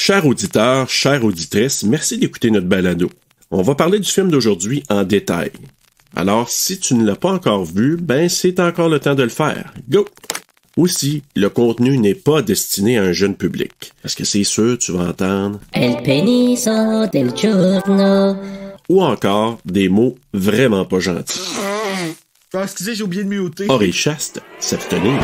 Chers auditeurs, chères auditrices, merci d'écouter notre balado. On va parler du film d'aujourd'hui en détail. Alors, si tu ne l'as pas encore vu, ben c'est encore le temps de le faire. Go! Aussi, le contenu n'est pas destiné à un jeune public. Parce que c'est sûr, tu vas entendre El peniso del giorno. Ou encore des mots vraiment pas gentils. Ah, excusez, j'ai oublié de muter. Or et chaste, s'abstenir.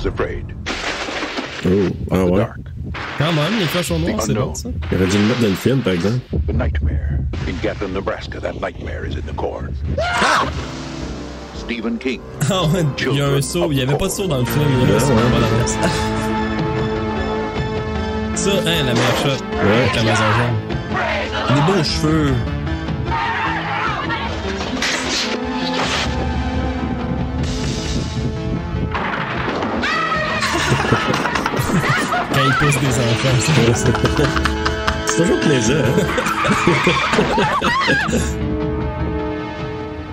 Afraid. Oh, ah ouais. Quand même, les flashs noirs, c'est bon, ça. Il aurait dû le mettre dans le film, par exemple. The nightmare. In Gatlin, Nebraska, that nightmare is in the corn. Stephen King. Ah ouais, il y a un saut. Il n'y avait pas de saut dans le film. Il y avait un saut dans la reste. Ça, hein, la meilleure shot. Ouais. Avec la maison jaune. Les beaux cheveux. Quand il pousse des enfants, c'est toujours plaisant.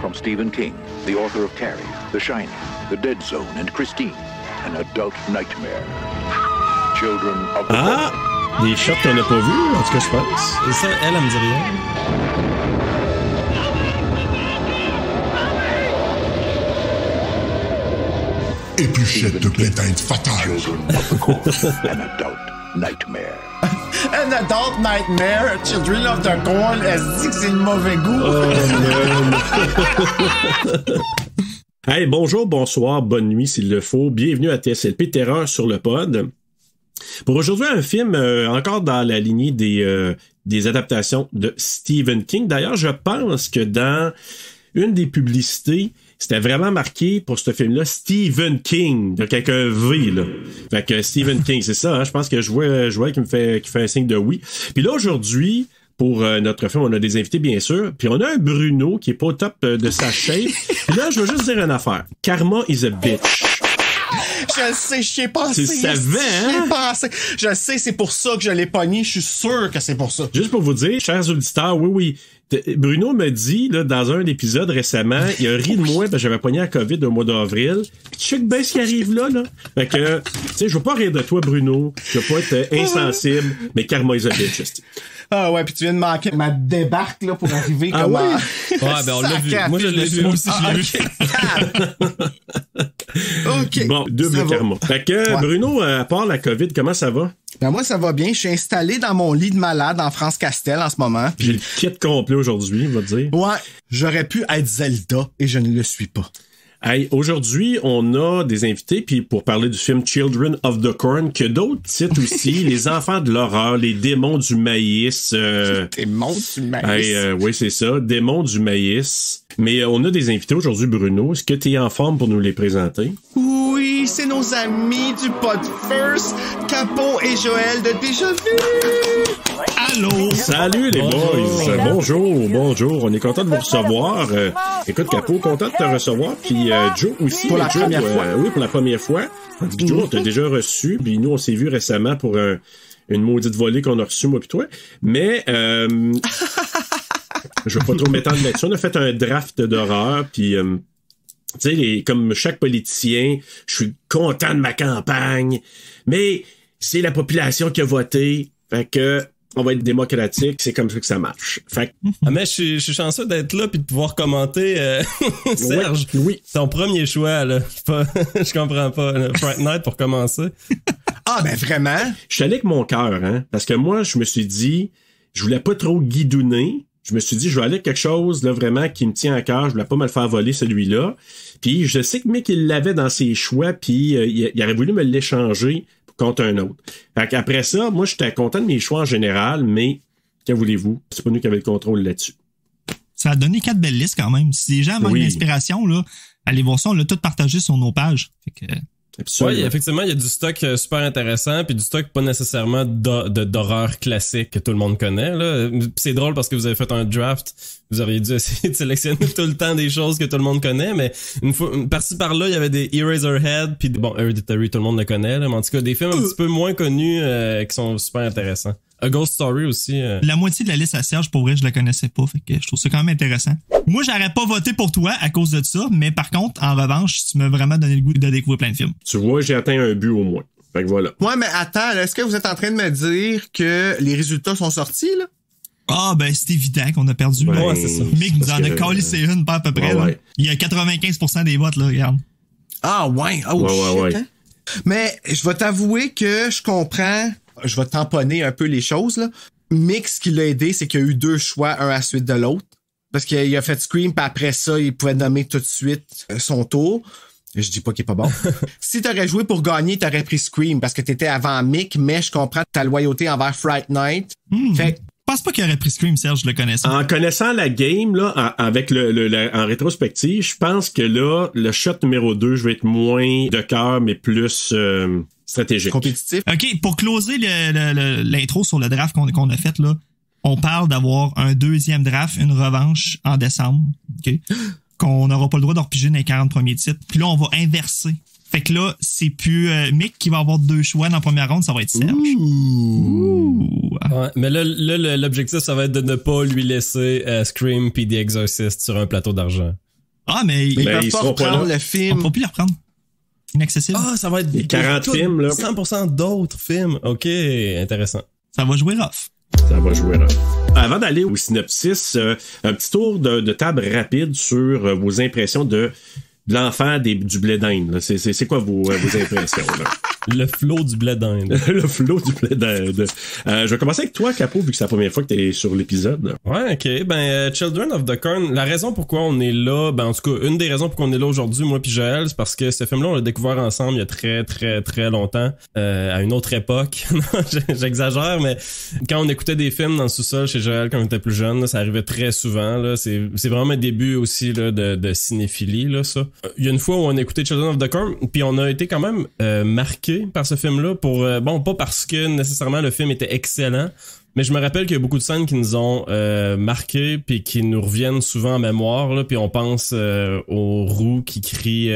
From Stephen King, the author of Carrie, The Shining, The Dead Zone, and Christine, an adult nightmare. Children of the Ah! Des shots qu'on n'a pas vus, en tout cas, je pense. et ça, elle me dit rien. Épluchette de pétinte fatale. Children of the Corn, an adult nightmare. An adult nightmare, Children of the Corn, elle se dit que c'est le mauvais goût. Hey, bonjour, bonsoir, bonne nuit s'il le faut. Bienvenue à TSLP Terreur sur le pod. Pour aujourd'hui, un film encore dans la lignée des adaptations de Stephen King. D'ailleurs, je pense que dans une des publicités, c'était vraiment marqué pour ce film-là Stephen King, donc avec un V, là. Fait que Stephen King, c'est ça, hein? Je pense que je vois qui fait un signe de oui. Puis là, aujourd'hui, pour notre film, on a des invités, bien sûr. Puis on a un Bruno qui est pas au top de sa shape. Puis là, je veux juste dire une affaire. Karma is a bitch. Je sais, j'y ai pensé. Tu savais, hein? J'y ai pensé. Je sais, c'est pour ça que je l'ai pogné. Je suis sûr que c'est pour ça. Juste pour vous dire, chers auditeurs, oui. Bruno me dit, là, dans un épisode récemment, il a ri de moi parce que j'avais pogné la COVID au mois d'avril. Puis tu sais que ben ce qui arrive là. Fait que, tu sais, je veux pas rire de toi, Bruno. Je veux pas être insensible, mais karma is a bitch. Ah ouais, puis tu viens de manquer ma débarque là pour arriver comme ouais? Ouais, ben on l'a vu. Moi, je l'ai vu aussi, je l'ai vu. OK. Bon, double karma. Fait que, Ouais. Bruno, à part la COVID, comment ça va? Ben moi, ça va bien. Je suis installé dans mon lit de malade en France-Castel en ce moment. J'ai le kit complet aujourd'hui, on va dire. Ouais, j'aurais pu être Zelda et je ne le suis pas. Hey, aujourd'hui, on a des invités, puis pour parler du film Children of the Corn, que d'autres titres aussi, Les enfants de l'horreur, Les démons du maïs. Démons du maïs. Hey, oui, c'est ça, Démons du maïs. Mais on a des invités aujourd'hui, Bruno. Est-ce que tu es en forme pour nous les présenter? Oui, c'est nos amis du Pod First, Capo et Joël de Déjà Vu. Allô? Salut les boys! Bonjour. On est content de vous recevoir. Écoute, Capo, content de te recevoir. Puis Joe aussi. Pour la Joe, première fois. Oui, pour la première fois. Tandis que Joe, on t'a déjà reçu. Puis nous, on s'est vu récemment pour une maudite volée qu'on a reçue, moi puis toi. Mais je vais pas trop m'étendre là-dessus. On a fait un draft d'horreur. Puis tu sais, comme chaque politicien, je suis content de ma campagne. Mais c'est la population qui a voté. Fait que on va être démocratique, c'est comme ça que ça marche. Fait que, Ah, mais je suis chanceux d'être là puis de pouvoir commenter Serge. oui. Ton premier choix, là. Je comprends pas. Là. Fright Night pour commencer. Ah, ben vraiment? Je suis allé avec mon cœur, hein. Parce que moi, je me suis dit, je voulais pas trop guidonner. Je me suis dit, je vais aller avec quelque chose, là, vraiment, qui me tient à cœur. Je voulais pas me le faire voler, celui-là. Puis, je sais que Mick, il l'avait dans ses choix, puis il aurait voulu me l'échanger contre un autre. Fait qu'après ça, moi, j'étais content de mes choix en général, mais, que voulez-vous? C'est pas nous qui avons le contrôle là-dessus. Ça a donné 4 belles listes quand même. Si les gens manquent d'inspiration, là, allez voir ça, on l'a tout partagé sur nos pages. Fait que, Absolument. Oui, effectivement, il y a du stock super intéressant, puis du stock pas nécessairement d'horreur classique que tout le monde connaît. Là. C'est drôle parce que vous avez fait un draft, vous auriez dû essayer de sélectionner tout le temps des choses que tout le monde connaît, mais une partie par là, il y avait des Eraserhead, puis bon, Hereditary, tout le monde le connaît, là, mais en tout cas, des films un petit peu moins connus qui sont super intéressants. A Ghost Story aussi. La moitié de la liste à Serge, pour vrai, je la connaissais pas. Fait que je trouve ça quand même intéressant. Moi, j'aurais pas voté pour toi à cause de ça, mais par contre, en revanche, tu m'as vraiment donné le goût de découvrir plein de films. Tu vois, j'ai atteint un but au moins. Fait que voilà. Ouais, mais attends, là, est-ce que vous êtes en train de me dire que les résultats sont sortis, là? Ah, ben, c'est évident qu'on a perdu. Ben, là. Ouais, c'est ça. Mick nous en a calissé une, pas à peu près. Ouais, là. ouais. Il y a 95% des votes, là, regarde. Ah, ouais. Oh, Ouais. shit, hein? Mais je vais t'avouer que je comprends. Je vais tamponner un peu les choses, là. Mick, ce qui l'a aidé, c'est qu'il y a eu 2 choix, un à la suite de l'autre. Parce qu'il a fait Scream, puis après ça, il pouvait nommer tout de suite son tour. Je dis pas qu'il est pas bon. Si t'aurais joué pour gagner, t'aurais pris Scream, parce que t'étais avant Mick, mais je comprends ta loyauté envers Fright Night. Fait que Je pense pas qu'il aurait pris Scream, Serge, je le connaissais. En connaissant la game, là, avec en rétrospective, je pense que là, le shot numéro 2, je vais être moins de cœur, mais plus stratégique. compétitif. OK, pour closer l'intro sur le draft qu'on a fait, là, on parle d'avoir un deuxième draft, une revanche en décembre, OK? Qu'on n'aura pas le droit de repiger dans les 40 premiers titres. Puis là, on va inverser. Fait que là, c'est plus Mick qui va avoir 2 choix dans la première ronde, ça va être Serge. Ouh. Ouais, mais là, l'objectif, ça va être de ne pas lui laisser Scream puis The Exorcist sur un plateau d'argent. Ah, mais Ils Ben, ils peuvent pas seront pas reprendre là. le on film. pourra plus le reprendre. Inaccessible. Ah, ça va être Les 40 tout- films, là. 100% d'autres films. OK, intéressant. Ça va jouer rough. Ça va jouer là. Avant d'aller au synopsis, un petit tour de table rapide sur vos impressions de l'enfer du blé d'Inde. Là. C'est quoi vos impressions? Là? Le flow du blé d'Inde. Le flot du blé d'Inde. Je vais commencer avec toi, Capo, vu que c'est la première fois que t'es sur l'épisode. Là. Ouais, ok. Ben, Children of the Corn, la raison pourquoi on est là, ben, en tout cas, une des raisons pourquoi on est là aujourd'hui, moi puis Joël, c'est parce que ce film-là, on l'a découvert ensemble il y a très, très, très longtemps, à une autre époque. Non, j'exagère, mais quand on écoutait des films dans le sous-sol chez Joël quand on était plus jeune, là, ça arrivait très souvent, là. C'est vraiment un début aussi, là, de cinéphilie, là, ça. Il y a une fois où on a écouté Children of the Corn, puis on a été quand même, marqué par ce film-là pour, bon, pas parce que nécessairement le film était excellent, mais je me rappelle qu'il y a beaucoup de scènes qui nous ont marqués puis qui nous reviennent souvent en mémoire, là, puis on pense aux roues qui crient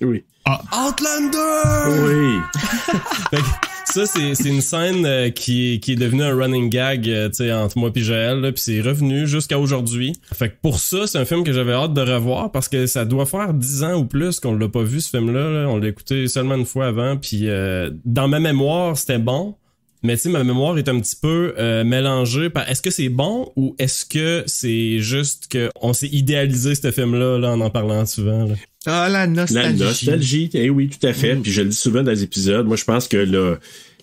Oui. Outlander! Oui. Fait que ça, c'est une scène qui est devenue un running gag, tu sais, entre moi puis Joël, là, puis c'est revenu jusqu'à aujourd'hui. Fait que pour ça, c'est un film que j'avais hâte de revoir parce que ça doit faire 10 ans ou plus qu'on l'a pas vu, ce film-là. Là. On l'a écouté seulement une fois avant, puis dans ma mémoire, c'était bon. Mais tu sais, ma mémoire est un petit peu mélangée par est-ce que c'est bon ou est-ce que c'est juste qu'on s'est idéalisé ce film-là là, en parlant souvent. Là. Ah, la nostalgie. La nostalgie, eh oui, tout à fait. Puis je le dis souvent dans les épisodes, moi je pense que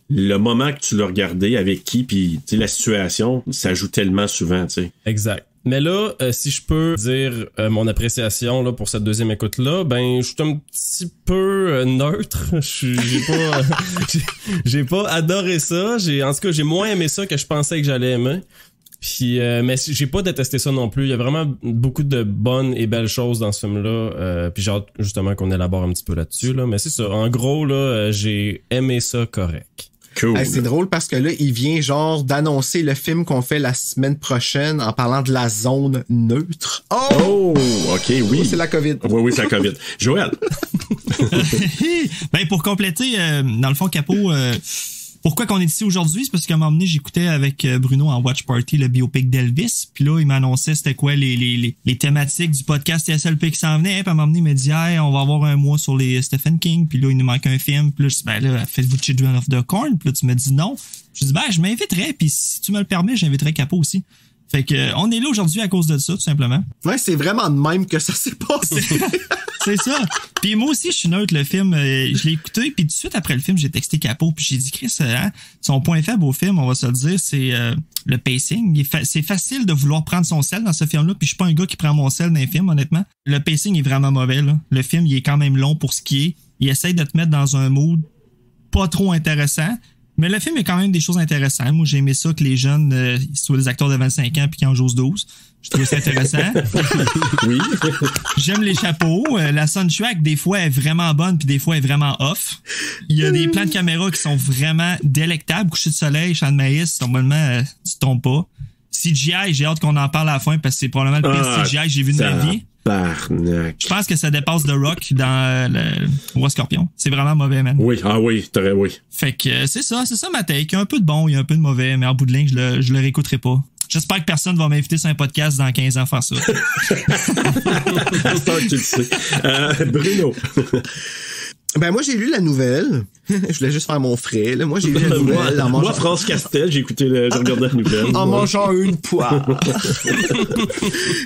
le moment que tu l'as regardé, avec qui, puis tu sais, la situation, ça joue tellement souvent, tu sais. Exact. Mais là, si je peux dire mon appréciation là pour cette deuxième écoute là, ben je suis un petit peu neutre. J'ai pas adoré ça. En tout cas, j'ai moins aimé ça que je pensais que j'allais aimer. Puis mais j'ai pas détesté ça non plus. Il y a vraiment beaucoup de bonnes et belles choses dans ce film-là. Puis j'ai hâte justement qu'on élabore un petit peu là-dessus là. Mais c'est ça. En gros là, j'ai aimé ça correct. Cool. Hey, c'est drôle parce que là, il vient genre d'annoncer le film qu'on fait la semaine prochaine en parlant de la zone neutre. Oh, ok, oui. Oh, c'est la COVID. Oui, c'est la COVID. Joël. Ben, pour compléter, dans le fond, Capo, pourquoi qu'on est ici aujourd'hui? C'est parce qu'à un moment donné, j'écoutais avec Bruno en Watch Party le biopic d'Elvis. Puis là, il m'annonçait c'était quoi les thématiques du podcast TSLP qui s'en venait. Puis à un moment donné, il m'a dit hey, on va avoir un mois sur les Stephen King. Puis là, il nous manque un film. Puis là, je dis ben là, faites-vous Children of the Corn. Puis là, tu me dis non. Je dis ben je m'inviterais. Puis si tu me le permets, j'inviterais Capo aussi. Fait que on est là aujourd'hui à cause de ça, tout simplement. Ouais, c'est vraiment de même que ça s'est passé. C'est ça. Puis moi aussi, je suis neutre, le film. Je l'ai écouté, puis tout de suite après le film, j'ai texté Capo, puis j'ai dit, Chris, hein, son point faible au film, on va se le dire, c'est le pacing. C'est facile de vouloir prendre son sel dans ce film-là, puis je suis pas un gars qui prend mon sel dans les films, honnêtement. Le pacing est vraiment mauvais, là. Le film, il est quand même long pour ce qui est. Il essaye de te mettre dans un mood pas trop intéressant, Mais le film a quand même des choses intéressantes. Moi, j'ai aimé ça que les jeunes soient des acteurs de 25 ans puis qu'ils en jouent 12. Je trouvais ça intéressant. Oui. J'aime les chapeaux. La soundtrack, des fois, est vraiment bonne puis des fois, est vraiment off. Il y a des plans de caméra qui sont vraiment délectables. Coucher de soleil, champ de maïs, normalement, tu tombes pas. CGI, j'ai hâte qu'on en parle à la fin parce que c'est probablement le pire CGI que j'ai vu de ma vie. Barnac. Je pense que ça dépasse The Rock dans le Roi Scorpion. C'est vraiment mauvais, man. Oui, oui. Fait que c'est ça ma take. Il y a un peu de bon, il y a un peu de mauvais, mais en bout de ligne, je le réécouterai pas. J'espère que personne va m'inviter sur un podcast dans 15 ans faire ça. C'est toi qui le sais. Bruno. Ben moi j'ai lu la nouvelle. Je voulais juste faire mon frais. Là. Moi j'ai lu la nouvelle en mangeant. Moi, France Castel, j'ai regardé la nouvelle. En mangeant une poire.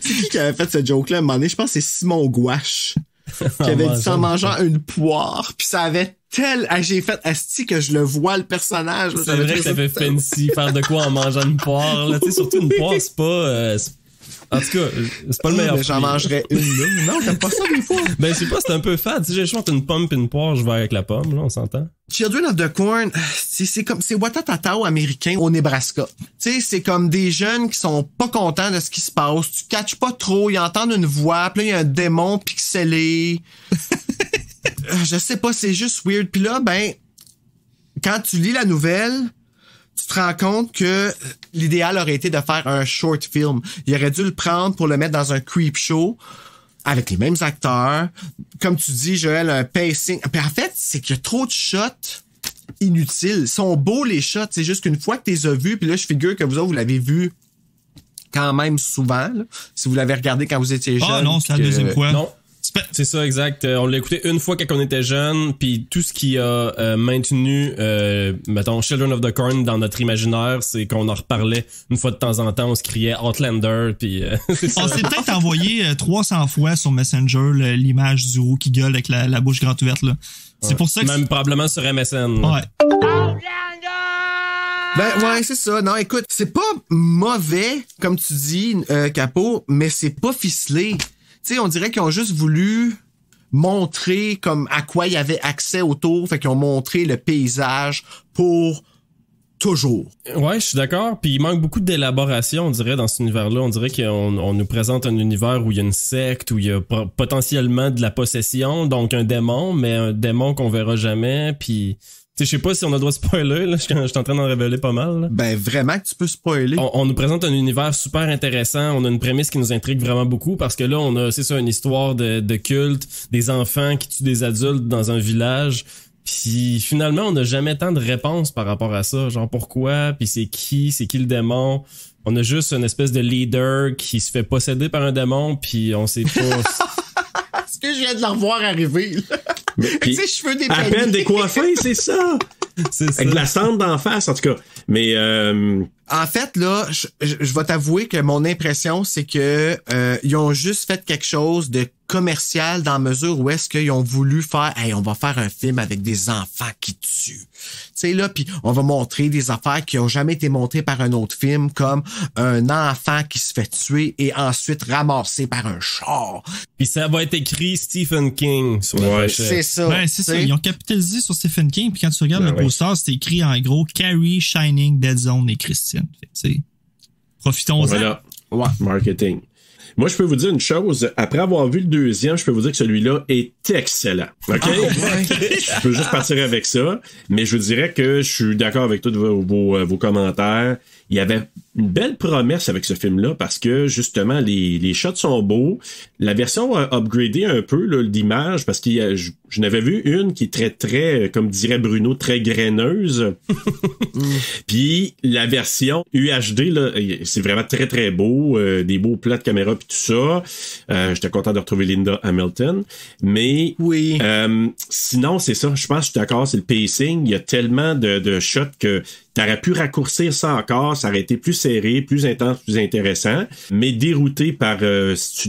C'est qui avait fait ce joke-là à un moment donné? Je pense que c'est Simon Gouache qui avait dit ça en mangeant une poire. Puis ça avait j'ai fait asti que je le vois le personnage. C'est vrai que ça fait fancy faire de quoi en mangeant une poire. Là. Tu sais, surtout une poire, c'est pas... En tout cas, c'est pas le meilleur. Mais j'en mangerais une, là. Non, t'aimes pas ça des fois? Ben, c'est pas, c'est un peu fade. Si j'ai le choix entre une pomme et une poire, je vais avec la pomme, là, on s'entend. Children of the Corn, c'est Watatatao américain au Nebraska. Tu sais, c'est comme des jeunes qui sont pas contents de ce qui se passe. Tu catches pas trop, ils entendent une voix, puis là, il y a un démon pixelé. Je sais pas, c'est juste weird. Puis là, ben, quand tu lis la nouvelle, tu te rends compte que l'idéal aurait été de faire un short film. Il aurait dû le prendre pour le mettre dans un creep show avec les mêmes acteurs. Comme tu dis, Joël, un pacing. Puis en fait, c'est qu'il y a trop de shots inutiles. Ils sont beaux, les shots. C'est juste qu'une fois que tu les as vus, puis là, je figure que vous l'avez vu quand même souvent, là, si vous l'avez regardé quand vous étiez jeune. Ah non, c'est la deuxième fois. Non. C'est ça, exact. On l'a écouté une fois quand on était jeune, puis tout ce qui a maintenu, mettons, Children of the Corn dans notre imaginaire, c'est qu'on en reparlait une fois de temps en temps, on se criait Outlander, puis on s'est peut-être envoyé 300 fois sur Messenger l'image du roux qui gueule avec la bouche grande ouverte, là. C'est pour ça que... Même probablement sur MSN. Ouais. Ben ouais, c'est ça. Non, écoute, c'est pas mauvais, comme tu dis, Capo, mais c'est pas ficelé. Tu sais, on dirait qu'ils ont juste voulu montrer comme à quoi il y avait accès autour, fait qu'ils ont montré le paysage pour toujours. Ouais, je suis d'accord. Puis il manque beaucoup d'élaboration, on dirait, dans cet univers-là. On dirait qu'on nous présente un univers où il y a une secte, où il y a potentiellement de la possession, donc un démon, mais un démon qu'on verra jamais, puis... Tu sais, je sais pas si on a le droit de spoiler, là. Je suis en train d'en révéler pas mal, là. Ben, vraiment que tu peux spoiler. On nous présente un univers super intéressant. On a une prémisse qui nous intrigue vraiment beaucoup parce que là, on a, c'est ça, une histoire de culte, des enfants qui tuent des adultes dans un village. Puis finalement, on n'a jamais tant de réponses par rapport à ça. Genre, pourquoi? Puis c'est qui le démon? On a juste une espèce de leader qui se fait posséder par un démon, puis on sait pas... Est-ce que je viens de la revoir arriver, là? Puis, tu sais, cheveux des à peine décoiffé, c'est ça. C'est ça. Avec de la cendre d'en face, en tout cas. Mais en fait, là, je vais t'avouer que mon impression, c'est que ils ont juste fait quelque chose de commercial dans la mesure où est-ce qu'ils ont voulu faire, hey, on va faire un film avec des enfants qui tuent. Tu sais, là, puis on va montrer des affaires qui ont jamais été montrées par un autre film, comme un enfant qui se fait tuer et ensuite ramassé par un char. Puis ça va être écrit Stephen King sur la pochette. C'est ça. Ben, c'est ça. Ils ont capitalisé sur Stephen King, puis quand tu regardes le poster, c'est écrit en gros Carrie, Shining, Dead Zone et Christine. Fait que, tu sais, profitons-en. Voilà. Ouais. Marketing. Moi, je peux vous dire une chose. Après avoir vu le deuxième, je peux vous dire que celui-là est excellent. OK? Je peux juste partir avec ça. Mais je vous dirais que je suis d'accord avec tous vos commentaires. Il y avait une belle promesse avec ce film-là parce que, justement, les shots sont beaux. La version a upgradé un peu là, l'image parce que je n'avais vu une qui est très, comme dirait Bruno, très graineuse. Puis la version UHD, là, c'est vraiment très, très beau. Des beaux plans de caméra puis tout ça. J'étais content de retrouver Linda Hamilton. Mais oui. Sinon, c'est ça. Je pense que je suis d'accord, c'est le pacing. Il y a tellement de shots que t'aurais pu raccourcir ça encore, ça aurait été plus serré, plus intense, plus intéressant, mais dérouté par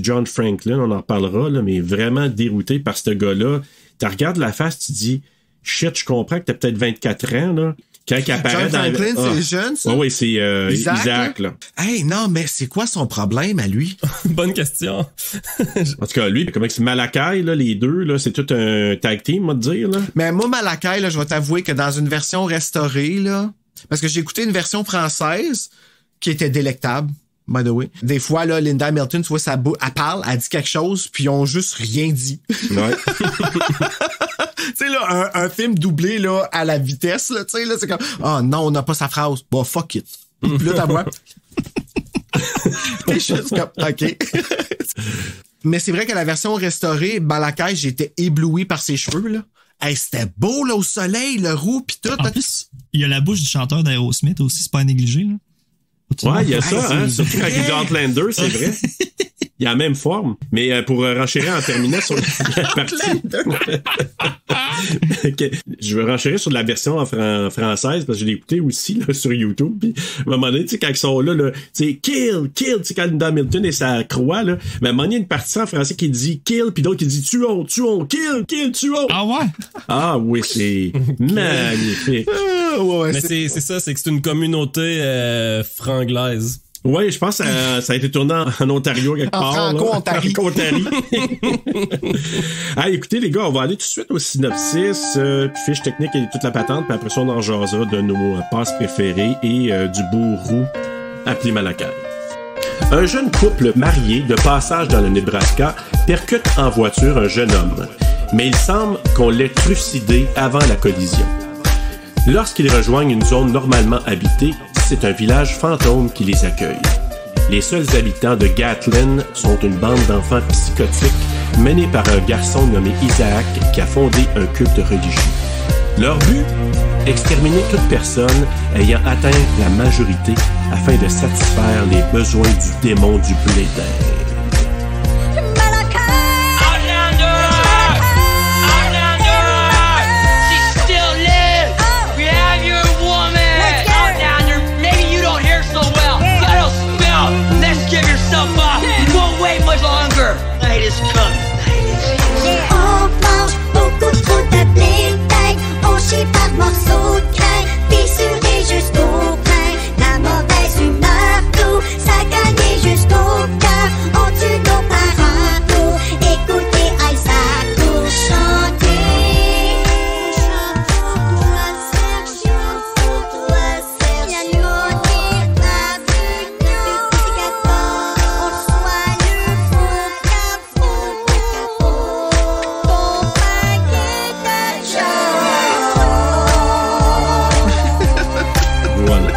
John Franklin, on en reparlera, là, mais vraiment dérouté par ce gars-là. Tu regardes la face, tu dis, shit, je comprends que t'as peut-être 24 ans, là, Quand il apparaît John Franklin, c'est jeune, ça? Oui, c'est Isaac, là. Hey, non, mais c'est quoi son problème à lui? Bonne question. En tout cas, lui, comment c'est Malakai, là, les deux, là, c'est tout un tag team, on va te dire, là. Mais moi, Malakai, là, je vais t'avouer que dans une version restaurée, là, parce que j'ai écouté une version française qui était délectable, by the way. Des fois, là, Linda Hamilton, tu vois, elle parle, elle dit quelque chose, puis ils ont juste rien dit. Ouais. Tu sais, là, un film doublé, là, à la vitesse, là, tu sais, là, c'est comme, oh non, on n'a pas sa phrase. Bon, fuck it. Puis là, ta voix. T'es juste comme, OK. Mais c'est vrai que la version restaurée, Malakai, j'étais ébloui par ses cheveux, là. Hey, c'était beau, là, au soleil, le roux, pis tout. En plus, il y a la bouche du chanteur d'Aerosmith aussi, c'est pas à négliger, là. Ouais, il y a ça, hein, surtout quand il dit Outlander, c'est vrai. Il a la même forme. Mais pour renchérir en terminant sur la partie... Okay. Je veux renchérir sur la version en française, parce que je l'ai écouté aussi là, sur YouTube. Puis à un moment donné, tu sais, quand ils sont là, tu sais, kill, tu sais, quand Linda Hamilton et sa croix, là, mais à un moment donné, il y a une partie en français qui dit kill, puis d'autres qui dit tuons, kill, tuons. Ah ouais? Ah oui, c'est magnifique. Ouais, mais c'est ça, c'est que c'est une communauté franglaise. Oui, je pense que ça a été tourné en Ontario quelque part. Franco-Ontario. Ah, écoutez, les gars, on va aller tout de suite au synopsis, puis fiche technique et toute la patente, puis après ça, on en jasera de nos passes préférées et du bourreau appelé Malakai. Un jeune couple marié de passage dans le Nebraska percute en voiture un jeune homme, mais il semble qu'on l'ait trucidé avant la collision. Lorsqu'ils rejoignent une zone normalement habitée, c'est un village fantôme qui les accueille. Les seuls habitants de Gatlin sont une bande d'enfants psychotiques menés par un garçon nommé Isaac qui a fondé un culte religieux. Leur but? Exterminer toute personne ayant atteint la majorité afin de satisfaire les besoins du démon du blé d'air. On mange beaucoup trop de blé d'Inde, on chie par morceaux de grain, fissuré jusqu'au grain, la mauvaise humeur, tout, ça gagne jusqu'au cœur, on tue nos parents, tout, écoutez Isaac, tout, chanter. Chante pour toi, Serge, chante pour toi, Serge, y'a le monde avec nous, on reçoit le faux capot. Voilà.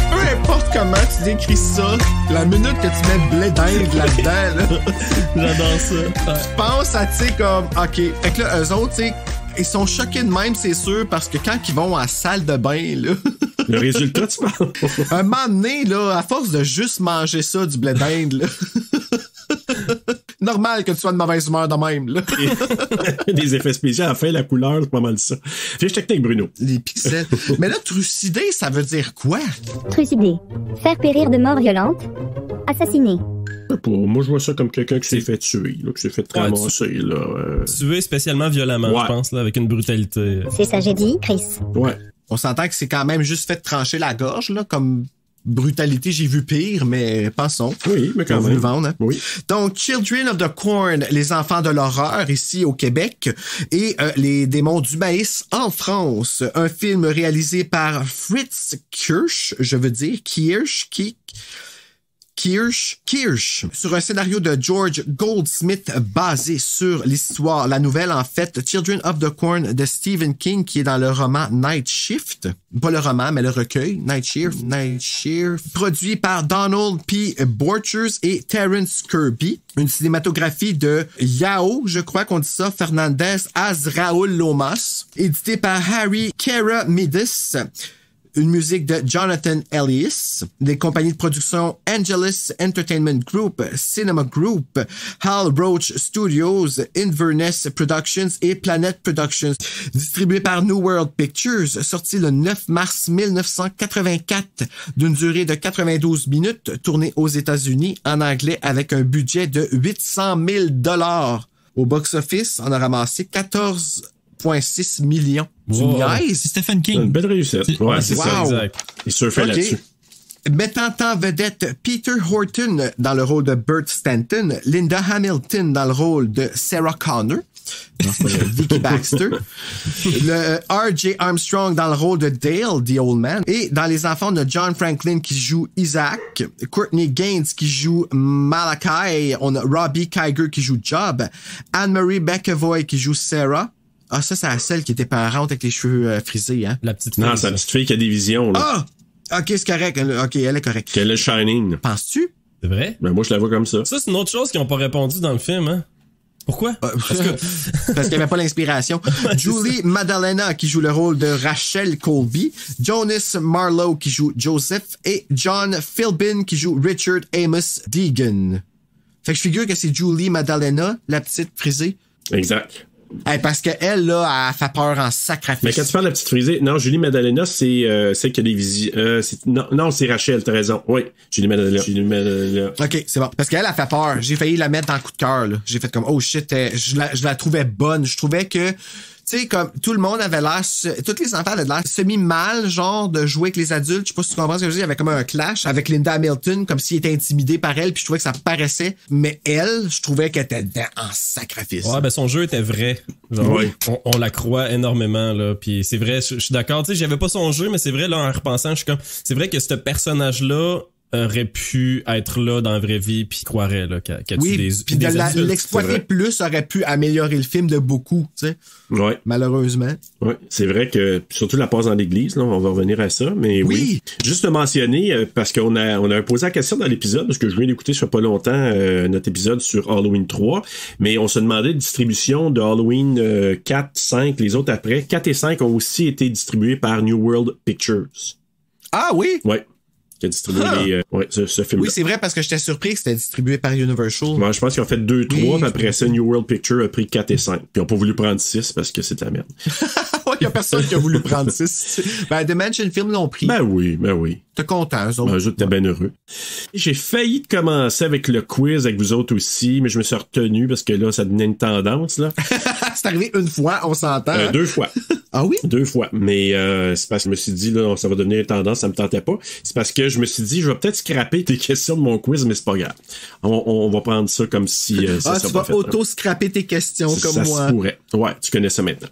Peu importe comment tu décris ça, la minute que tu mets blé d'Inde là-dedans, là, J'adore ça. tu penses à, tu sais, comme, OK. Fait que là, eux autres, tu sais, ils sont choqués de même, c'est sûr, parce que quand ils vont à la salle de bain, là, Le résultat, tu parles? un moment donné, là, à force de juste manger ça, du blé d'Inde, là, normal que tu sois de mauvaise humeur de même, là. Des effets spéciaux à la fin, la couleur, c'est pas mal ça. Fiche technique, Bruno. Les pixels. Mais là, trucider, ça veut dire quoi? Trucider. Faire périr de mort violente. Assassiner. Moi, je vois ça comme quelqu'un qui s'est fait tuer, là, qui s'est fait ramasser, là. Tuer spécialement violemment, Ouais. je pense, là, avec une brutalité. C'est ça, j'ai dit, Chris. Ouais. On s'entend que c'est quand même juste fait trancher la gorge, là, comme brutalité, j'ai vu pire, mais passons. Oui, mais quand On va même. le vendre, hein? Oui. Donc, Children of the Corn, les enfants de l'horreur, ici au Québec, et les démons du maïs en France. Un film réalisé par Fritz Kirsch, je veux dire, Kirsch, sur un scénario de George Goldsmith basé sur l'histoire, la nouvelle en fait, Children of the Corn de Stephen King, qui est dans le roman Night Shift. Pas le roman, mais le recueil, Night Shift. Produit par Donald P. Borchers et Terence Kirby. Une cinématographie de Yao, je crois qu'on dit ça, Fernandez Azraoul Lomas. Édité par Harry Keramidas. Une musique de Jonathan Elias, des compagnies de production Angelus Entertainment Group, Cinema Group, Hal Roach Studios, Inverness Productions et Planet Productions. Distribué par New World Pictures, sorti le 9 mars 1984, d'une durée de 92 minutes, tourné aux États-Unis en anglais avec un budget de $800 000. Au box-office, on a ramassé 14 2,6 millions. Tu Wow. niaises? C'est Stephen Une King. belle réussite. Ouais, c'est ça, Wow. exact. Il surfait Ok. là-dessus. Mettant en vedette Peter Horton dans le rôle de Burt Stanton, Linda Hamilton dans le rôle de Sarah Connor, non, c'est pas vrai, Vicky Baxter, le R.J. Armstrong dans le rôle de Dale, the Old Man, et dans les enfants, on a John Franklin qui joue Isaac, Courtney Gaines qui joue Malachi, on a Robbie Kiger qui joue Job, Anne-Marie McAvoy qui joue Sarah. Ah, ça, c'est celle qui était parente avec les cheveux frisés, hein? La petite fille. Non, c'est la petite fille qui a des visions, là. Ah! Ok, c'est correct. Ok, elle est correcte. Qu'elle est Shining. Penses-tu? C'est vrai? Ben, moi, je la vois comme ça. Ça, c'est une autre chose qu'ils n'ont pas répondu dans le film, hein? Pourquoi? Parce qu'il n'y avait pas l'inspiration. Julie Madalena qui joue le rôle de Rachel Colby, Jonas Marlowe qui joue Joseph et John Philbin qui joue Richard Amos Deegan. Fait que je figure que c'est Julie Madalena, la petite frisée. Exact. Hey, parce que elle, là, elle fait peur en sacrifice. Mais quand tu parles de la petite frisée, non, Julie Madalena, c'est celle qui a des visions. Non, c'est Rachel, t'as raison. Oui, Julie Madalena. Ok, c'est bon. Parce qu'elle a fait peur. J'ai failli la mettre dans le coup de cœur, là. J'ai fait comme, oh shit, je la trouvais bonne. Je trouvais que, tu sais, comme tout le monde avait l'air, tous les enfants avaient l'air semi-mal, genre, de jouer avec les adultes. Je sais pas si tu comprends ce que je veux dire. Il y avait comme un clash avec Linda Hamilton, comme s'il était intimidé par elle, puis je trouvais que ça paraissait. Mais elle, je trouvais qu'elle était dedans en sacrifice. Ouais, ben son jeu était vrai. Genre, Ouais. on la croit énormément, là. Puis c'est vrai, je suis d'accord. Tu sais, j'avais pas son jeu, mais c'est vrai, là, en repensant, je suis comme, c'est vrai que ce personnage-là aurait pu être là dans la vraie vie puis croirait là qu'elle tue Oui, puis de des adultes. l'exploiter c'est vrai. plus aurait pu améliorer le film de beaucoup, tu sais. Ouais. Malheureusement. Ouais, c'est vrai que surtout la passe dans l'église, là, on va revenir à ça, mais oui. Juste de mentionner parce qu'on a posé la question dans l'épisode parce que je viens d'écouter ça fait pas longtemps notre épisode sur Halloween 3, mais on se demandait distribution de Halloween 4, 5, les autres après. 4 et 5 ont aussi été distribués par New World Pictures. Ah oui? Ouais. Qui a distribué ce film-là. Oui, c'est vrai parce que j'étais surpris que c'était distribué par Universal. Ouais, je pense qu'ils ont fait 2, 3, Oui. puis après ça, New World Picture a pris 4 et 5. Puis ils ont pas voulu prendre 6 parce que c'est la merde. Ouais, y a personne qui a voulu prendre 6. Ben, Dimension Film l'ont pris. Ben oui. T'es content, eux autres. Ben, eux autres, t'es bien heureux. J'ai failli de commencer avec le quiz avec vous autres aussi, mais je me suis retenu parce que là, ça devenait une tendance, là. C'est arrivé une fois, on s'entend. hein? 2 fois. Ah oui? 2 fois. Mais c'est parce que je me suis dit, là, ça va devenir une tendance, ça me tentait pas. C'est parce que je me suis dit, je vais peut-être scraper tes questions de mon quiz, mais c'est pas grave. On va prendre ça comme si ça tu pas vas fait, auto-scraper tes questions comme ça moi. se pourrait. Ouais, tu connais ça maintenant.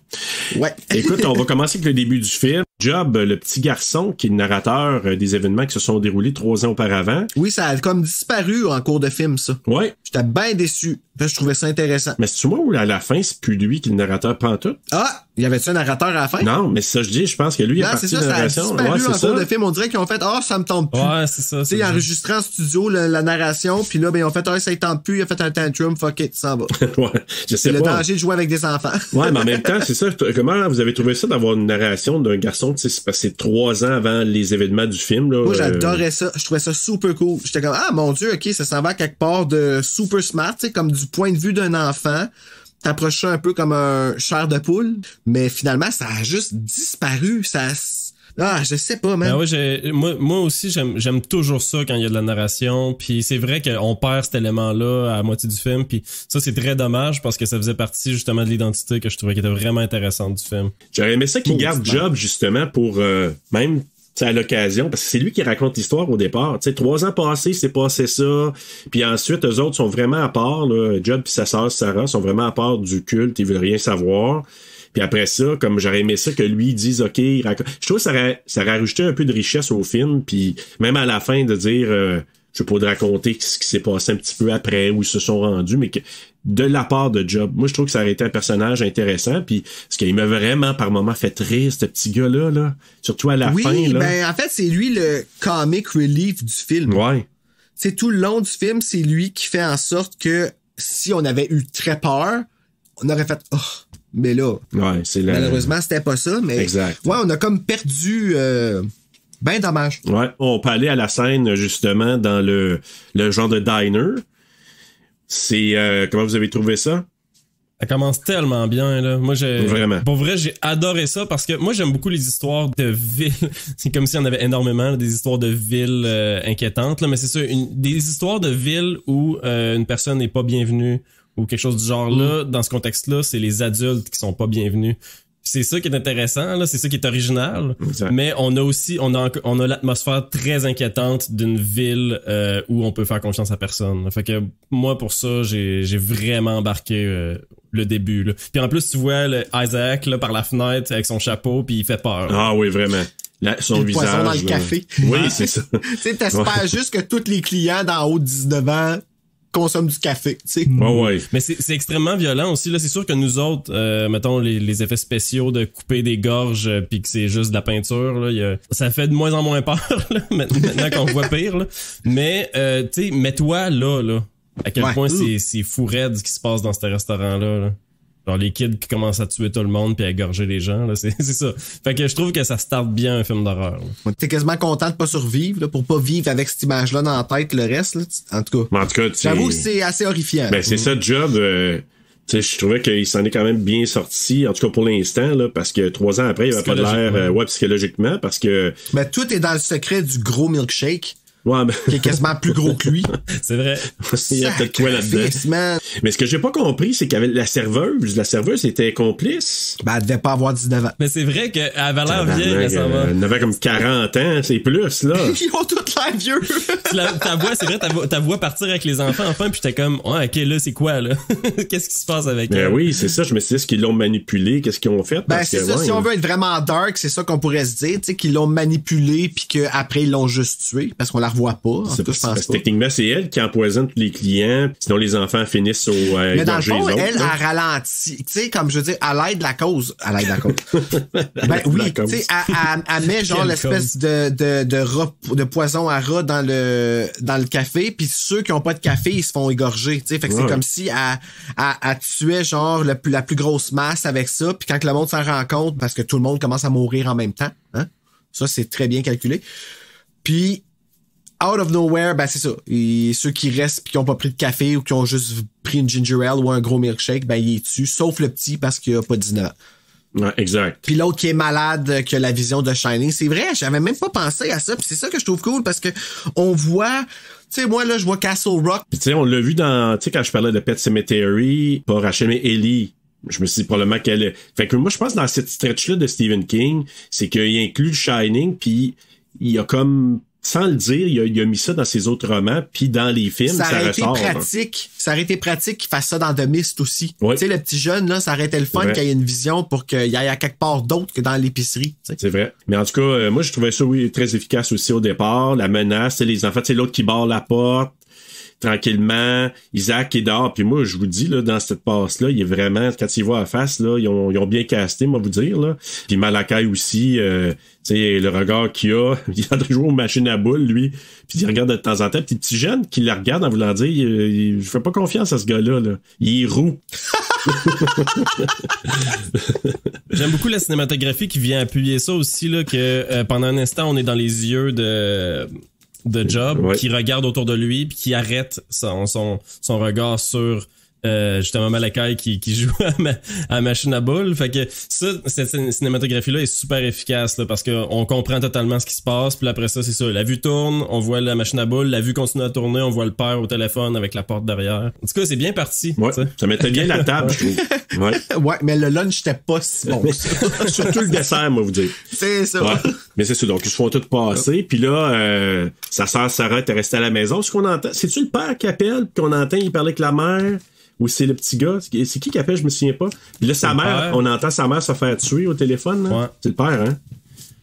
Ouais. Écoute, on va commencer avec le début du film. Job, le petit garçon qui est le narrateur des événements qui se sont déroulés 3 ans auparavant. Oui, ça a comme disparu en cours de film, ça. Ouais. J'étais bien déçu. Je trouvais ça intéressant. Mais c'est moi où à la fin, c'est plus lui qui est le narrateur pantoute? Ah! Y avait-tu un narrateur à la fin? Non, mais ça, je dis, je pense que lui, il est Non, parti c'est de ça, la ça a narration. disparu Ouais, en c'est cours ça. de film. On dirait qu'ils ont fait, ça me tombe plus. Ouais, c'est ça. Tu sais, ils ont enregistré en studio la narration, puis là, ben, ils ont fait, ça ne tente plus, il a fait un tantrum, fuck it, ça va. Ouais, je sais C'est le pas. danger de jouer avec des enfants. Ouais, mais en même temps, c'est ça. Comment vous avez trouvé ça d'avoir une narration d'un garçon, tu sais, c'est passé 3 ans avant les événements du film, là. Moi, j'adorais ça. Je trouvais ça super cool. J'étais comme, ah, mon Dieu, ok, ça s'en va à quelque part de super smart, tu sais, comme du point de vue d'un enfant. T'approches ça un peu comme un chair de poule. Mais finalement, ça a juste disparu. Je sais pas, man. Ben ouais, moi aussi, j'aime toujours ça quand il y a de la narration. Puis c'est vrai qu'on perd cet élément-là à la moitié du film. Puis ça, c'est très dommage parce que ça faisait partie justement de l'identité que je trouvais qui était vraiment intéressante du film. J'aurais aimé ça qu'il garde Job, justement, pour même... T'sais, à l'occasion, parce que c'est lui qui raconte l'histoire au départ. Tu sais, 3 ans passés, c'est passé ça. Puis ensuite, eux autres sont vraiment à part. Là. Job et sa sœur Sarah sont vraiment à part du culte. Ils veulent rien savoir. Puis après ça, comme j'aurais aimé ça que lui dise, OK, je trouve que ça aurait rajouté un peu de richesse au film. Puis même à la fin de dire, je sais pas, de raconter ce qui s'est passé un petit peu après, où ils se sont rendus, mais que de la part de Job, moi je trouve que ça aurait été un personnage intéressant, puis parce qu'il m'a vraiment par moments fait rire, ce petit gars-là, là. Surtout à la fin, là. Ben en fait, c'est lui le comic relief du film. Ouais. C'est tout le long du film, c'est lui qui fait en sorte que si on avait eu très peur, on aurait fait mais là. Ouais, c'est malheureusement, c'était pas ça, mais exact. Ouais, on a comme perdu ben dommage. Ouais, on peut aller à la scène justement dans le genre de diner. C'est comment vous avez trouvé ça? Ça commence tellement bien, là. Moi, Vraiment. Pour vrai, j'ai adoré ça parce que moi, j'aime beaucoup les histoires de villes. C'est comme s'il y en avait énormément, là, des histoires de villes inquiétantes, là. Mais c'est ça, des histoires de villes où une personne n'est pas bienvenue, ou quelque chose du genre là, dans ce contexte-là, c'est les adultes qui sont pas bienvenus. C'est ça qui est intéressant, là, c'est ça qui est original. Exact. Mais on a aussi, on a l'atmosphère très inquiétante d'une ville où on peut faire confiance à personne. Fait que moi, pour ça, j'ai vraiment embarqué le début. Là. Puis en plus, tu vois Isaac là, par la fenêtre avec son chapeau, puis il fait peur. Ah oui, vraiment. Son le visage. poison dans le là. café. Oui, c'est ça. Tu sais, t'espères juste que tous les clients d'en haut de 19 ans consomment du café, tu sais. Ouais. Mais c'est extrêmement violent aussi. Là, c'est sûr que nous autres, mettons les effets spéciaux de couper des gorges puis que c'est juste de la peinture, là, ça fait de moins en moins peur là, maintenant qu'on voit pire. Là. Mais tu sais, mets-toi là, à quel point c'est fou raide ce qui se passe dans ce restaurant-là. Là. Genre les kids qui commencent à tuer tout le monde puis à égorger les gens, là, c'est ça. Fait que je trouve que ça starte bien un film d'horreur. Là. T'es quasiment content de pas survivre, là, pour pas vivre avec cette image-là dans la tête le reste, là. En tout cas. J'avoue que c'est assez horrifiant. Ben, c'est ça le job. Tu sais, je trouvais qu'il s'en est quand même bien sorti, en tout cas pour l'instant, là, parce que 3 ans après, il avait pas de l'air, psychologiquement, parce que... Ben, tout est dans le secret du gros milkshake. Ouais, ben... qui est quasiment plus gros que lui. C'est vrai. Il y a peut-être quoi là-dedans. Mais ce que j'ai pas compris, c'est qu'avec la serveuse était complice. Ben, elle devait pas avoir 19 ans. Mais c'est vrai qu'elle avait l'air vieille récemment. Elle avait comme 40 ans, c'est plus, là. Ils ont tous l'air vieux. Ta voix, c'est vrai, ta voix partir avec les enfants, enfin, puis j'étais comme, ouais, ok, là, c'est quoi, là? Qu'est-ce qui se passe avec elle? Ben oui, c'est ça, je me suis dit, est-ce qu'ils l'ont manipulé? Qu'est-ce qu'ils ont fait? Ben, c'est ça, si on veut être vraiment dark, c'est ça qu'on pourrait se dire, tu sais, qu'ils l'ont manipulé puis qu'après, ils l'ont juste tué, parce qu'on la revoit pas. En tout cas, je pense pas. Techniquement, c'est elle qui empoisonne tous les clients, sinon les enfants finissent au mais dans le fond, autres, elle a ralenti, tu sais, comme je veux dire, à l'aide de la cause. Ben oui, tu sais, elle met genre l'espèce de poison à rat dans le café, puis ceux qui ont pas de café, ils se font égorger, tu sais. Fait que c'est comme si elle tuait genre la plus grosse masse avec ça, puis quand le monde s'en rend compte, parce que tout le monde commence à mourir en même temps, hein. Ça, c'est très bien calculé. Puis out of nowhere, ben c'est ça. Et ceux qui restent pis qui ont pas pris de café ou qui ont juste pris une ginger ale ou un gros milkshake, ben il est dessus, sauf le petit parce qu'il a pas 19 ans. Ouais, exact. Puis l'autre qui est malade, qui a la vision de Shining, c'est vrai, j'avais même pas pensé à ça, puis c'est ça que je trouve cool parce que on voit, tu sais, moi là, je vois Castle Rock. Puis tu sais, on l'a vu dans, tu sais, quand je parlais de Pet Sematary, pas Rachel mais Ellie. Je me suis dit probablement qu'elle. Fait que moi, je pense dans cette stretch-là de Stephen King, c'est qu'il inclut Shining, puis il a comme sans le dire, il a mis ça dans ses autres romans, puis dans les films, ça ressort. Ça aurait été pratique qu'il fasse ça dans The Mist aussi. Oui. Tu sais, le petit jeune, là, ça aurait été le fun qu'il y ait une vision pour qu'il y aille à quelque part d'autre que dans l'épicerie. T'sais. C'est vrai. Mais en tout cas, moi, je trouvais ça, très efficace aussi au départ. La menace, les enfants, c'est l'autre qui barre la porte. Tranquillement, Isaac est dehors, puis moi je vous dis là dans cette passe là, il est vraiment quand il voit la face là, ils ont bien casté, moi vous dire là. Puis Malakai aussi, tu sais le regard qu'il a, il a toujours aux machines à boules lui, puis il regarde de temps en temps, puis le petit jeune qui le regarde en voulant dire, je fais pas confiance à ce gars-là là. Il est roux. J'aime beaucoup la cinématographie qui vient appuyer ça aussi là que pendant un instant on est dans les yeux de Job qui regarde autour de lui puis qui arrête son regard sur justement Malakai qui joue à machine à boules. Fait que ça, cette cinématographie-là est super efficace là, parce qu'on comprend totalement ce qui se passe. Puis après ça, c'est ça. La vue tourne, on voit la machine à boules, la vue continue à tourner, on voit le père au téléphone avec la porte derrière. En tout cas, c'est bien parti. Ouais, ça mettait bien la table, je trouve. Ouais, mais le lunch était pas si bon. Surtout le dessert, moi vous dire. C'est ça. Ouais. Mais c'est ça, donc ils se font tout passer. Puis là, sa sœur Sarah était restée à la maison. Ce qu'on entend, c'est-tu le père qui appelle, puis qu'on entend il parlait avec la mère? Ou c'est le petit gars? C'est qui appelle? Je me souviens pas. Puis là, sa mère, on entend sa mère se faire tuer au téléphone. Là. Ouais. C'est le père, hein?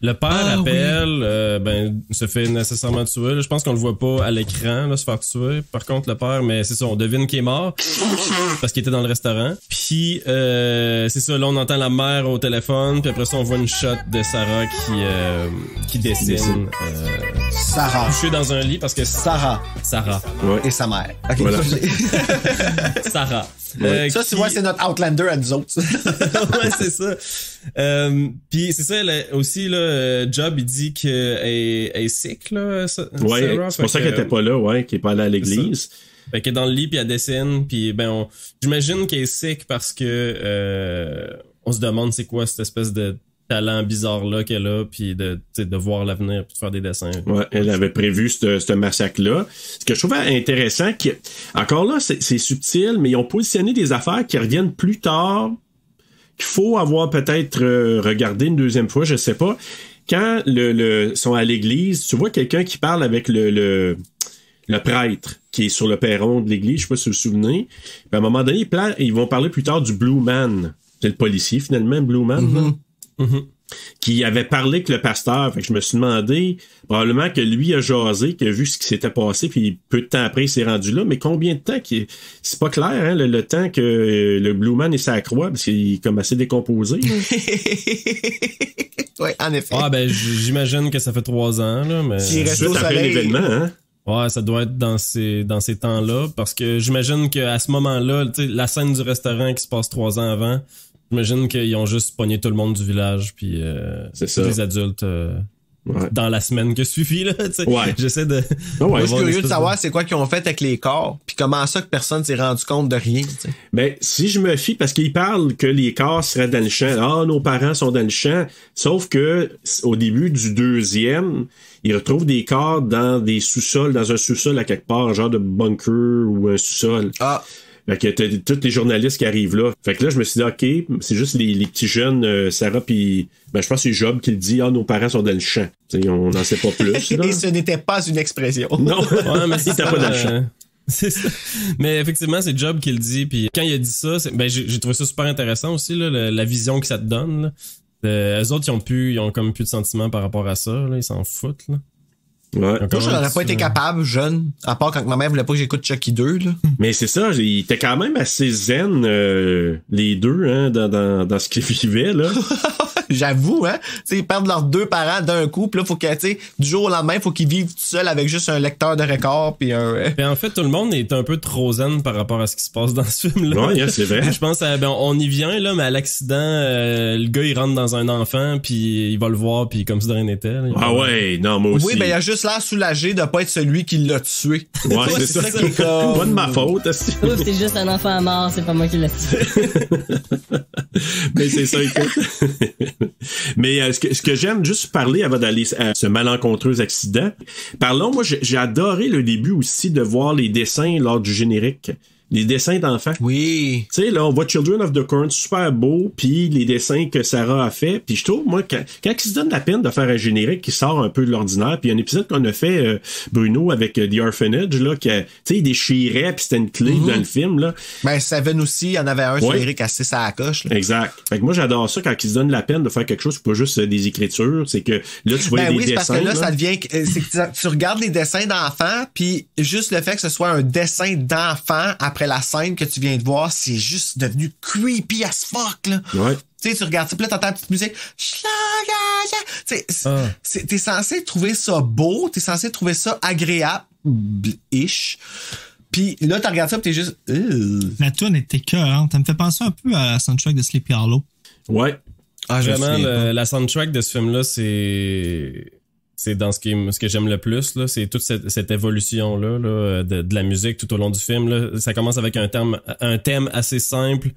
Le père appelle, se fait nécessairement tuer. Là, je pense qu'on le voit pas à l'écran là, se faire tuer. Par contre, le père, mais c'est ça, on devine qu'il est mort parce qu'il était dans le restaurant. Puis c'est ça, là on entend la mère au téléphone. Puis après ça, on voit une shot de Sarah qui dessine. Sarah. Couchée dans un lit parce que Sarah. Ouais. Et sa mère. Okay. Voilà. Sarah. Ça, tu vois, c'est notre Outlander à nous autres. Ouais, c'est ça. Puis c'est ça, aussi là, Job il dit qu'elle est sick là. Ouais, Sarah, c'est pour ça qu'elle était pas là, ouais, qu'elle est pas allée à l'église. Fait qu'elle est dans le lit puis elle dessine puis j'imagine qu'elle est sick parce que on se demande c'est quoi cette espèce de talent bizarre-là qu'elle a, puis de voir l'avenir, puis de faire des dessins. Ouais, elle avait prévu ce massacre-là. Ce que je trouvais intéressant, encore là, c'est subtil, mais ils ont positionné des affaires qui reviennent plus tard, qu'il faut avoir peut-être regardé une deuxième fois, je sais pas. Quand sont à l'église, tu vois quelqu'un qui parle avec le prêtre qui est sur le perron de l'église, je sais pas si vous vous souvenez. Puis à un moment donné, ils vont parler plus tard du Blue Man. C'est le policier, finalement, Blue Man. Qui avait parlé avec le pasteur. Fait que je me suis demandé, probablement que lui a jasé, qu'il a vu ce qui s'était passé, puis peu de temps après, il s'est rendu là. Mais combien de temps c'est pas clair, hein, le temps que le Blue Man est sa croix, parce qu'il est comme assez décomposé. Oui, en effet. Ah, ben, j'imagine que ça fait 3 ans, là, mais. S'il reste au après soleil. l'événement, hein? Ouais, ça doit être dans ces temps-là, parce que j'imagine qu'à ce moment-là, tu sais, la scène du restaurant qui se passe 3 ans avant, j'imagine qu'ils ont juste pogné tout le monde du village, puis tous les adultes dans la semaine qui a suivi, là, tu sais. Ouais. J'essaie de... Je suis curieux de savoir c'est quoi qu'ils ont fait avec les corps, puis comment ça que personne s'est rendu compte de rien, tu sais. Ben, si je me fie, parce qu'ils parlent que les corps seraient dans le champ. Ah, nos parents sont dans le champ. Sauf que, au début du 2e, ils retrouvent des corps dans des sous-sols, dans un sous-sol à quelque part, un genre de bunker ou un sous-sol. Ah. Fait que t'as tous les journalistes qui arrivent là. Fait que là, je me suis dit, OK, c'est juste les petits jeunes, Sarah puis je pense que c'est Job qui le dit, nos parents sont dans le champ. T'sais, on n'en sait pas plus. Là. Et ce n'était pas une expression. Non, ouais, mais il était pas dans le champ. C'est ça. Mais effectivement, c'est Job qui le dit. Puis quand il a dit ça, j'ai trouvé ça super intéressant aussi, là, la vision que ça te donne. Là. Eux autres, ils ont comme plus de sentiments par rapport à ça. Là. Ils s'en foutent. Là. Ouais. Moi, je n'aurais pas été capable, jeune, à part quand ma mère voulait pas que j'écoute Chucky 2. Là. Mais c'est ça, il était quand même assez zen, les deux, hein, dans ce qu'ils vivaient, là. J'avoue, hein. T'sais, ils perdent leurs 2 parents d'un coup, pis là, faut que, du jour au lendemain, faut qu'ils vivent tout seuls avec juste un lecteur de record, puis un. Mais en fait, tout le monde est un peu trop zen par rapport à ce qui se passe dans ce film-là. Ouais, c'est vrai. Je pense, on y vient, là, mais à l'accident, le gars, il rentre dans un enfant, puis il va le voir, puis comme si de rien n'était. Là, ah ouais, non, moi aussi. Oui, ben, il a juste l'air soulagé de pas être celui qui l'a tué. Ouais, c'est ça. Qui est comme... Pas de ma faute, aussi. Ouf, c'est juste un enfant mort, c'est pas moi qui l'ai tué. Mais c'est ça, écoute. Mais ce que j'aime, juste parler avant d'aller à ce malencontreux accident, parlons, moi j'ai adoré le début aussi de voir les dessins lors du générique. Les dessins d'enfants. Oui. Tu sais, là, on voit Children of the Corn, super beau, puis les dessins que Sarah a fait. Puis je trouve, moi, quand ils se donnent la peine de faire un générique qui sort un peu de l'ordinaire, puis un épisode qu'on a fait, Bruno, avec The Orphanage, là, tu sais, il déchirait, puis c'était une clé dans le film, là. Ben, Seven aussi, il y en avait un générique assez à la coche. Là. Exact. Fait que moi, j'adore ça quand ils se donnent la peine de faire quelque chose, c'est pas juste des écritures, c'est que là, tu vois des dessins. Parce que là, ça devient, c'est que tu regardes les dessins d'enfants, puis juste le fait que ce soit un dessin d'enfant après la scène que tu viens de voir, c'est juste devenu creepy as fuck, là. Ouais. Tu sais, tu regardes ça, puis là, t'entends la petite musique. T'es censé trouver ça beau, t'es censé trouver ça agréable-ish. Puis là, tu regardes ça, puis t'es juste... La toune était écœurante. Ça me fait penser un peu à la soundtrack de Sleepy Hollow. Ouais. Ah, vraiment, la soundtrack de ce film-là, c'est dans ce que j'aime le plus, là. C'est toute cette évolution-là, là, de la musique tout au long du film, là. Ça commence avec un thème assez simple,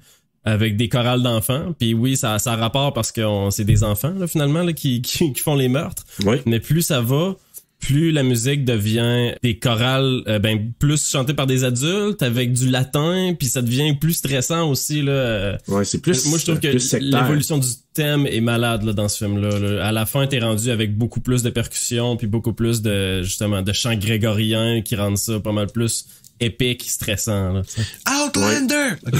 avec des chorales d'enfants. Puis oui, ça a rapport parce que c'est des enfants, là, finalement, là, qui font les meurtres. Oui. Mais plus ça va, plus la musique devient des chorales plus chantées par des adultes avec du latin, puis ça devient plus stressant aussi, là. Ouais, c'est plus. Moi, je trouve que l'évolution du thème est malade, là, dans ce film-là, là. À la fin, t'es rendu avec beaucoup plus de percussions, puis beaucoup plus de chants grégoriens qui rendent ça pas mal plus épique, stressant, là. Outlander! Ouais.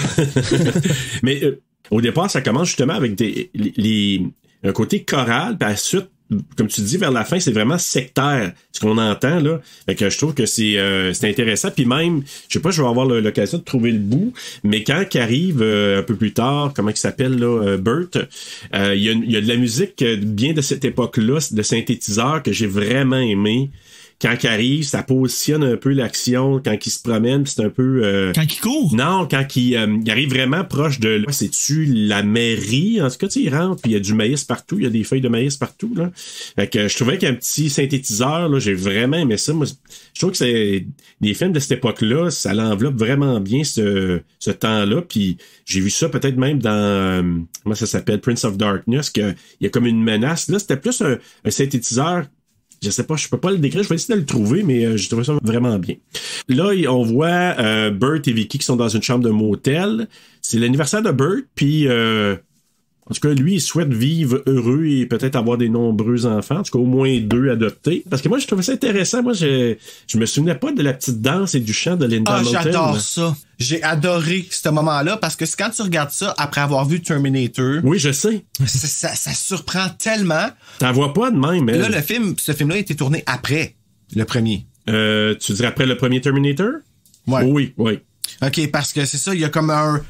Mais au départ, ça commence justement avec un côté choral, puis ensuite, comme tu dis, vers la fin, c'est vraiment sectaire, ce qu'on entend, là. Fait que je trouve que c'est intéressant. Puis même, je sais pas, je vais avoir l'occasion de trouver le bout, mais quand il arrive un peu plus tard, comment il s'appelle, là, Burt, il y a de la musique bien de cette époque-là, de synthétiseurs que j'ai vraiment aimé, quand il arrive, ça positionne un peu l'action quand il se promène, c'est un peu... Quand il court? Non, quand il arrive vraiment proche de... C'est-tu la mairie? En tout cas, tu sais, il rentre, puis il y a du maïs partout, il y a des feuilles de maïs partout, là. Fait que je trouvais qu'un petit synthétiseur, là, j'ai vraiment aimé ça. Moi, je trouve que c'est des films de cette époque-là, ça l'enveloppe vraiment bien ce temps-là, puis j'ai vu ça peut-être même dans... comment ça s'appelle? Prince of Darkness, qu'il y a comme une menace. Là, c'était plus un synthétiseur. Je sais pas, je peux pas le décrire, je vais essayer de le trouver, mais j'ai trouvé ça vraiment bien. Là, on voit Bert et Vicky qui sont dans une chambre de motel. C'est l'anniversaire de Bert, puis en tout cas, lui, il souhaite vivre heureux et peut-être avoir des nombreux enfants, en tout cas au moins 2 adoptés. Parce que moi, je trouvais ça intéressant. Moi, je me souvenais pas de la petite danse et du chant de Linda Moulton. J'adore ça. J'ai adoré ce moment-là parce que quand tu regardes ça après avoir vu Terminator... Oui, je sais. Ça surprend tellement. T'en vois pas de même, mais... Là, ce film-là a été tourné après le premier. Tu dirais après le premier Terminator? Ouais. Oui. OK, parce que c'est ça, il y a comme un...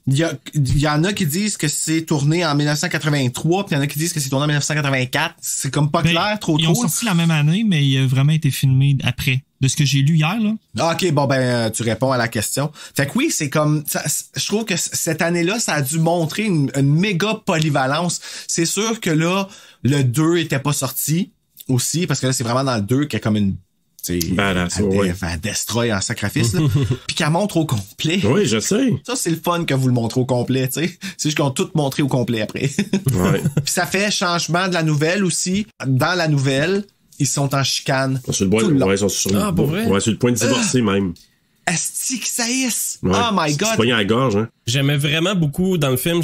Il y en a qui disent que c'est tourné en 1983, puis il y en a qui disent que c'est tourné en 1984. C'est comme pas clair, trop. Ils ont sorti la même année, mais il a vraiment été filmé après. De ce que j'ai lu hier, là. OK, bon, tu réponds à la question. Fait que oui, c'est comme... je trouve que cette année-là, ça a dû montrer une méga polyvalence. C'est sûr que là, le 2 était pas sorti aussi, parce que là, c'est vraiment dans le 2 qu'il y a comme une... Elle destroy en sacrifice, là. Puis qu'elle montre au complet. Oui, je sais. Ça, c'est le fun que vous le montrez au complet, tu sais. C'est juste qu'on a tout montré au complet après. Ouais. Puis ça fait changement de la nouvelle aussi. Dans la nouvelle, ils sont en chicane. Sur le point, ils sont sur le point de divorcer même. Asti qui saïsse! Ouais. Oh my God! C'est poigné à la gorge, hein? J'aimais vraiment beaucoup, dans le film,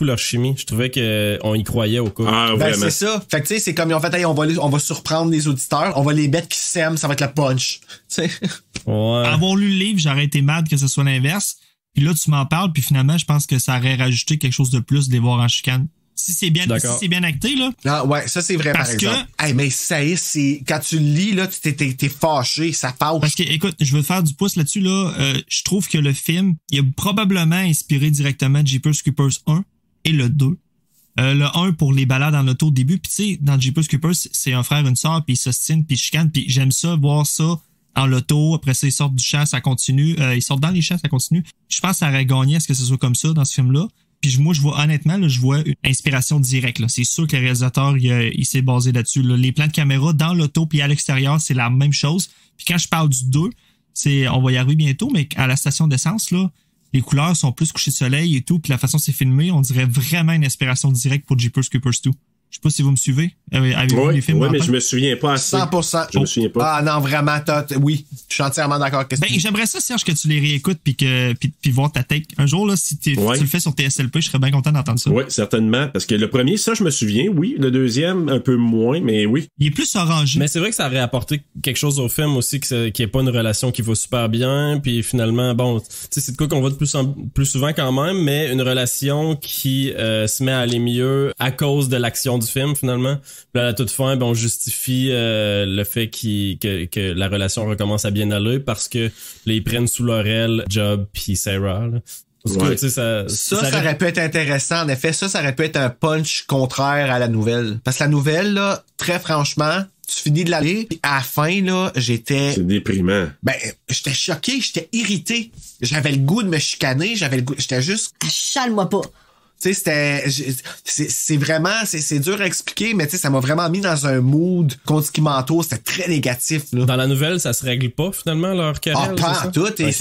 leur chimie. Je trouvais qu'on y croyait au coup. Ah, ben, vraiment. c'est ça. Fait que, tu sais, c'est comme, en fait, hey, on va surprendre les auditeurs, on va les mettre qui s'aiment, ça va être le punch. Tu sais. Ouais. Avoir lu le livre, j'aurais été mad que ce soit l'inverse. Puis là, tu m'en parles, puis finalement, je pense que ça aurait rajouté quelque chose de plus de les voir en chicane. Si c'est bien acté, là. Ah, ouais, ça, c'est vrai, parce par exemple. Hey, mais ça y est, quand tu le lis, là, t'es fâché, ça fâche. Parce que, écoute, je veux faire du pouce là-dessus, là. Je trouve que le film, il a probablement inspiré directement Jeepers Creepers 1 et le 2. Le 1 pour les balades en auto au début, puis tu sais, dans Jeepers Creepers, c'est un frère, une sœur, puis ils s'ostinent, puis ils chicanent, puis j'aime ça, voir ça en loto. Après ça, ils sortent du champ, ça continue. Ils sortent dans les champs, ça continue. Je pense que ça aurait gagné à ce que ce soit comme ça dans ce film-là. Puis moi, je vois honnêtement, là, je vois une inspiration directe. Là. C'est sûr que le réalisateur, il s'est basé là-dessus. Là. Les plans de caméra dans l'auto puis à l'extérieur, c'est la même chose. Puis quand je parle du 2, on va y arriver bientôt, mais à la station d'essence, là, les couleurs sont plus couchées de soleil et tout. Puis la façon dont c'est filmé, on dirait vraiment une inspiration directe pour Jeepers Creepers 2. Je sais pas si vous me suivez. Avez-vous les films? Oui, mais je me souviens pas assez. 100%. Je me souviens pas. Ah non, vraiment, oui. Je suis entièrement d'accord avec ça. J'aimerais ça, Serge, que tu les réécoutes puis voir ta take. Un jour, là, si tu le fais sur TSLP, je serais bien content d'entendre ça. Oui, certainement. Parce que le premier, ça, je me souviens, oui. Le deuxième, un peu moins, mais oui. Il est plus orangé. Mais c'est vrai que ça aurait apporté quelque chose au film aussi, qu'il n'y ait pas une relation qui va super bien. Puis finalement, bon, tu sais, c'est de quoi qu'on voit de plus souvent quand même, mais une relation qui se met à aller mieux à cause de l'action du film, finalement. Puis à la toute fin, on justifie le fait que la relation recommence à bien aller parce que là, ils prennent sous leur aile Job puis Sarah. Là. Ouais. Ça aurait pu être intéressant. En effet, ça aurait pu être un punch contraire à la nouvelle. Parce que la nouvelle, là, très franchement, tu finis de la lire, puis à la fin, là, C'est déprimant. Ben, j'étais choqué, j'étais irrité. J'avais le goût de me chicaner, j'étais juste... Chale-moi pas. Tu sais, c'est vraiment, c'est dur à expliquer, mais tu sais, ça m'a vraiment mis dans un mood contre ce qui m'entoure, c'était très négatif, là. Dans la nouvelle, ça se règle pas, finalement, leur querelle. Ah, pas tout, et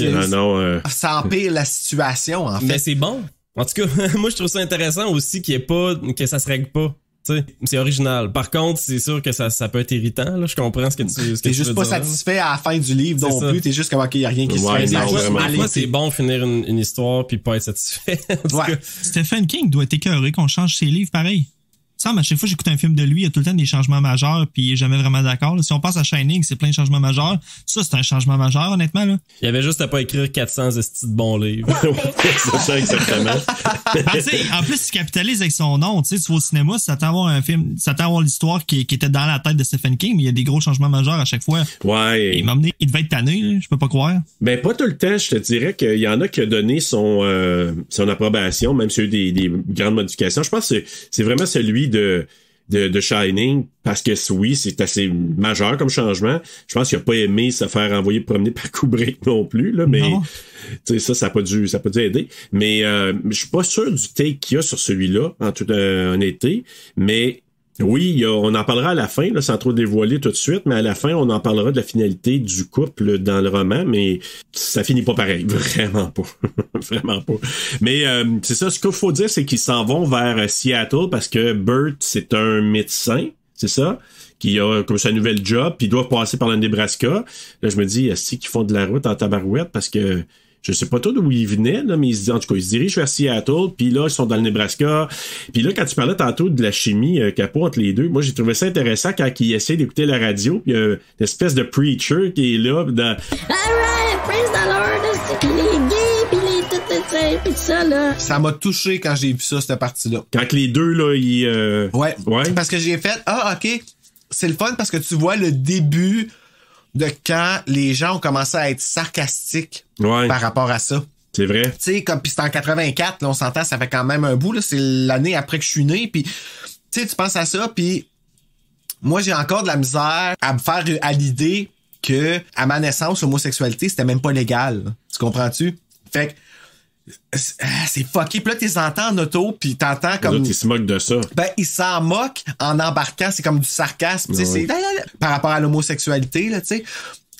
ça empire la situation, en fait. Mais c'est bon. En tout cas, moi, je trouve ça intéressant aussi que ça se règle pas. Tu sais, c'est original. Par contre, c'est sûr que ça peut être irritant, là. Je comprends ce que tu T'es juste pas satisfait à la fin du livre non plus. T'es juste comme, OK, y a rien qui se fait. Moi, c'est bon finir une histoire puis pas être satisfait. Ouais. Stephen King doit être écœuré qu'on change ses livres pareil. Ça, à chaque fois que j'écoute un film de lui, il y a tout le temps des changements majeurs, puis il est jamais vraiment d'accord. Si on passe à Shining, c'est plein de changements majeurs. Ça, c'est un changement majeur, honnêtement, là. Il y avait juste à pas écrire 400 estis de bons livres. C'est ça, exactement. En plus, il capitalise avec son nom. Tu vas au cinéma, si t'attends à voir un film, si t'attends à voir l'histoire qui était dans la tête de Stephen King, mais il y a des gros changements majeurs à chaque fois. Ouais. Il m'a amené, il devait être tanné, là, je peux pas croire. Ben, pas tout le temps, je te dirais qu'il y en a qui a donné son approbation, même s'il y a eu des grandes modifications. Je pense que c'est vraiment celui de de Shining, parce que oui, c'est assez majeur comme changement. Je pense qu'il a pas aimé se faire envoyer promener par Kubrick non plus, là, mais ça a pas dû aider. Mais je suis pas sûr du take qu'il y a sur celui-là, en toute honnêteté, mais oui, on en parlera à la fin, là, sans trop dévoiler tout de suite, mais à la fin, on en parlera de la finalité du couple dans le roman, mais ça finit pas pareil. Vraiment pas. Vraiment pas. Mais c'est ça, ce qu'il faut dire, c'est qu'ils s'en vont vers Seattle parce que Burt, c'est un médecin, c'est ça, qui a comme sa nouvelle job, puis ils doivent passer par le Nebraska. Là, je me dis, est-ce qu'ils font de la route en tabarouette parce que je sais pas tout d'où ils venaient, là, mais ils se dirigent vers Seattle, puis là, ils sont dans le Nebraska. Puis là, quand tu parlais tantôt de la chimie Capot entre les deux, moi, j'ai trouvé ça intéressant quand ils essaient d'écouter la radio, puis il y a une espèce de preacher qui est là. Alright, praise the Lord, c'est les gays, pis les tout ça, là. Ça m'a touché quand j'ai vu ça, cette partie-là. Quand les deux, là, ils... Ouais. Parce que j'ai fait, OK, c'est le fun parce que tu vois le début de quand les gens ont commencé à être sarcastiques par rapport à ça. C'est vrai. Tu sais, comme, pis c'est en 84, là, on s'entend, ça fait quand même un bout, là, c'est l'année après que je suis né, pis, tu sais, tu penses à ça, pis moi, j'ai encore de la misère à me faire à l'idée que, à ma naissance, l'homosexualité, c'était même pas légal. Tu comprends-tu? Fait que, c'est fucké. Puis là, tu les entends en auto, puis t'entends comme... Ils se moquent de ça. Ben, ils s'en moquent en embarquant. C'est comme du sarcasme, tu sais. C'est par rapport à l'homosexualité, là, tu sais.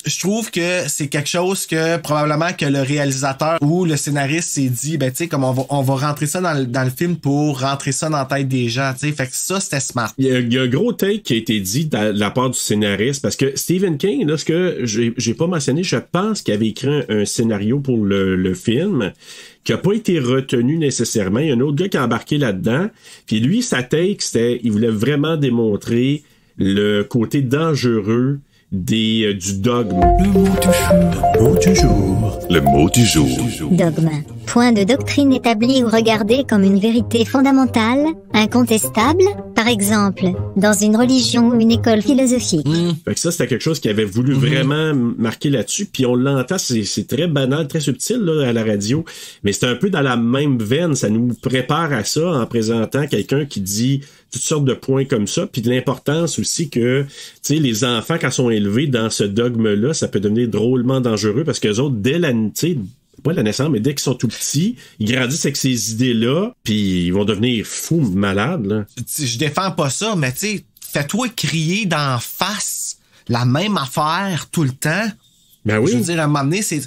Je trouve que c'est quelque chose que probablement que le réalisateur ou le scénariste s'est dit, ben tu sais, comme on va rentrer ça dans le film pour rentrer ça dans la tête des gens, tu sais. Fait que ça, c'était smart. Il y a un gros take qui a été dit de la part du scénariste, parce que Stephen King, là, ce que j'ai pas mentionné, je pense qu'il avait écrit un scénario pour le film qui a pas été retenu nécessairement. Il y a un autre gars qui a embarqué là-dedans. Puis lui, sa take, c'était, il voulait vraiment démontrer le côté dangereux du dogme. Le mot du jour. Le mot du jour. Dogme. Point de doctrine établie ou regardé comme une vérité fondamentale, incontestable, par exemple, dans une religion ou une école philosophique. Fait que ça, c'était quelque chose qui avait voulu vraiment marquer là-dessus, puis on l'entend, c'est très banal, très subtil là, à la radio, mais c'est un peu dans la même veine, ça nous prépare à ça en présentant quelqu'un qui dit toutes sortes de points comme ça, puis de l'importance aussi que, tu sais, les enfants, quand ils sont élevés dans ce dogme-là, ça peut devenir drôlement dangereux, parce qu'eux autres, dès la, tu sais, pas la naissance, mais dès qu'ils sont tout petits, ils grandissent avec ces idées-là, puis ils vont devenir fous, malades, là. Je défends pas ça, mais tu sais, fais-toi crier d'en face la même affaire tout le temps. Ben oui. Je veux dire, à un moment donné, c'est...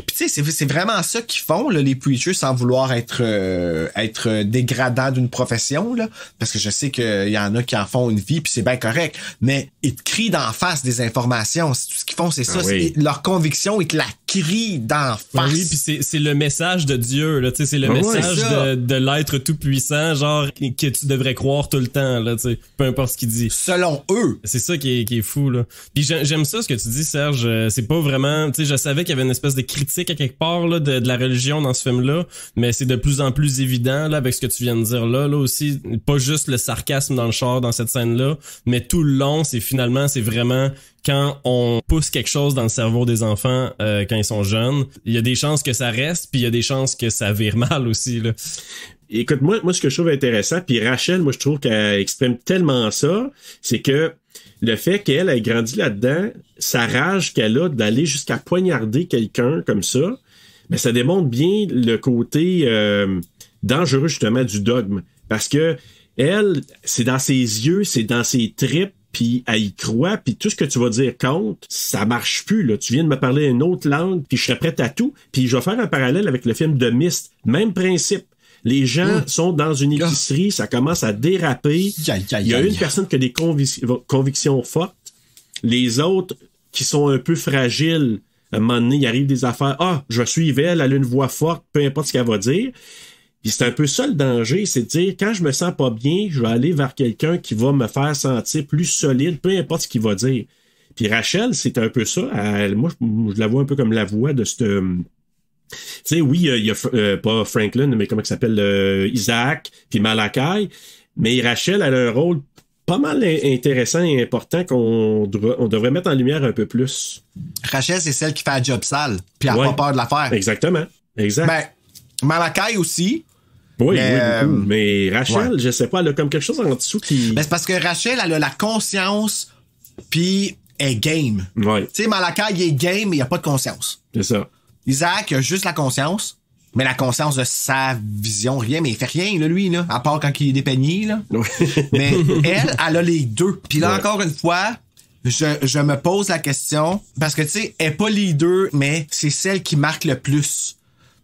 Puis tu sais, c'est vraiment ça qu'ils font, là, les preachers, sans vouloir être dégradant d'une profession, là. Parce que je sais qu'il y en a qui en font une vie, puis c'est bien correct. Mais ils te crient d'en face des informations. C'est tout ce qu'ils font, c'est ça. Oui. Leur conviction, ils te la crient d'en face. Oui, puis c'est le message de Dieu, là. Tu sais, c'est le message de l'être tout-puissant, genre, que tu devrais croire tout le temps, là, tu sais. Peu importe ce qu'il dit. Selon eux. C'est ça qui est fou, là. Puis j'aime ça, ce que tu dis, Serge. C'est pas vraiment... Tu sais, je savais qu'il y avait une espèce de critique à quelque part là, de la religion dans ce film-là, mais c'est de plus en plus évident là avec ce que tu viens de dire là aussi, pas juste le sarcasme dans le char dans cette scène-là, mais tout le long, c'est vraiment quand on pousse quelque chose dans le cerveau des enfants quand ils sont jeunes, il y a des chances que ça reste, puis il y a des chances que ça vire mal aussi là. Écoute, moi ce que je trouve intéressant, puis Rachel, moi je trouve qu'elle exprime tellement ça, c'est que le fait qu'elle ait grandi là-dedans, sa rage qu'elle a d'aller jusqu'à poignarder quelqu'un comme ça, ben ça démontre bien le côté dangereux justement du dogme. Parce que elle, c'est dans ses yeux, c'est dans ses tripes, puis elle y croit, puis tout ce que tu vas dire contre, ça marche plus. Là. Tu viens de me parler une autre langue, puis je serais prête à tout. Puis je vais faire un parallèle avec le film The Mist. Même principe. Les gens sont dans une épicerie, ça commence à déraper. Il y a une personne qui a des convictions fortes. Les autres qui sont un peu fragiles, à un moment donné, il arrive des affaires. Ah, je suis elle a une voix forte, peu importe ce qu'elle va dire. Puis c'est un peu ça le danger, c'est de dire, quand je me sens pas bien, je vais aller vers quelqu'un qui va me faire sentir plus solide, peu importe ce qu'il va dire. Puis Rachel, c'est un peu ça. Moi, je la vois un peu comme la voix de cette... Tu sais, oui, il y a pas Franklin, mais comment il s'appelle, Isaac, puis Malachi, mais Rachel, elle a un rôle pas mal intéressant et important qu'on devrait mettre en lumière un peu plus. Rachel, c'est celle qui fait la job sale, puis elle a pas peur de la faire. Exactement, exact. Ben, Malachi aussi, Oui, beaucoup. Mais Rachel, je sais pas, elle a comme quelque chose en dessous qui... Ben, c'est parce que Rachel, elle a la conscience, puis elle est game. Ouais. Tu sais, Malakai, il est game, mais il a pas de conscience. C'est ça. Isaac, il a juste la conscience, mais la conscience de sa vision, rien, mais il fait rien, là, lui, là, à part quand il est dépeigné, là. Mais elle a les deux. Puis là, encore une fois, je me pose la question, parce que, tu sais, elle est pas leader, mais c'est celle qui marque le plus.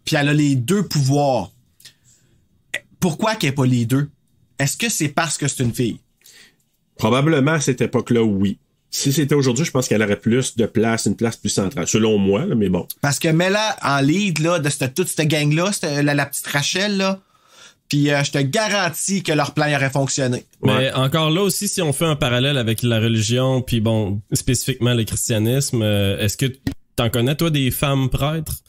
Puis elle a les deux pouvoirs. Pourquoi qu'elle est pas leader? Est-ce que c'est parce que c'est une fille? Probablement à cette époque-là, oui. Si c'était aujourd'hui, je pense qu'elle aurait plus de place, une place plus centrale, selon moi, là, mais bon. Parce que mets-la en lead, là, de toute cette gang-là, la petite Rachel, là, puis je te garantis que leur plan aurait fonctionné. Mais encore là aussi, si on fait un parallèle avec la religion, puis bon, spécifiquement le christianisme, est-ce que t'en connais, toi, des femmes prêtres?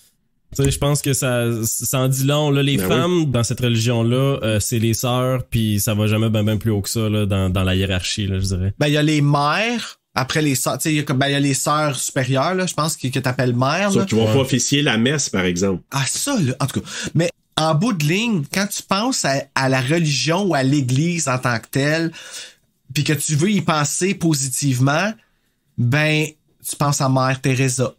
Tu sais, je pense que ça en dit long. Là, les femmes, dans cette religion-là, c'est les sœurs, puis ça va jamais ben plus haut que ça, là, dans la hiérarchie, là, je dirais. Ben, il y a les mères, après les sœurs, tu sais, il y a les sœurs supérieures, là, je pense que t'appelles mère, Sauf là. qu'ils vont pas officier la messe, par exemple. Ah, ça, là, en tout cas. Mais, en bout de ligne, quand tu penses à la religion ou à l'église en tant que telle, puis que tu veux y penser positivement, ben, tu penses à Mère Teresa.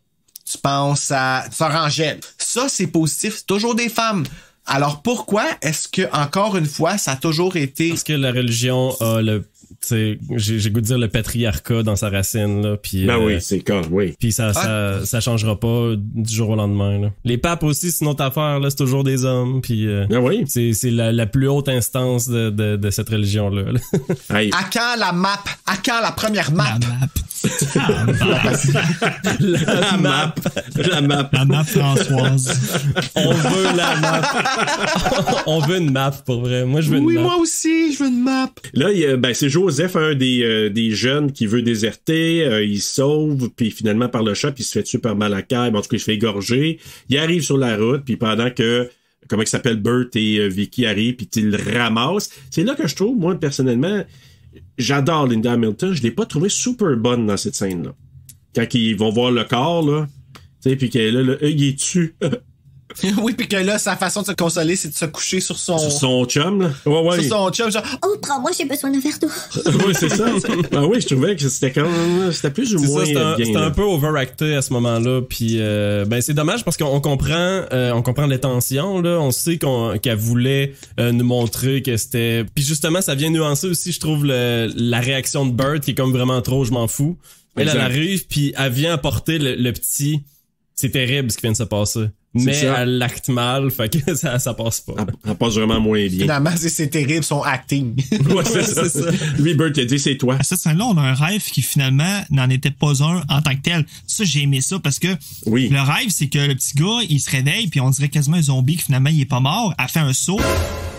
Tu penses à Sœur Angèle. Ça, c'est positif. C'est toujours des femmes. Alors, pourquoi est-ce que, encore une fois, ça a toujours été... Parce que la religion a j'ai goût de dire le patriarcat dans sa racine, là. Puis, ben oui, c'est comme, oui. Puis ça changera pas du jour au lendemain, là. Les papes aussi, c'est une autre affaire, là. C'est toujours des hommes. Puis, ben oui. C'est la plus haute instance de cette religion-là, là. Hey. À quand la map? À quand la première map? La map. La map Françoise. On veut la map. On veut une map, pour vrai. Moi, je veux une map. Oui, moi aussi, je veux une map. Là, c'est Joseph, un des jeunes qui veut déserter. Il se sauve, puis finalement, par le chat, puis il se fait tuer par Malakai. En tout cas, il se fait égorger. Il arrive sur la route, puis pendant que, comment il s'appelle, Bert et Vicky arrivent, puis ils le ramassent. C'est là que je trouve, moi, personnellement, j'adore Linda Hamilton. Je l'ai pas trouvé super bonne dans cette scène-là. Quand ils vont voir le corps, là, tu sais, puis que là, il est dessus. Oui, puis que là, sa façon de se consoler, c'est de se coucher sur son chum, là. Ouais. Sur son chum, genre, Oh, prends-moi, j'ai besoin d'un verre d'eau. Oui, c'est ça. Ah oui, je trouvais que c'était c'était plus ou moins bien. C'était un peu overacté à ce moment-là, puis c'est dommage parce qu'on comprend les tensions, là. On sait qu'elle voulait nous montrer que c'était... Puis justement, ça vient nuancer aussi, je trouve, la réaction de Bert qui est comme vraiment trop, je m'en fous. Elle arrive, puis elle vient apporter le petit... C'est terrible ce qui vient de se passer. Mais elle l'acte mal, fait que ça passe pas. Elle passe vraiment moins bien. Finalement, c'est terrible son acting. Ouais, c'est ça. Lui, Bert, il a dit, c'est toi. À cette scène-là, on a un rêve qui finalement n'en était pas un en tant que tel. Ça, j'ai aimé ça parce que le rêve, c'est que le petit gars, il se réveille, puis on dirait quasiment un zombie, que finalement, il est pas mort. Elle fait un saut.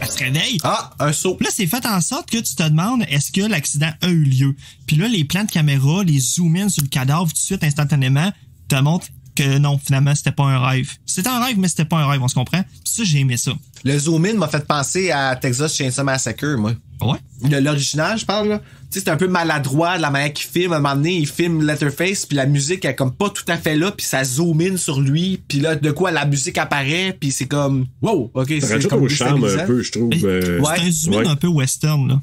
Elle se réveille. Ah, un saut. Puis là, c'est fait en sorte que tu te demandes est-ce que l'accident a eu lieu. Puis là, les plans de caméra, les zoom-in sur le cadavre tout de suite, instantanément, te montrent que non, finalement, c'était pas un rêve. C'était un rêve, mais c'était pas un rêve, on se comprend? Puis ça, j'ai aimé ça. Le zoom-in m'a fait penser à Texas Chainsaw Massacre, moi. Ouais? L'original, je parle, là. Tu sais, c'est un peu maladroit, de la manière qu'il filme. À un moment donné, il filme Letterface, puis la musique est comme pas tout à fait là, puis ça zoom in sur lui, puis là, de quoi la musique apparaît, puis c'est comme... Wow! OK, c'est comme au charme un peu, je trouve. C'est un zoom-in un peu western, là.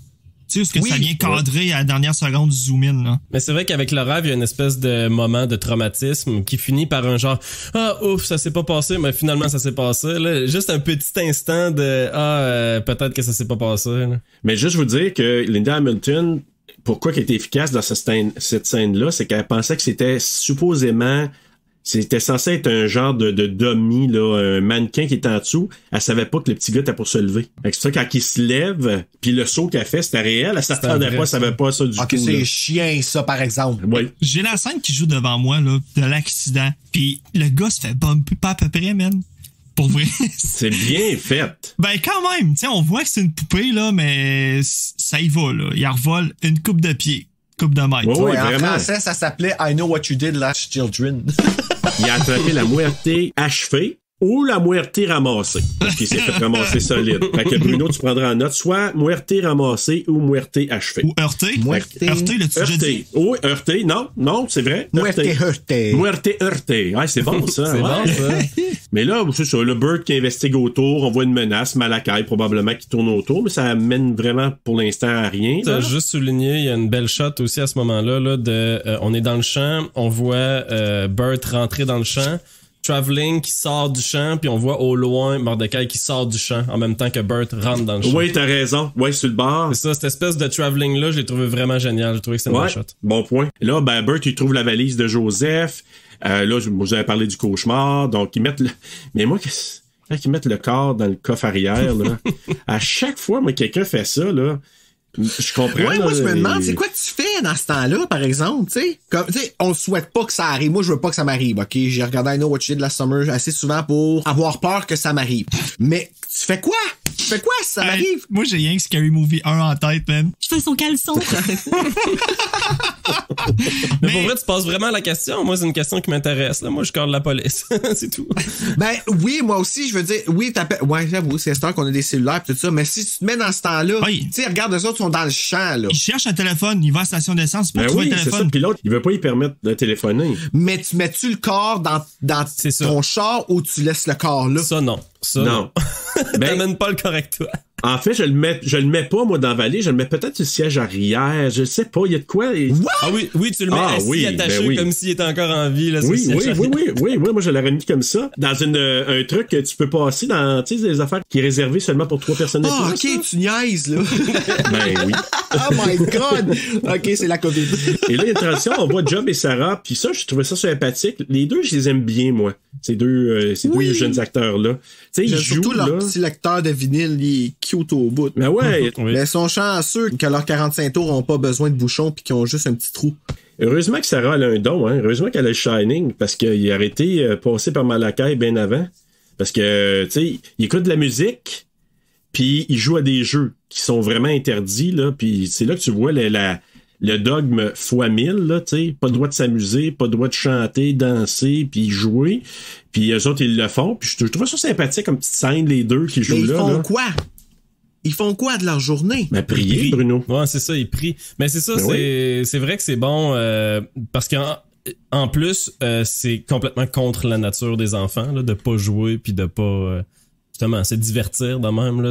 Tu sais, parce que ça vient cadrer à la dernière seconde du zoom-in, là. Mais c'est vrai qu'avec le rêve, il y a une espèce de moment de traumatisme qui finit par un genre « Ah, ouf, ça s'est pas passé, mais finalement, ça s'est passé. » Là, juste un petit instant de « Ah, peut-être que ça s'est pas passé. » Mais juste vous dire que Linda Hamilton, pourquoi elle était efficace dans cette scène-là, c'est qu'elle pensait que c'était supposément... C'était censé être un genre de dummy, là, un mannequin qui était en dessous. Elle savait pas que le petit gars était pour se lever. C'est ça, quand il se lève, puis le saut qu'elle fait, c'était réel. Elle s'attendait pas, elle savait pas ça du tout. C'est chien, ça, par exemple. Oui. J'ai la scène qui joue devant moi, là, de l'accident. Puis le gars se fait bumper pas à peu près, man. Pour vrai. C'est bien fait. Ben, quand même. Tu sais, on voit que c'est une poupée, là, mais ça y va, là. Il revole une coupe de pied. Coupe de mètre. Oui, en vraiment. français, ça s'appelle I Know What You Did Last Children. Il a attrapé la moitié achevée ou la muerte ramassée. Parce qu'il s'est fait ramasser solide. Fait que Bruno, tu prendras en note soit muerte ramassée ou muerte achevée. Ou heurté. Heurté, l'as-tu déjà dit? Oui, heurté. Non, c'est vrai. Muerte heurté. Muerte heurté. Ouais, c'est bon, ça. C'est bon, ça. Mais là, c'est ça, le Burt qui investigue autour, on voit une menace, Malakai probablement qui tourne autour, mais ça amène vraiment pour l'instant à rien. T'as juste souligné, il y a une belle shot aussi à ce moment-là, là, on est dans le champ, on voit Burt rentrer dans le champ, Traveling qui sort du champ, puis on voit au loin Mordecai qui sort du champ en même temps que Burt rentre dans le champ. Oui, t'as raison. Oui, sur le bord. C'est ça, cette espèce de Traveling-là, je l'ai trouvé vraiment génial. J'ai trouvé que c'était une belle shot. Bon point. Et là, Burt, il trouve la valise de Joseph. Là, vous avez parlé du cauchemar. Donc, ils mettent Mais moi, quand ils mettent le corps dans le coffre arrière, là, à chaque fois, moi, quelqu'un fait ça, là, je comprends. Ouais, moi, je me demande, c'est quoi que tu fais dans ce temps-là, par exemple, tu sais? Comme, tu sais, on souhaite pas que ça arrive. Moi, je veux pas que ça m'arrive, ok? J'ai regardé I Know What You Did Last Summer assez souvent pour avoir peur que ça m'arrive. Mais, tu fais quoi? Tu fais quoi si ça m'arrive? Moi, j'ai rien que Scary Movie 1 en tête, man. Je fais son caleçon. Mais pour vrai, tu passes vraiment à la question. Moi, c'est une question qui m'intéresse. Là. Moi, je garde la police. C'est tout. Ben, oui, moi aussi, je veux dire, oui, ouais, j'avoue, c'est cette heure qu'on a des cellulaires pis tout ça, mais si tu te mets dans ce temps-là, tu sais, regarde, eux autres sont dans le champ, là. Il cherche un téléphone, il va à la station d'essence pour trouver un téléphone. Puis l'autre, il veut pas y permettre de téléphoner. Mais tu mets-tu le corps dans ton char ou tu laisses le corps là? Ça, non. Ça, non. T'amènes pas le correct, toi. En fait, je le mets pas, moi, dans la vallée. Je le mets peut-être sur le siège arrière. Je sais pas, il y a de quoi. Ah oui, tu le mets assis, attaché, comme s'il était encore en vie, là. Oui, moi, je l'aurais mis comme ça. Dans un truc que tu peux passer dans, tu sais, des affaires qui est réservé seulement pour 3 personnes. Ah, ok, tu niaises, là. Ben oui. Oh my God! Ok, c'est la COVID. Et là, il y a une transition, on voit Job et Sarah, puis ça, je trouvais ça sympathique. Les deux, je les aime bien, moi. Ces deux jeunes acteurs-là. Tu sais, ils jouent, surtout leur là. petit lecteur de vinyle, il est cute au bout. Ben ouais. Mais ils sont chanceux que leurs 45 tours n'ont pas besoin de bouchons puis qu'ils ont juste un petit trou. Heureusement que Sarah a un don, hein. Heureusement qu'elle a le Shining, parce qu'il a été passé par Malakai bien avant. Parce que, tu sais, il écoute de la musique, puis il joue à des jeux qui sont vraiment interdits, là, puis c'est là que tu vois le dogme x1000, là, tu sais, pas le droit de s'amuser, pas le droit de chanter, danser, puis jouer, puis eux autres, ils le font, puis je trouve ça sympathique comme petite scène, les deux qui jouent là. Ils font quoi? Ils font quoi de leur journée? Ben, prier, Bruno. Ouais, c'est ça, ils prient. Mais c'est ça, c'est vrai que c'est bon, parce qu'en plus, c'est complètement contre la nature des enfants, là, de pas jouer, puis de pas... justement, c'est divertir de même, là.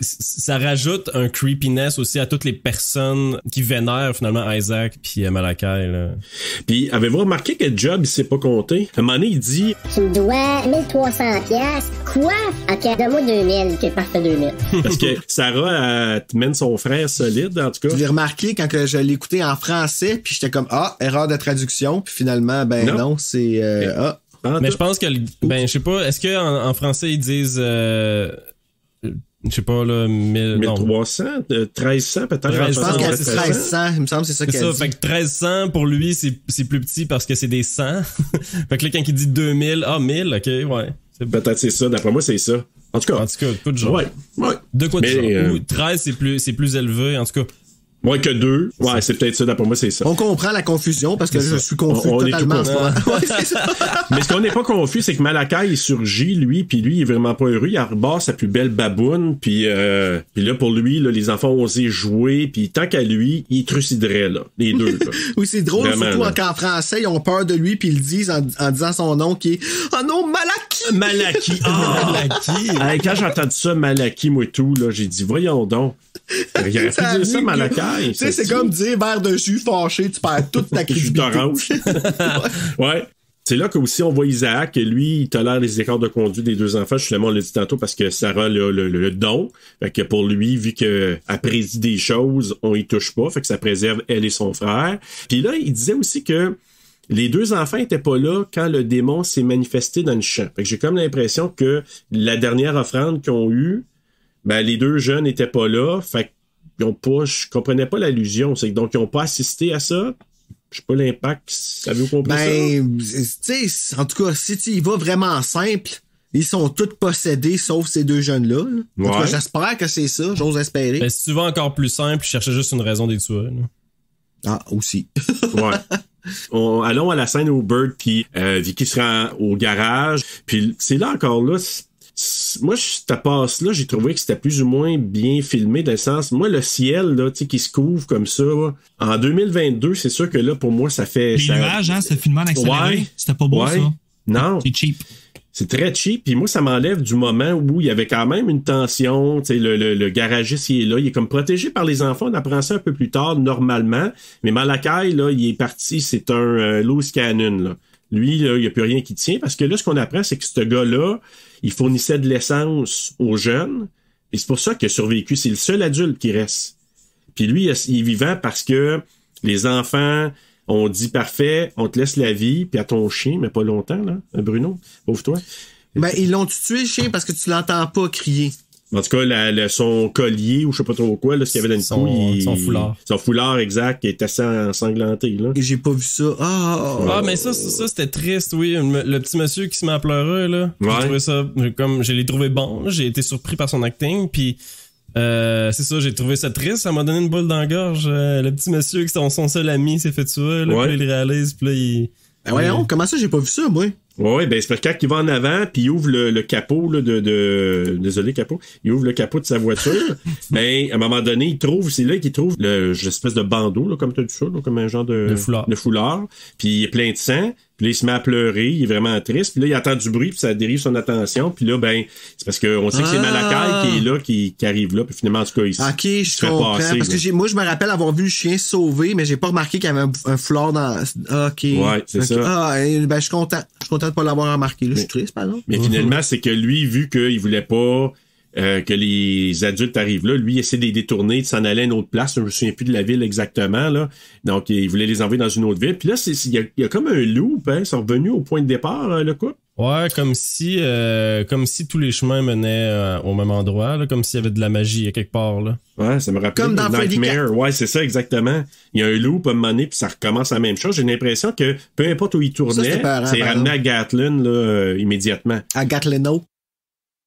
Ça rajoute un creepiness aussi à toutes les personnes qui vénèrent finalement Isaac puis Malakai, là. Puis, avez-vous remarqué que Job, il s'est pas compté? À un moment donné, il dit... Tu me dois 1300 piastres. Quoi? Ok, donne-moi 2000. Ok, parfait, 2000. Parce que Sarah, elle mène son frère solide, en tout cas. Je l'ai remarqué quand que je l'ai écouté en français, puis j'étais comme, erreur de traduction, puis finalement, non, c'est... Mais je pense que, je sais pas, est-ce que en français ils disent, je sais pas, là, 1300, 1300 peut-être. Je pense que c'est 1300, il me semble que c'est ça qu'elle dit. C'est ça, fait que 1300 pour lui, c'est plus petit parce que c'est des 100. Fait que là, quand il dit 2000, 1000, ok, ouais. Peut-être c'est ça, d'après moi c'est ça. En tout cas, pas de genre. Ouais. De quoi de genre? Ou 13 c'est plus élevé, en tout cas. Moins que 2. Ouais, c'est peut-être ça, d'après moi, c'est ça. On comprend la confusion parce que je suis confus totalement en ce moment. Mais ce qu'on n'est pas confus, c'est que Malakai, il surgit, lui, puis lui, il est vraiment pas heureux. Il arborre sa plus belle baboune, puis là, pour lui, là, les enfants ont osé jouer, puis tant qu'à lui, il truciderait, là, les deux. Là. Oui, c'est drôle, vraiment, surtout qu'en français, ils ont peur de lui, puis ils le disent en disant son nom qui est « Oh non, Malaki! » Malaki! Malaki! Hey, quand j'ai entendu ça, Malaki, moi et tout, là, j'ai dit « Voyons donc! » Il aurait pu dire ça, Malakai. Tu sais, c'est comme dire verre de jus fâché, tu perds toute ta crédibilité. Jus d'orange. Ouais. C'est là qu'aussi on voit Isaac, lui, il tolère les écarts de conduite des deux enfants. Justement, on l'a dit tantôt parce que Sarah a le don. Fait que pour lui, vu qu'elle prédit des choses, on y touche pas. Fait que ça préserve elle et son frère. Puis là, il disait aussi que les deux enfants étaient pas là quand le démon s'est manifesté dans le champ. Fait que j'ai comme l'impression que la dernière offrande qu'ils ont eue, les deux jeunes étaient pas là. Fait que je comprenais pas l'allusion. C'est que donc ils ont pas assisté à ça. Je sais pas l'impact. Avez-vous compris ça? Tu sais, en tout cas, si tu y vas vraiment simple, ils sont tous possédés, sauf ces deux jeunes-là. En tout cas, j'espère que c'est ça. J'ose espérer. Ben, si tu vas encore plus simple, je cherchais juste une raison d'être tué. Ah, aussi. Ouais. Allons à la scène où Bert puis Vicky se rend au garage. Puis c'est là encore là... Moi, cette passe-là, j'ai trouvé que c'était plus ou moins bien filmé, dans le sens, moi, le ciel, là, tu sais, qui se couvre comme ça, en 2022, c'est sûr que là, pour moi, ça fait... Les nuages, hein, c'était filmé en accéléré. Ouais, c'était pas beau, ouais, ça. Non. C'est cheap. C'est très cheap, puis moi, ça m'enlève du moment où il y avait quand même une tension, tu sais, le garagiste, il est là, il est comme protégé par les enfants, on apprend ça un peu plus tard, normalement, mais Malakai, là, il est parti, c'est un loose cannon, là. Lui, là, il n'y a plus rien qui tient, parce que là, ce qu'on apprend, c'est que ce gars-là, il fournissait de l'essence aux jeunes, et c'est pour ça qu'il a survécu. C'est le seul adulte qui reste. Puis lui, il est vivant parce que les enfants ont dit, parfait, on te laisse la vie, puis à ton chien, mais pas longtemps, là, Bruno, pauvre toi. Ben, ils l'ont tué, le chien, parce que tu l'entends pas crier. En tout cas, son collier, ou je sais pas trop quoi, là, ce qu'il y avait dans une couille. Son foulard. Son foulard, exact, qui est assez ensanglanté, là. J'ai pas vu ça. Mais ça c'était triste, oui. Le petit monsieur qui se met à pleurer, là. Ouais. J'ai trouvé ça, je l'ai trouvé bon. J'ai été surpris par son acting, puis c'est ça, j'ai trouvé ça triste. Ça m'a donné une boule dans la gorge. Le petit monsieur qui son seul ami s'est fait tuer, là, puis il réalise, puis là, il... Ben voyons, comment ça, j'ai pas vu ça, moi? Ouais, ben c'est parce que quand il va en avant, puis il ouvre le capot là, désolé capot, il ouvre le capot de sa voiture. Ben à un moment donné, c'est là qu'il trouve l'espèce de bandeau là, comme tu as dit ça, là, comme un genre de foulard. Puis il est plein de sang. Puis là, il se met à pleurer, il est vraiment triste. Puis là, il entend du bruit, puis ça dérive son attention. Puis là, ben, c'est parce qu'on sait que c'est Malakai qui est là, qui arrive là. Puis finalement, en tout cas, il je comprends. Passer, parce que moi, je me rappelle avoir vu le chien se sauver, mais j'ai pas remarqué qu'il y avait un foulard dans... OK. Ouais, c'est ça. Ben, je suis content. Je suis content de pas l'avoir remarqué. Là, je suis triste, par exemple. Mais finalement, c'est que lui, vu qu'il voulait pas... que les adultes arrivent là. Lui, il essaie de les détourner, de s'en aller à une autre place. Je me souviens plus de la ville exactement, là. Donc, il voulait les envoyer dans une autre ville. Puis là, il y a comme un loop, hein. Ils sont revenus au point de départ, le couple. Ouais, comme si tous les chemins menaient au même endroit, là, comme s'il y avait de la magie à quelque part, là. Ouais, ça me rappelle comme dans Nightmare. Ouais, c'est ça, exactement. Il y a un loop à un moment donné, puis ça recommence la même chose. J'ai l'impression que peu importe où il tournait, c'est ramené à Gatlin, là, immédiatement. À Gatlino.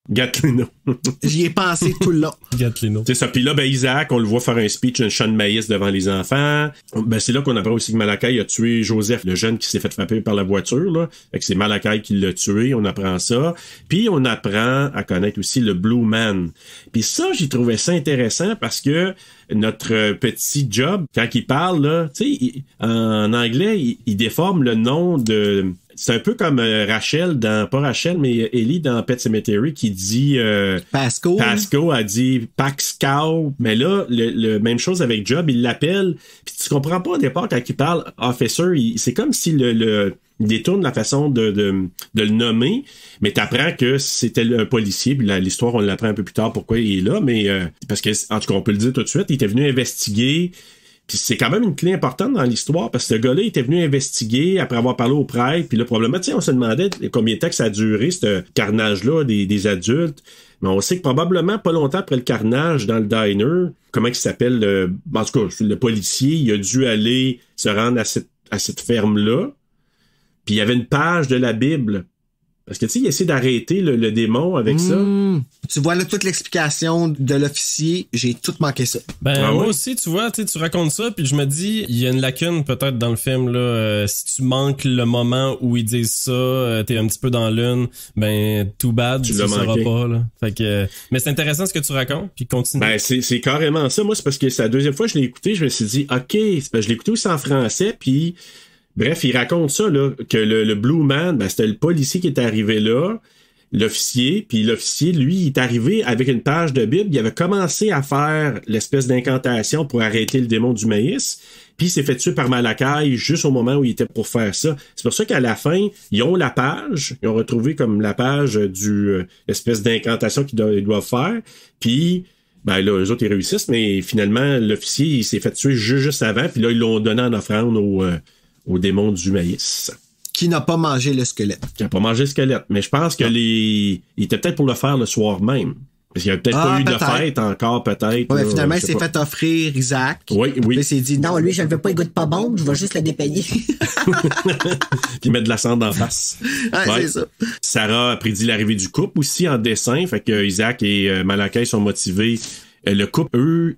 Gatlino. J'y ai pensé tout le long. Gatlino. C'est ça. Puis là, ben, Isaac, on le voit faire un speech, un champ de maïs devant les enfants. Ben, c'est là qu'on apprend aussi que Malakai a tué Joseph, le jeune qui s'est fait frapper par la voiture, là. Fait que c'est Malakai qui l'a tué. On apprend ça. Puis on apprend à connaître aussi le Blue Man. Puis ça, j'ai trouvé ça intéressant parce que notre petit Job, quand il parle, là, tu sais, en anglais, il déforme le nom de... C'est un peu comme Rachel pas Rachel, mais Ellie dans Pet Sematary qui dit Pasco a dit Paxcow. Mais là, le même chose avec Job, il l'appelle. Puis tu comprends pas au départ quand il parle Officer, c'est comme si il détourne la façon de le nommer, mais t'apprends que c'était un policier, puis l'histoire, on l'apprend un peu plus tard pourquoi il est là, mais parce que, en tout cas, on peut le dire tout de suite, il était venu investiguer. Puis c'est quand même une clé importante dans l'histoire, parce que ce gars-là, il était venu investiguer après avoir parlé au prêtre, puis là, probablement, tu sais, on se demandait combien de temps que ça a duré, ce carnage-là des adultes. Mais on sait que probablement, pas longtemps après le carnage dans le diner, comment il s'appelle, en tout cas, le policier, il a dû aller se rendre à cette ferme-là. Puis il y avait une page de la Bible. Parce que, tu sais, il essaie d'arrêter le démon avec ça. Tu vois là toute l'explication de l'officier. J'ai tout manqué ça. Moi aussi, tu vois, tu racontes ça, puis je me dis, il y a une lacune peut-être dans le film, là. Si tu manques le moment où ils disent ça, t'es un petit peu dans l'une, ben, too bad, tu le sauras pas, là. Fait que, mais c'est intéressant ce que tu racontes, puis continue. Ben, c'est carrément ça. Moi, c'est parce que c'est la deuxième fois que je l'ai écouté, je me suis dit, OK, c'est parce que je l'ai écouté aussi en français, puis... Bref, il raconte ça, là, que le Blue Man, ben, c'était le policier qui est arrivé là, l'officier, puis l'officier, lui, il est arrivé avec une page de Bible, il avait commencé à faire l'espèce d'incantation pour arrêter le démon du maïs, puis il s'est fait tuer par Malakai juste au moment où il était pour faire ça. C'est pour ça qu'à la fin, ils ont la page, ils ont retrouvé comme la page du espèce d'incantation qu'ils doivent faire, puis... Ben là, eux autres, ils réussissent, mais finalement, l'officier, il s'est fait tuer juste avant, puis là, ils l'ont donné en offrande au démon du maïs. Qui n'a pas mangé le squelette. Qui n'a pas mangé le squelette. Mais je pense que il était peut-être pour le faire le soir même. Parce qu'il n'y avait peut-être pas eu de fête encore, peut-être. Ouais, finalement, il s'est fait offrir Isaac. Oui. Puis il s'est dit, non, lui, je ne veux pas, il goûte pas bon, je vais juste le dépayer. Puis mettre de la cendre en face. C'est ça. Sarah a prédit l'arrivée du couple aussi en dessin. Fait que Isaac et Malakai sont motivés. Le couple,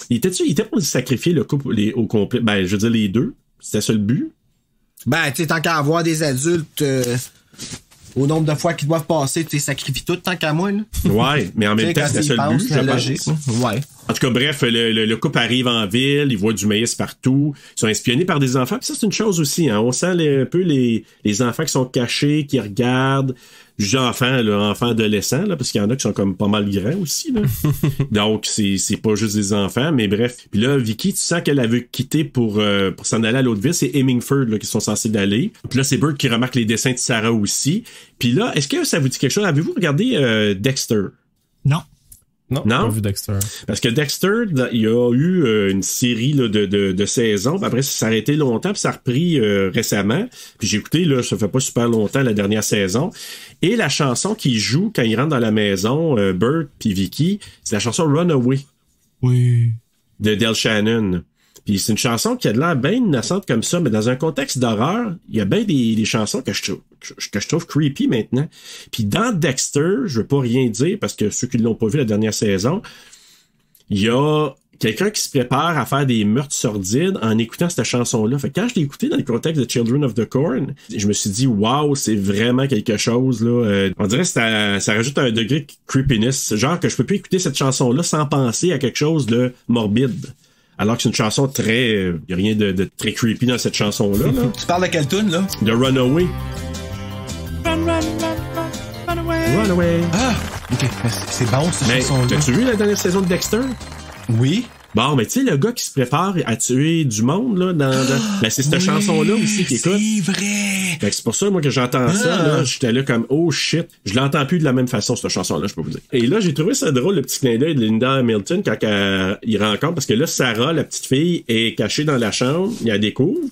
il était pour sacrifier le couple au complet. Ben, je veux dire, les deux. C'était ça le but? Ben, tu sais, tant qu'à avoir des adultes, au nombre de fois qu'ils doivent passer, tu sacrifies tout tant qu'à moi, là. Ouais, mais en même temps, c'est le seul but, je logique, pense. Ouais. En tout cas, bref, le couple arrive en ville, ils voient du maïs partout, ils sont espionnés par des enfants. Puis ça, c'est une chose aussi, hein. On sent un peu les enfants qui sont cachés, qui regardent. Du enfant, là, enfant adolescent, là, parce qu'il y en a qui sont comme pas mal grands aussi, là. Donc, c'est pas juste des enfants, mais bref. Puis là, Vicky, tu sens qu'elle a vu quitter pour s'en aller à l'autre ville. C'est Hemingford, là, qui sont censés d'aller. Puis là, c'est Bert qui remarque les dessins de Sarah aussi. Puis là, est-ce que ça vous dit quelque chose? Avez-vous regardé Dexter? Non. Non, j'ai pas vu Dexter. Parce que Dexter, il y a eu une série là, de saisons, puis après ça s'est arrêté longtemps, puis ça a repris récemment. Puis j'ai écouté, là, ça fait pas super longtemps, la dernière saison. Et la chanson qu'il joue quand il rentre dans la maison, Bert puis Vicky, c'est la chanson Runaway. Oui. De Del Shannon. Puis c'est une chanson qui a de l'air bien innocente comme ça, mais dans un contexte d'horreur, il y a bien des chansons que je trouve creepy maintenant. Puis dans Dexter, je veux pas rien dire parce que ceux qui l'ont pas vu la dernière saison, il y a quelqu'un qui se prépare à faire des meurtres sordides en écoutant cette chanson-là. Fait que quand je l'ai écouté dans le contexte de Children of the Corn, je me suis dit, wow, c'est vraiment quelque chose, là. On dirait que ça rajoute un degré de creepiness. Genre que je peux plus écouter cette chanson-là sans penser à quelque chose de morbide. Alors que c'est une chanson très... y a rien de très creepy dans cette chanson-là. Là. Tu parles de quelle tune, là? De Runaway. Runaway. Ah! OK. C'est bon, cette chanson-là. T'as-tu vu la dernière saison de Dexter? Oui. Bon, mais tu sais, le gars qui se prépare à tuer du monde, là, ben, c'est cette chanson-là aussi qui écoute. C'est vrai! Fait que c'est pour ça, moi, que j'entends ça, là, j'étais là comme, oh shit, je l'entends plus de la même façon, cette chanson-là, je peux vous dire. Et là, j'ai trouvé ça drôle, le petit clin d'œil de Linda Hamilton, quand il rencontre, parce que là, Sarah, la petite fille, est cachée dans la chambre, il la découvre.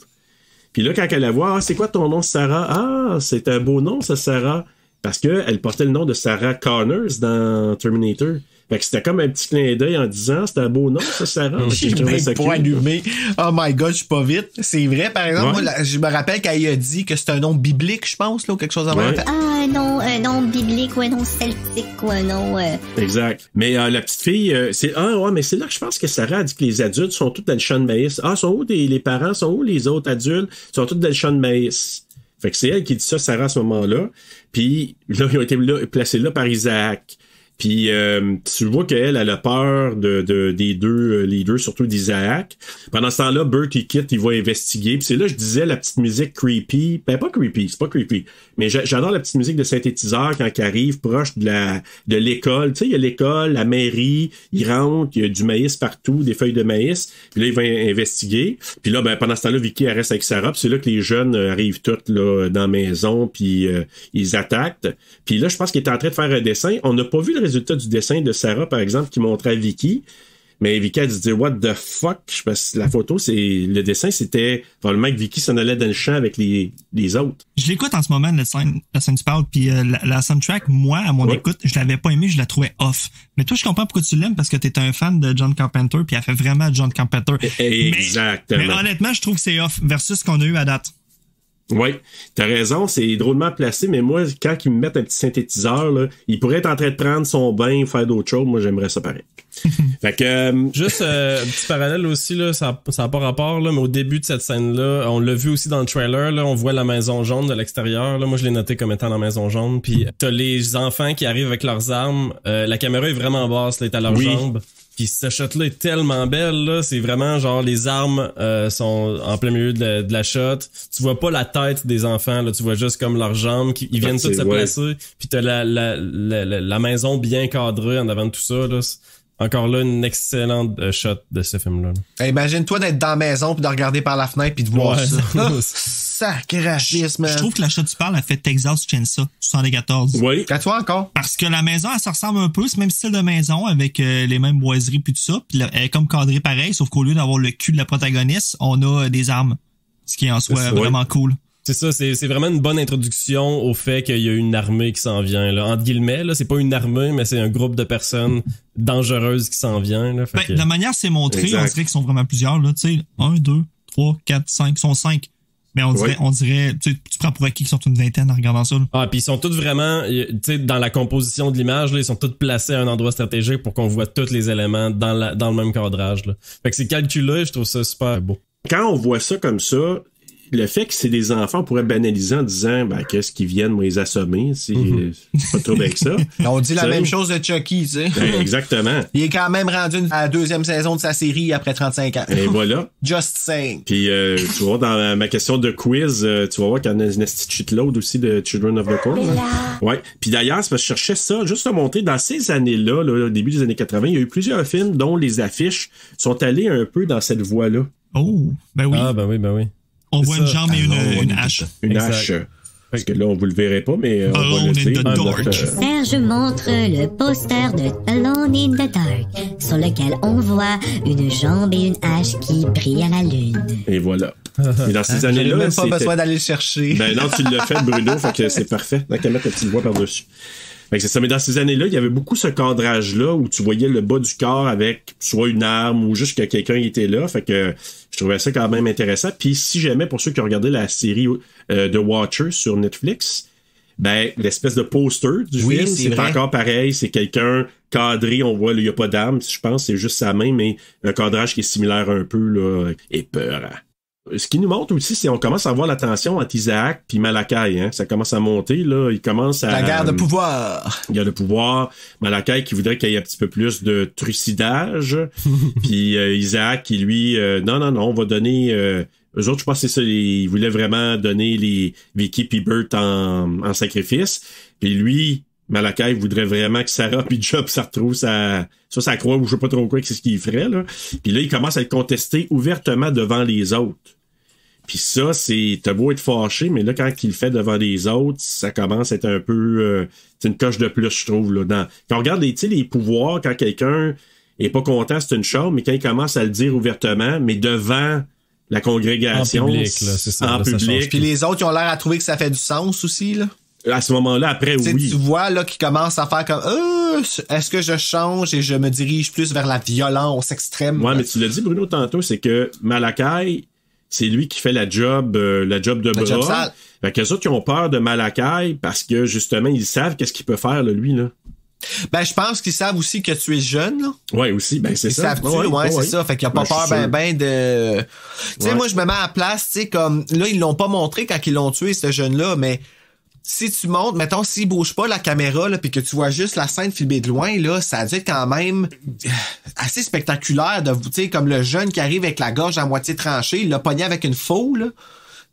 Puis là, quand elle la voit, c'est quoi ton nom, Sarah? Ah, c'est un beau nom, ça, Sarah. Parce que elle portait le nom de Sarah Connors dans Terminator. Fait que c'était comme un petit clin d'œil en disant c'est un beau nom, ça, Sarah. J'ai même pas allumé. Oh my god, je suis pas vite. C'est vrai, par exemple, moi, je me rappelle qu'elle a dit que c'est un nom biblique, je pense, là, ou quelque chose à même. Ah, un nom biblique ou un nom celtique ou un nom... Exact. Mais la petite fille, mais c'est là que je pense que Sarah a dit que les adultes sont tous dans le champ de maïs. Ah, sont où les parents? Sont où les autres adultes? Ils sont tous dans le champ de maïs. Fait que c'est elle qui dit ça, Sarah, à ce moment-là. Puis là, ils ont été placés là par Isaac. Puis tu vois qu'elle a peur des deux, les deux, surtout d'Isaac. Pendant ce temps-là, Bert il quitte, il va investiguer. Puis c'est là je disais la petite musique creepy. Ben pas creepy, c'est pas creepy. Mais j'adore la petite musique de synthétiseur quand il arrive proche de l'école. Tu sais, il y a l'école, la mairie, il rentre, il y a du maïs partout, des feuilles de maïs. Puis là, il va investiguer. Puis là, ben pendant ce temps-là, Vicky elle reste avec Sarah. Puis c'est là que les jeunes arrivent tous là dans la maison, puis ils attaquent. Puis là, je pense qu'il est en train de faire un dessin. On n'a pas vu le résultat du dessin de Sarah, par exemple, qui montrait à Vicky. Mais Vicky a dit what the fuck? Parce que la photo, le dessin, c'était probablement que Vicky s'en allait dans le champ avec les autres. Je l'écoute en ce moment, la scène du parle, puis la soundtrack, moi, à mon écoute, je l'avais pas aimé, je la trouvais off. Mais toi, je comprends pourquoi tu l'aimes, parce que t'es un fan de John Carpenter, puis elle fait vraiment John Carpenter. Exactement. Mais honnêtement, je trouve que c'est off versus ce qu'on a eu à date. Oui, t'as raison, c'est drôlement placé, mais moi, quand ils me mettent un petit synthétiseur, là, il pourrait être en train de prendre son bain ou faire d'autres choses, moi j'aimerais ça pareil. Fait que juste un petit parallèle aussi, là, ça a pas rapport, là, mais au début de cette scène-là, on l'a vu aussi dans le trailer, là, on voit la maison jaune de l'extérieur, là, moi je l'ai noté comme étant la maison jaune, puis t'as les enfants qui arrivent avec leurs armes, la caméra est vraiment basse, là, est à leurs jambes. Puis cette shot-là est tellement belle, là. C'est vraiment genre les armes sont en plein milieu de la shot. Tu vois pas la tête des enfants, là. Tu vois juste comme leurs jambes ils viennent tous se placer. Puis t'as la maison bien cadrée en avant de tout ça, là. Encore là, une excellente shot de ce film-là. Imagine-toi d'être dans la maison puis de regarder par la fenêtre puis de voir ça. Sacré-racisme. Je trouve que la shot tu parles a fait Texas Chainsaw 74. Oui. À toi encore? Parce que la maison, elle se ressemble un peu, c'est le même style de maison avec les mêmes boiseries puis tout ça. Puis elle est comme cadrée pareil, sauf qu'au lieu d'avoir le cul de la protagoniste, on a des armes. Ce qui est en soi vraiment cool. C'est ça, c'est vraiment une bonne introduction au fait qu'il y a une armée qui s'en vient, là. Entre guillemets, là, c'est pas une armée, mais c'est un groupe de personnes dangereuses qui s'en vient, là. Fait que... de la manière c'est montré, on dirait qu'ils sont vraiment plusieurs, là, tu sais. 1, 2, 3, 4, 5, ils sont 5. Mais on dirait, tu prends pour acquis qu'ils sont une vingtaine en regardant ça, là. Ah, puis ils sont tous vraiment, tu sais, dans la composition de l'image, là, ils sont tous placés à un endroit stratégique pour qu'on voit tous les éléments dans le même cadrage, là. Fait que c'est calculé, je trouve ça super beau. Quand on voit ça comme ça, le fait que c'est des enfants, on pourrait banaliser en disant, ben, qu'est-ce qu'ils viennent, moi, les assommer, c'est pas trop avec ça. On dit la T'sais? même chose de Chucky, tu sais. Ben, exactement. Il est quand même rendu à la 2e saison de sa série après 35 ans. Et voilà. Just saying. Puis, tu vas voir, dans ma question de quiz, tu vas voir qu'il y en a une petite shitload aussi de Children of the Corn. Ouais. Puis d'ailleurs, c'est parce que je cherchais ça, juste à montrer, dans ces années-là, là, au début des années 80, il y a eu plusieurs films dont les affiches sont allées un peu dans cette voie-là. Oh, ben oui. Ah, ben oui, ben oui. On C'est voit ça. une jambe et une hache. Une Exact. hache. Parce que là, on vous le verrait pas, mais on va Alone le in dire. the dans dark. notre, Serge montre le poster de Alone in the Dark, sur lequel on voit une jambe et une hache qui brillent à la lune. Et voilà. Et dans ces J'avais années-là, même pas c'était- besoin d'aller le chercher. Ben non, tu l'as fait, Bruno, fait que c'est parfait. Donc, qu'à mettre la petite voix par-dessus. Fait que c'est ça. Mais dans ces années-là, il y avait beaucoup ce cadrage-là où tu voyais le bas du corps avec soit une arme ou juste que quelqu'un était là. Fait que je trouvais ça quand même intéressant. Puis si jamais, pour ceux qui ont regardé la série The Watcher sur Netflix, ben, l'espèce de poster du Oui, film, c'est c'est vrai. encore pareil. C'est quelqu'un cadré, on voit, il n'y a pas d'arme, je pense, c'est juste sa main, mais un cadrage qui est similaire un peu, là, épeurant. Ce qui nous montre aussi, c'est qu'on commence à avoir la tension entre Isaac puis Malakai, hein. Ça commence à monter, là. Il commence à... La guerre de pouvoir. Il y a le pouvoir. Malakai qui voudrait qu'il y ait un petit peu plus de trucidage. Puis Isaac qui, lui, non, on va donner... eux autres, je pense que c'est ça, ils voulaient vraiment donner les Vicky puis Bert en sacrifice. Puis lui, Malakai voudrait vraiment que Sarah puis Job ça retrouve sa croix ou je sais pas trop quoi, que c'est ce qu'il ferait, là. Puis là, il commence à être contesté ouvertement devant les autres. Puis ça, t'as beau être fâché, mais là, quand il le fait devant les autres, ça commence à être un peu... c'est une coche de plus, je trouve, là. Quand on regarde les pouvoirs, quand quelqu'un est pas content, c'est une chose, mais quand il commence à le dire ouvertement, mais devant la congrégation... En public, là, c'est ça. En là, ça public. change. Puis les autres, ils ont l'air à trouver que ça fait du sens aussi, là. À ce moment-là, après, Tu sais, oui. tu vois, là, qu'ils commencent à faire comme, est-ce que je change et je me dirige plus vers la violence extrême? Ouais, mais tu l'as dit, Bruno, tantôt, c'est que Malakai, c'est lui qui fait la job de bras. job sale. Fait que les autres, ils ont peur de Malakai parce que, justement, ils savent qu'est-ce qu'il peut faire, là, lui, là. Ben, je pense qu'ils savent aussi que tu es jeune, là. Ouais, aussi, ben, c'est Ils ça. savent-tu, ouais, c'est ça. Fait qu'il n'y a pas Ben, je suis peur sûr. ben de... Tu sais, Ouais. moi, je me mets à la place, tu sais, comme... Là, ils l'ont pas montré quand ils l'ont tué, ce jeune-là, mais... Si tu montres, mettons, s'il bouge pas la caméra, là, puis que tu vois juste la scène filmée de loin, là, ça a dû être quand même assez spectaculaire de, tu sais, comme le jeune qui arrive avec la gorge à moitié tranchée, il l'a pogné avec une faux, là.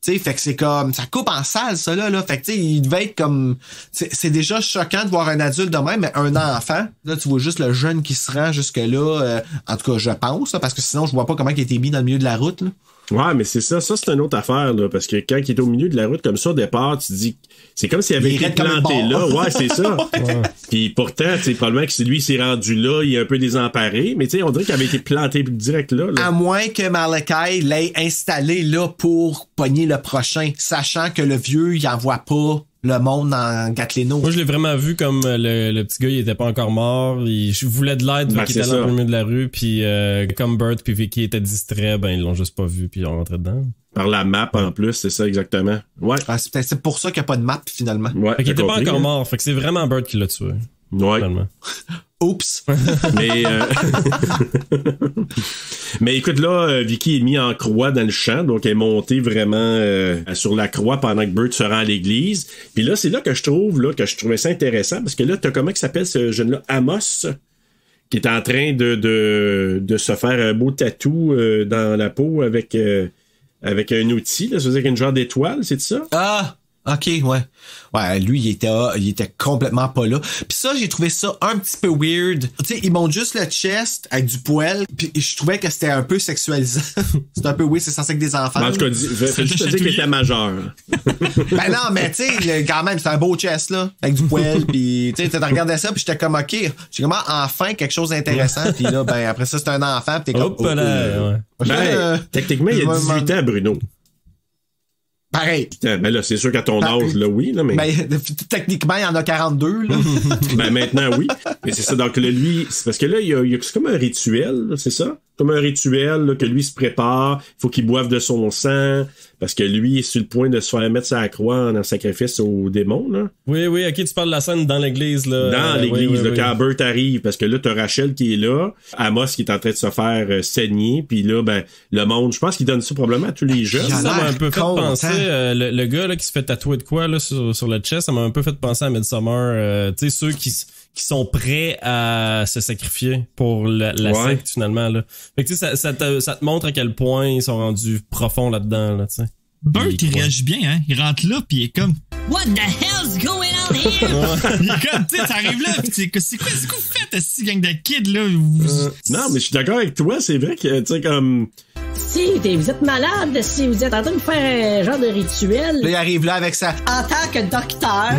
Tu sais, fait que c'est comme, ça coupe en salle, ça, là. Fait que, tu sais, il devait être comme, c'est déjà choquant de voir un adulte de même, mais un enfant, là, tu vois juste le jeune qui se rend jusque-là, en tout cas, je pense, là, parce que sinon, je vois pas comment il a été mis dans le milieu de la route, là. Ouais, mais c'est ça. Ça, c'est une autre affaire, là. Parce que quand il est au milieu de la route comme ça, au départ, tu te dis, c'est comme s'il avait Il été raide comme un planté là. porc. Ouais, c'est ça. Ouais. Puis pourtant, tu sais, probablement que c'est lui, il s'est rendu là, il est un peu désemparé. Mais tu sais, on dirait qu'il avait été planté direct là. À moins que Malakai l'ait installé là pour pogner le prochain, sachant que le vieux, il envoie pas le monde en Gatineau. Moi, je l'ai vraiment vu comme le petit gars, il était pas encore mort. Il voulait de l'aide, Ben, fait qu'il c'est était dans ça. le milieu de la rue. Puis comme Bert puis Vicky étaient distraits, ben ils l'ont juste pas vu puis ils ont rentré dedans. Par la map, en plus, c'est ça, exactement. Ouais. Ah, c'est peut-être c'est pour ça qu'il n'y a pas de map, finalement. Ouais. Fait qu'il t'as était pas compris, encore hein? mort. Fait que c'est vraiment Bert qui l'a tué. Ouais. Finalement. Oups! Mais, mais écoute, là, Vicky est mis en croix dans le champ, donc elle est montée vraiment sur la croix pendant que Bert se rend à l'église. Puis là, c'est là que je trouvais ça intéressant, parce que là, t'as comment il s'appelle ce jeune-là? Amos, qui est en train de se faire un beau tatou dans la peau avec un outil, là, ça veut dire qu'une genre d'étoile, c'est ça? Ah! OK, ouais. Ouais, lui, il était complètement pas là. Puis ça, j'ai trouvé ça un petit peu weird. Tu sais, ils montent juste le chest avec du poil, puis je trouvais que c'était un peu sexualisant. C'est un peu weird, c'est censé être des enfants. Mais en tout cas, fais juste te dire qu'il était majeur. Ben non, mais tu sais, quand même, c'est un beau chest, là, avec du poil, puis tu sais, t'as regardé ça, puis j'étais comme, OK, j'ai comment enfin quelque chose d'intéressant, puis là, ben après ça, c'est un enfant, puis t'es comme, Hop là, ouais. Ben, techniquement, il y a 18 ans, Bruno. Pareil. Putain, ben là, c'est sûr qu'à ton âge, là, oui, là, mais... Ben, techniquement, il y en a 42, là. Ben maintenant, oui. Mais c'est ça. Donc là, lui, c'est parce que là, il y a c'est comme un rituel, là, c'est ça? comme un rituel, là, que lui se prépare, il faut qu'il boive de son sang, parce que lui est sur le point de se faire mettre sa croix en sacrifice aux démons, là. Oui, ok, tu parles de la scène dans l'église, là. Dans l'église, quand Bert arrive, parce que là, t'as Rachel qui est là, Amos qui est en train de se faire saigner, puis là, ben, le monde, je pense qu'il donne ça probablement à tous les jeunes. Ça m'a un peu fait penser, le gars, là, qui se fait tatouer de quoi, là, sur le chest, ça m'a un peu fait penser à Midsommar, tu sais, ceux qui sont prêts à se sacrifier pour la secte, finalement, là. Fait que, tu sais, ça te montre à quel point ils sont rendus profonds là-dedans, là, tu sais. Bert, il réagit bien, hein. Il rentre là, pis il est comme... What the hell's going on here? Il est comme, tu sais, t'arrives là, pis c'est quoi vous faites, cette gang de kids, là? Non, mais je suis d'accord avec toi, c'est vrai que, tu sais, comme... Si vous êtes malade, si vous êtes en train de faire un genre de rituel. Là, il arrive là avec ça. En tant que docteur.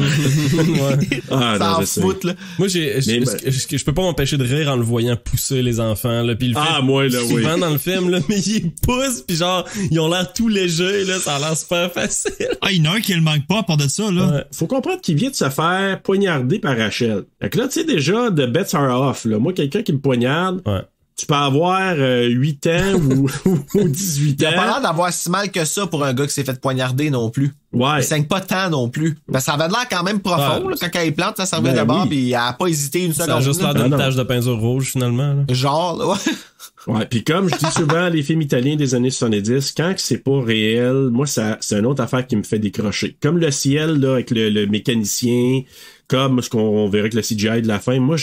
Ah, non, fout, là. Moi, je peux pas m'empêcher de rire en le voyant pousser les enfants, là. Pis il le fait moi, là, oui. souvent dans le film, là, mais il pousse, pis genre, ils ont l'air tout légers, là, ça a l'air super facile. Ah, il y en a un qui le manque pas à part de ça, là. Ouais. Faut comprendre qu'il vient de se faire poignarder par Rachel. Fait que là, tu sais, déjà, the bets are off, là. Moi, quelqu'un qui me poignarde. Ouais. Tu peux avoir 8 ans ou 18 ans. Il a pas l'air d'avoir si mal que ça pour un gars qui s'est fait poignarder non plus. Ouais. Il saigne pas tant non plus. Ben, ça avait l'air quand même profond, là, quand il plante, ça servait de bord, pis il a pas hésité une seconde. Ça a juste l'air d'une tache de peinture rouge, finalement, là. Genre, là, ouais. Ouais, puis comme je dis souvent, les films italiens des années 70, quand c'est pas réel, moi, c'est une autre affaire qui me fait décrocher. Comme le ciel, là, avec le mécanicien, comme ce qu'on verrait avec le CGI de la fin, moi,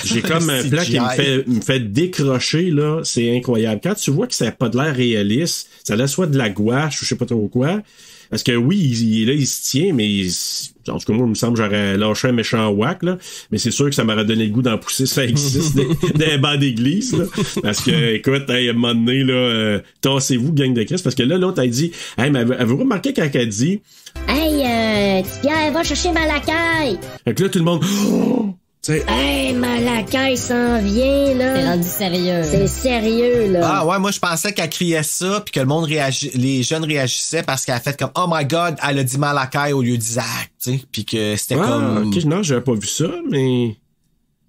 j'ai comme un plan qui me fait décrocher, là. C'est incroyable. Quand tu vois que ça n'a pas de l'air réaliste, ça laisse soit de la gouache ou je sais pas trop quoi. Parce que oui, il se tient, mais en tout cas, moi, il me semble que j'aurais lâché un méchant whack, là. Mais c'est sûr que ça m'aurait donné le goût d'en pousser 5-6 des bancs d'église, là. Parce que, écoute, à un moment donné, là, tassez-vous, gang de Christ. Parce que là, l'autre, elle dit, hey, mais avez-vous remarqué quand elle dit, Hey, Pierre, va chercher Malakai. Fait que là, tout le monde, oh! T'sais, hey, Malakai s'en vient, là. C'est rendu sérieux. C'est sérieux, là. Ah ouais, moi je pensais qu'elle criait ça puis que le monde les jeunes réagissaient parce qu'elle a fait comme oh my god, elle a dit Malakai au lieu d'Isaac, tu sais, puis que c'était comme OK, non, j'avais pas vu ça, mais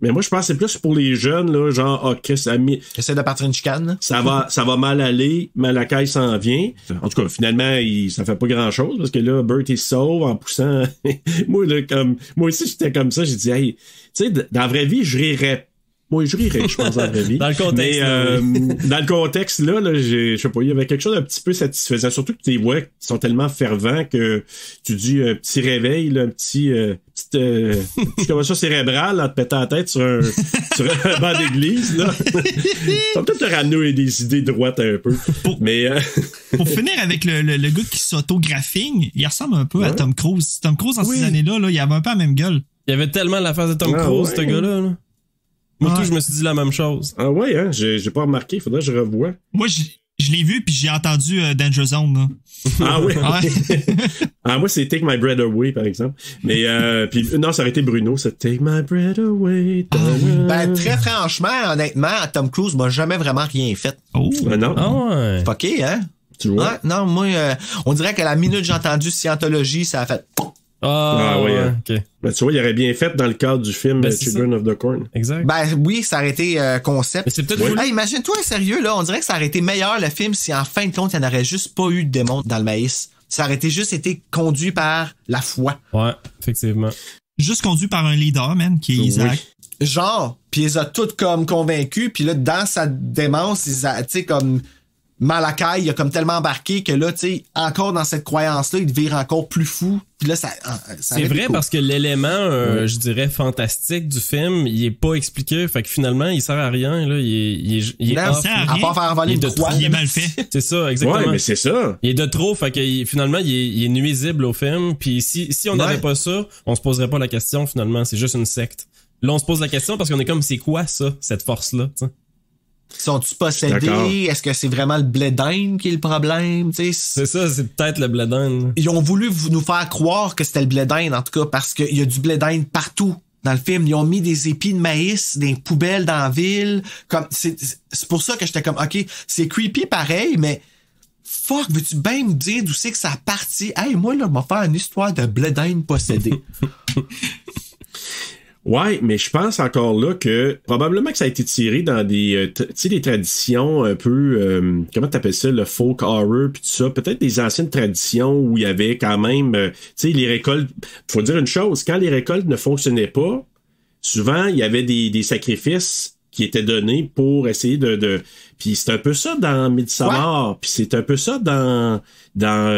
moi je pense que c'est plus pour les jeunes là, genre OK, essaie de partir une chicane. Là. Ça va mal aller, Malakai s'en vient. En tout cas, finalement, ça fait pas grand-chose parce que là Bert il se sauve en poussant. Moi aussi j'étais comme ça, j'ai dit hey, tu sais, dans la vraie vie, je rirais. Moi, je rirais, je pense, dans la vraie vie. Dans le contexte. Mais, dans le contexte, là, je sais pas, il y avait quelque chose d'un petit peu satisfaisant. Surtout que tes voix qui sont tellement fervents que tu dis un petit réveil, là, un petit commotion cérébrale, là, te péter la tête sur un banc d'église, là. Ça va peut-être te ramener des idées droites un peu. Mais, Pour finir avec le gars qui s'autographing, il ressemble un peu à Tom Cruise. Tom Cruise, en ces années-là, il avait un peu la même gueule. Il y avait tellement la face de Tom Cruise, ce gars-là, là. Moi, tout, je me suis dit la même chose. Ah ouais, hein? J'ai pas remarqué. Faudrait que je revoie. Moi, je l'ai vu puis j'ai entendu Danger Zone, là. Ah oui? Ah, moi, c'est Take My Breath Away, par exemple. Mais, puis non, ça aurait été Bruno, c'est Take My Breath Away. Ben, très franchement, honnêtement, Tom Cruise m'a jamais vraiment rien fait. Oh. Non. Ah ouais. Fucké, hein? Tu vois? Ouais, non, moi, on dirait que la minute que j'ai entendu Scientologie, ça a fait... Ah oui, hein. OK. Ben, tu vois, il aurait bien fait dans le cadre du film Children of the Corn. Exact. Ben oui, ça aurait été concept. Mais c'est peut-être Hey, imagine-toi, sérieux, là, on dirait que ça aurait été meilleur le film si en fin de compte, il n'y en aurait juste pas eu de démons dans le maïs. Ça aurait juste été conduit par la foi. Ouais, effectivement. Juste conduit par un leader, man, qui est Isaac. Oui. Genre, puis ils les a toutes comme convaincus, puis là, dans sa démence, tu sais, comme... Malakai, il a comme tellement embarqué que là, tu sais, encore dans cette croyance-là, il devient encore plus fou. Puis là, ça c'est vrai parce que l'élément, je dirais, fantastique du film, il est pas expliqué. Fait que finalement, il sert à rien. Là, il est non, off, à part faire voler une croix. Il est mal fait. C'est ça, exactement. Ouais, mais c'est ça. Il est de trop. Fait que finalement, il est nuisible au film. Puis si on n'avait pas ça, on se poserait pas la question. Finalement, c'est juste une secte. Là, on se pose la question parce qu'on est comme, c'est quoi ça, cette force-là, t'sais? Sont-ils possédés? Est-ce que c'est vraiment le blé d'Inde qui est le problème? T'sais? C'est ça, c'est peut-être le blé d'Inde. Ils ont voulu nous faire croire que c'était le blé d'Inde, en tout cas, parce qu'il y a du blé d'Inde partout dans le film. Ils ont mis des épis de maïs, des poubelles dans la ville. Comme c'est pour ça que j'étais comme, OK, c'est creepy pareil, mais fuck, veux-tu bien me dire d'où c'est que ça a parti? Hey, moi, là, je vais faire une histoire de blé d'Inde possédé. Ouais, mais je pense encore là que probablement que ça a été tiré dans des tu sais, des traditions un peu comment t'appelles ça, le folk horror puis tout ça, peut-être des anciennes traditions où il y avait quand même tu sais, les récoltes. Faut dire une chose, quand les récoltes ne fonctionnaient pas, souvent il y avait des sacrifices qui étaient donnés pour essayer de... Puis c'est un peu ça dans Midsommar, puis c'est un peu ça dans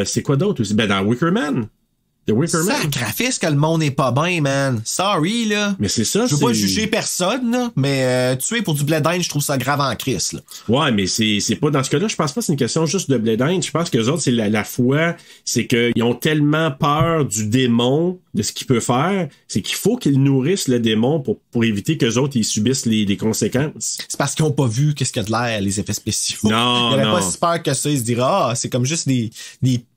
c'est quoi d'autre aussi? Ben dans Wicker Man. The Wicker Man. Sacrifice que le monde n'est pas bien, man. Sorry, là. Mais c'est ça, je veux pas juger personne, là, mais tuer pour du blé d'Inde, je trouve ça grave en crise, là. Ouais, mais c'est pas dans ce cas-là, je pense pas que c'est une question juste de blé d'Inde. Je pense que les autres, c'est la foi, c'est qu'ils ont tellement peur du démon, de ce qu'il peut faire, c'est qu'il faut qu'ils nourrissent le démon pour éviter qu'eux autres, ils subissent les conséquences. C'est parce qu'ils ont pas vu qu'est-ce qu'il y a de l'air, les effets spéciaux. Non, il y avait pas si peur que ça, ils se diraient, c'est comme juste des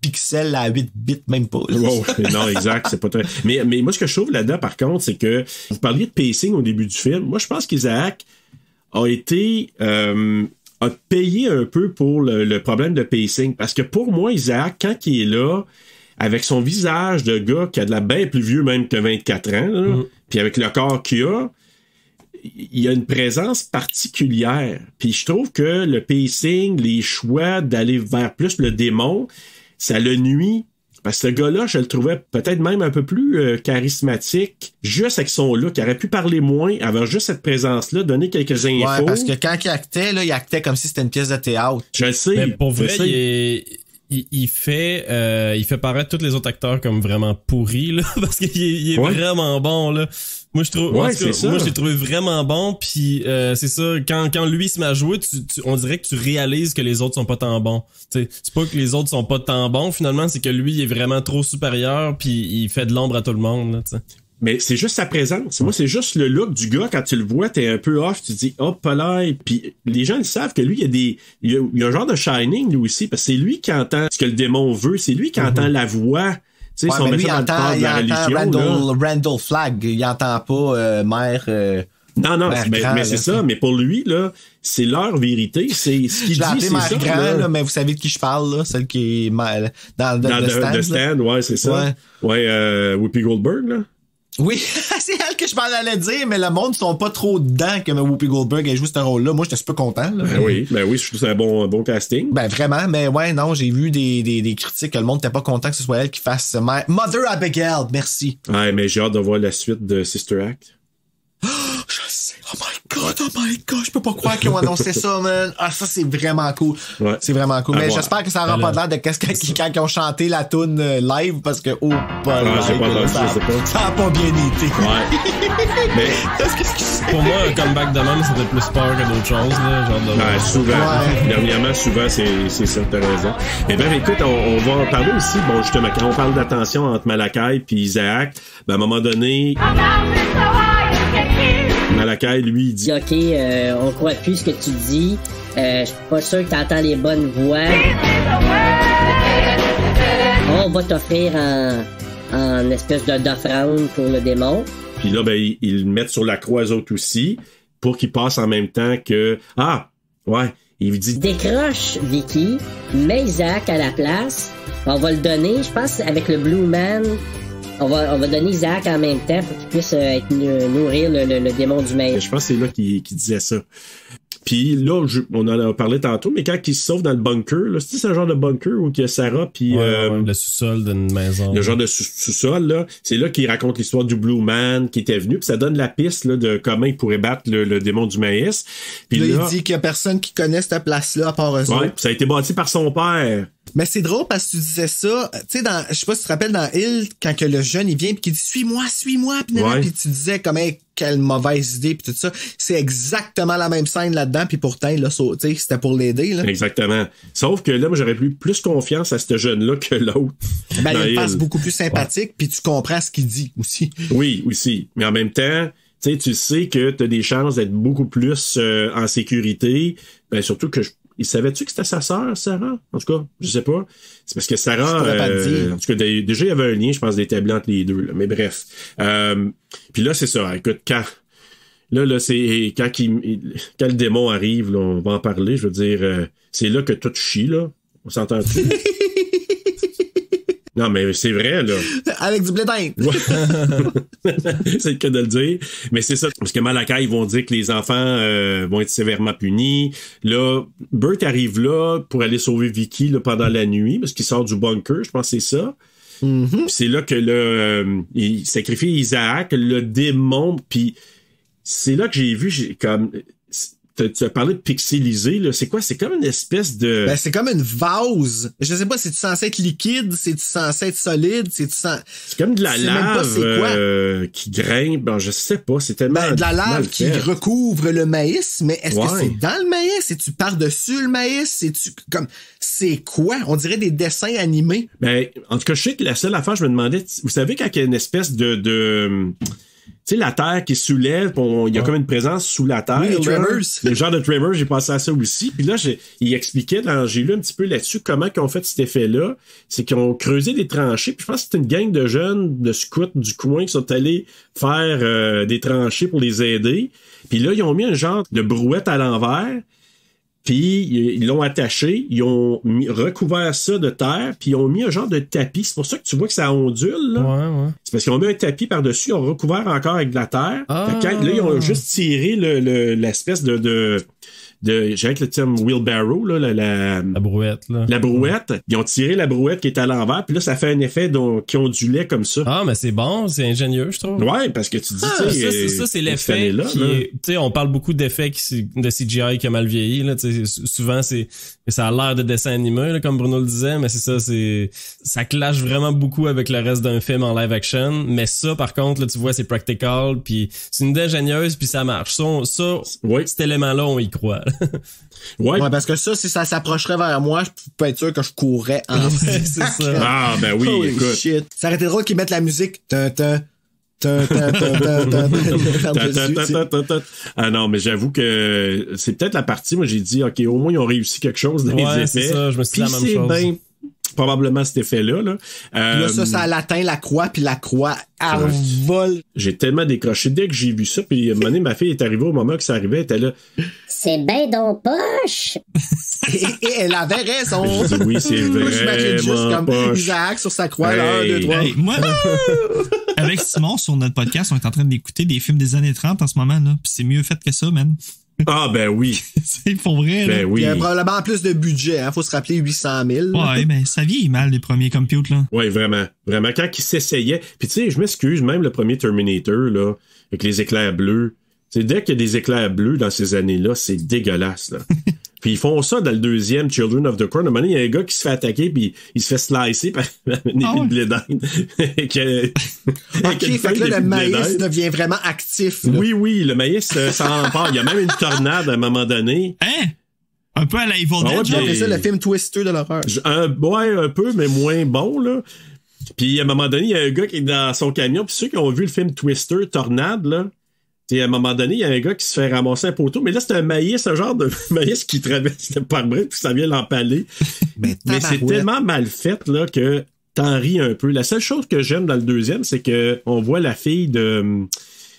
pixels à 8 bits, même pas. Wow, non, exact, c'est pas très... Mais moi, ce que je trouve là-dedans, par contre, c'est que vous parliez de pacing au début du film. Moi, je pense qu'Isaac a été... a payé un peu pour le problème de pacing. Parce que pour moi, Isaac, quand il est là, avec son visage de gars qui a de la bien plus vieux même que 24 ans, puis avec le corps qu'il a, il y a une présence particulière. Puis je trouve que le pacing, les choix d'aller vers plus le démon, ça le nuit. Parce que ce gars-là, je le trouvais peut-être même un peu plus charismatique, juste avec son look, qui aurait pu parler moins, avoir juste cette présence-là, donner quelques infos. Ouais, parce que quand il actait, là, il actait comme si c'était une pièce de théâtre. Je le sais. Mais pour vrai, il fait paraître tous les autres acteurs comme vraiment pourris, là, parce qu'il est vraiment bon, là. Moi, je trouve, moi, je l'ai trouvé vraiment bon, puis c'est ça, quand lui se met à jouer, on dirait que tu réalises que les autres sont pas tant bons. T'sais, c'est pas que les autres sont pas tant bons, finalement, c'est que lui, il est vraiment trop supérieur, puis il fait de l'ombre à tout le monde, là, t'sais. Mais c'est juste sa présence. Moi, c'est juste le look du gars. Quand tu le vois, t'es un peu off. Tu te dis, hop là. Puis les gens, ils savent que lui, il y a un genre de Shining, lui aussi. Parce que c'est lui qui entend ce que le démon veut. C'est lui qui entend la voix. Tu sais, ouais, mais lui, il entend Randall Flagg. Il entend pas Mère... Non, mais c'est ça. Mais pour lui, là, c'est leur vérité. C'est ce qu'il dit, je l'ai appelé Mère ça, Grand, là, mais vous savez de qui je parle, là. Celle qui est dans The Stand, ouais, c'est ça. Ouais, Whoopi Goldberg, là. Oui, c'est elle que je m'en allais dire, mais le monde sont pas trop dedans que Whoopi Goldberg ait joué ce rôle-là. Moi, j'étais super content. Là, ben oui, je trouve que c'est un bon casting. Ben vraiment, mais ouais, non, j'ai vu des critiques que le monde n'était pas content que ce soit elle qui fasse Mother Abigail, merci. Ouais, mais j'ai hâte de voir la suite de Sister Act. Je sais. Oh my god, je peux pas croire qu'ils ont annoncé ça, man. Ah, ça, c'est vraiment cool. Ouais. C'est vraiment cool. Mais j'espère que ça aura pas l'air de quand ils ont chanté la tune live, parce que, ça a pas bien été. Ouais. Mais, pour moi, un comeback de même, c'était plus peur que d'autres choses, là. Genre souvent. Ouais. Dernièrement, souvent, c'est ça, t'as raison. Mais ben, écoute, on va en parler aussi. Bon, justement, quand on parle d'attention entre Malakai puis Isaac, ben, à un moment donné, Malakai, lui, il dit OK, on croit plus ce que tu dis. Je suis pas sûr que t'entends les bonnes voix. On va t'offrir en espèce d'offrande pour le démon. Puis là, ben, ils le mettent sur la croix, eux autres aussi, pour qu'ils passent en même temps que... Ah! Ouais, il dit... Décroche, Vicky, mets Isaac à la place. On va le donner, je pense, avec le Blue Man... On va donner Isaac en même temps pour qu'il puisse nourrir le démon du maître. Je pense que c'est là qu'il disait ça. Puis là, on en a parlé tantôt, mais quand il se sauve dans le bunker, là, c'est un genre de bunker où il y a Sarah puis le sous-sol d'une maison. Le genre de sous-sol, là, c'est là qu'il raconte l'histoire du Blue Man qui était venu, puis ça donne la piste là, de comment il pourrait battre le démon du maïs. Puis là, il dit qu'il y a personne qui connaît cette place-là à part eux autres. Ça a été bâti par son père. Mais c'est drôle parce que tu disais ça, tu sais, je sais pas si tu te rappelles dans Hill, quand que le jeune il vient pis qu'il dit suis-moi, pis tu disais comme quelle mauvaise idée pis tout ça. C'est exactement la même scène là-dedans pis pourtant là, tu sais, c'était pour l'aider là. Exactement. Sauf que là, moi j'aurais plus confiance à ce jeune-là que l'autre. Ben il passe beaucoup plus sympathique pis tu comprends ce qu'il dit aussi. Oui, aussi. Mais en même temps, tu sais que t'as des chances d'être beaucoup plus en sécurité. Ben surtout que savais-tu que c'était sa sœur, Sarah? En tout cas, je sais pas. C'est parce que Sarah, en tout cas, déjà, il y avait un lien, je pense, d'établi entre les deux, là. Mais bref. Puis là, c'est ça. Écoute, là, c'est, quand le démon arrive, là, on va en parler, je veux dire, c'est là que tout chie, là. On s'entend-tu? Non, mais c'est vrai, là. Avec du blé d'Inde. Ouais. C'est le cas de le dire. Mais c'est ça. Parce que Malakai, ils vont dire que les enfants vont être sévèrement punis. Là, Burt arrive là pour aller sauver Vicky là, pendant la nuit, parce qu'il sort du bunker, je pense que c'est ça. Mm-hmm. C'est là que il sacrifie Isaac, le démon, puis c'est là que j'ai vu, comme... Tu as parlé de pixelisé, là. C'est quoi? C'est comme une espèce de... Ben, c'est comme une vase. Je sais pas, c'est-tu censé être liquide? C'est-tu censé être solide? C'est comme de la lave qui grimpe. Ben, je sais pas. C'est tellement... de la lave qui recouvre le maïs, mais est-ce que c'est dans le maïs? C'est-tu par-dessus le maïs? C'est-tu comme... C'est quoi? On dirait des dessins animés. Ben, en tout cas, je sais que la seule affaire, je me demandais... Vous savez, quand il y a une espèce de tu sais, la terre qui soulève, il y a comme une présence sous la terre. Oui, les Tremors. Le genre de Tremors, j'ai pensé à ça aussi. Puis là, il expliquait, j'ai lu un petit peu là-dessus comment ils ont fait cet effet-là. C'est qu'ils ont creusé des tranchées. Puis je pense que c'était une gang de jeunes, de scouts du coin qui sont allés faire des tranchées pour les aider. Puis là, ils ont mis un genre de brouette à l'envers. Puis ils l'ont attaché, ils ont recouvert ça de terre, puis ils ont mis un genre de tapis. C'est pour ça que tu vois que ça ondule, là. Ouais. C'est parce qu'ils ont mis un tapis par-dessus, ils ont recouvert encore avec de la terre. Là, ils ont juste tiré l'espèce de j'ai avec le terme wheelbarrow, là, la brouette, là. La brouette. Ils ont tiré la brouette qui est à l'envers, puis là, ça fait un effet qui ondulait comme ça. Ah, mais c'est bon, c'est ingénieux, je trouve. Ouais, parce que tu dis, ça, c'est l'effet qui est, tu sais, on parle beaucoup d'effets de CGI qui a mal vieilli, là, tu sais, souvent, ça a l'air de dessin animé, là, comme Bruno le disait, mais c'est ça, ça clash vraiment beaucoup avec le reste d'un film en live action, mais ça, par contre, là, tu vois, c'est practical, puis c'est une idée ingénieuse, puis ça marche. Cet élément-là, on y croit. Ouais, parce que ça, si ça s'approcherait vers moi, je peux être sûr que je courrais en c'est ça. Ah, ben oui, holy écoute. Shit. Ça aurait été drôle qu'ils mettent la musique. Ah non, mais j'avoue que c'est peut-être la partie, moi j'ai dit, OK, au moins ils ont réussi quelque chose dans les effets. C'est ça, je me suis dit la même chose. Bien, probablement cet effet-là. Là, là ça atteint la croix, puis la croix, elle vole. J'ai tellement décroché dès que j'ai vu ça, puis à un moment donné, ma fille est arrivée au moment que ça arrivait, elle était là. C'est ben donc poche! et elle avait raison! Je dis, oui, c'est vrai. Je m'imagine juste comme poche. Isaac sur sa croix, là, 1, 2, 3. Hey, moi, avec Simon, sur notre podcast, on est en train d'écouter des films des années 30 en ce moment, là. Puis c'est mieux fait que ça, man. Ah, ben oui. C'est pour vrai, ben là. oui. Il y a probablement plus de budget, hein. Faut se rappeler 800 000. Ouais, mais ça vieillit mal, les premiers computes, là. Ouais, vraiment. Vraiment. Quand ils s'essayaient. Puis tu sais, je m'excuse, même le premier Terminator, là, avec les éclairs bleus. C'est dès qu'il y a des éclairs bleus dans ces années-là, c'est dégueulasse, là. Puis ils font ça dans le deuxième Children of the Corn. À un moment donné, il y a un gars qui se fait attaquer puis il se fait slicer par un épée de blé d'Inde. OK, fait que là, le maïs devient vraiment actif. Là. Oui, le maïs s'en empare. Il y a même une tornade à un moment donné. Hein? Un peu à la Evil Dead. J'ai appelé ça le film Twister de l'horreur. Ouais, un peu, mais moins bon, là. Puis à un moment donné, il y a un gars qui est dans son camion. Puis ceux qui ont vu le film Twister, Tornade, là, t'sais, à un moment donné, il y a un gars qui se fait ramasser un poteau, mais là, c'est un maïs, un genre de maïs qui traverse le pare-brise, puis ça vient l'empaler. Mais c'est tellement mal fait, là, que t'en ris un peu. La seule chose que j'aime dans le deuxième, c'est que on voit la fille de,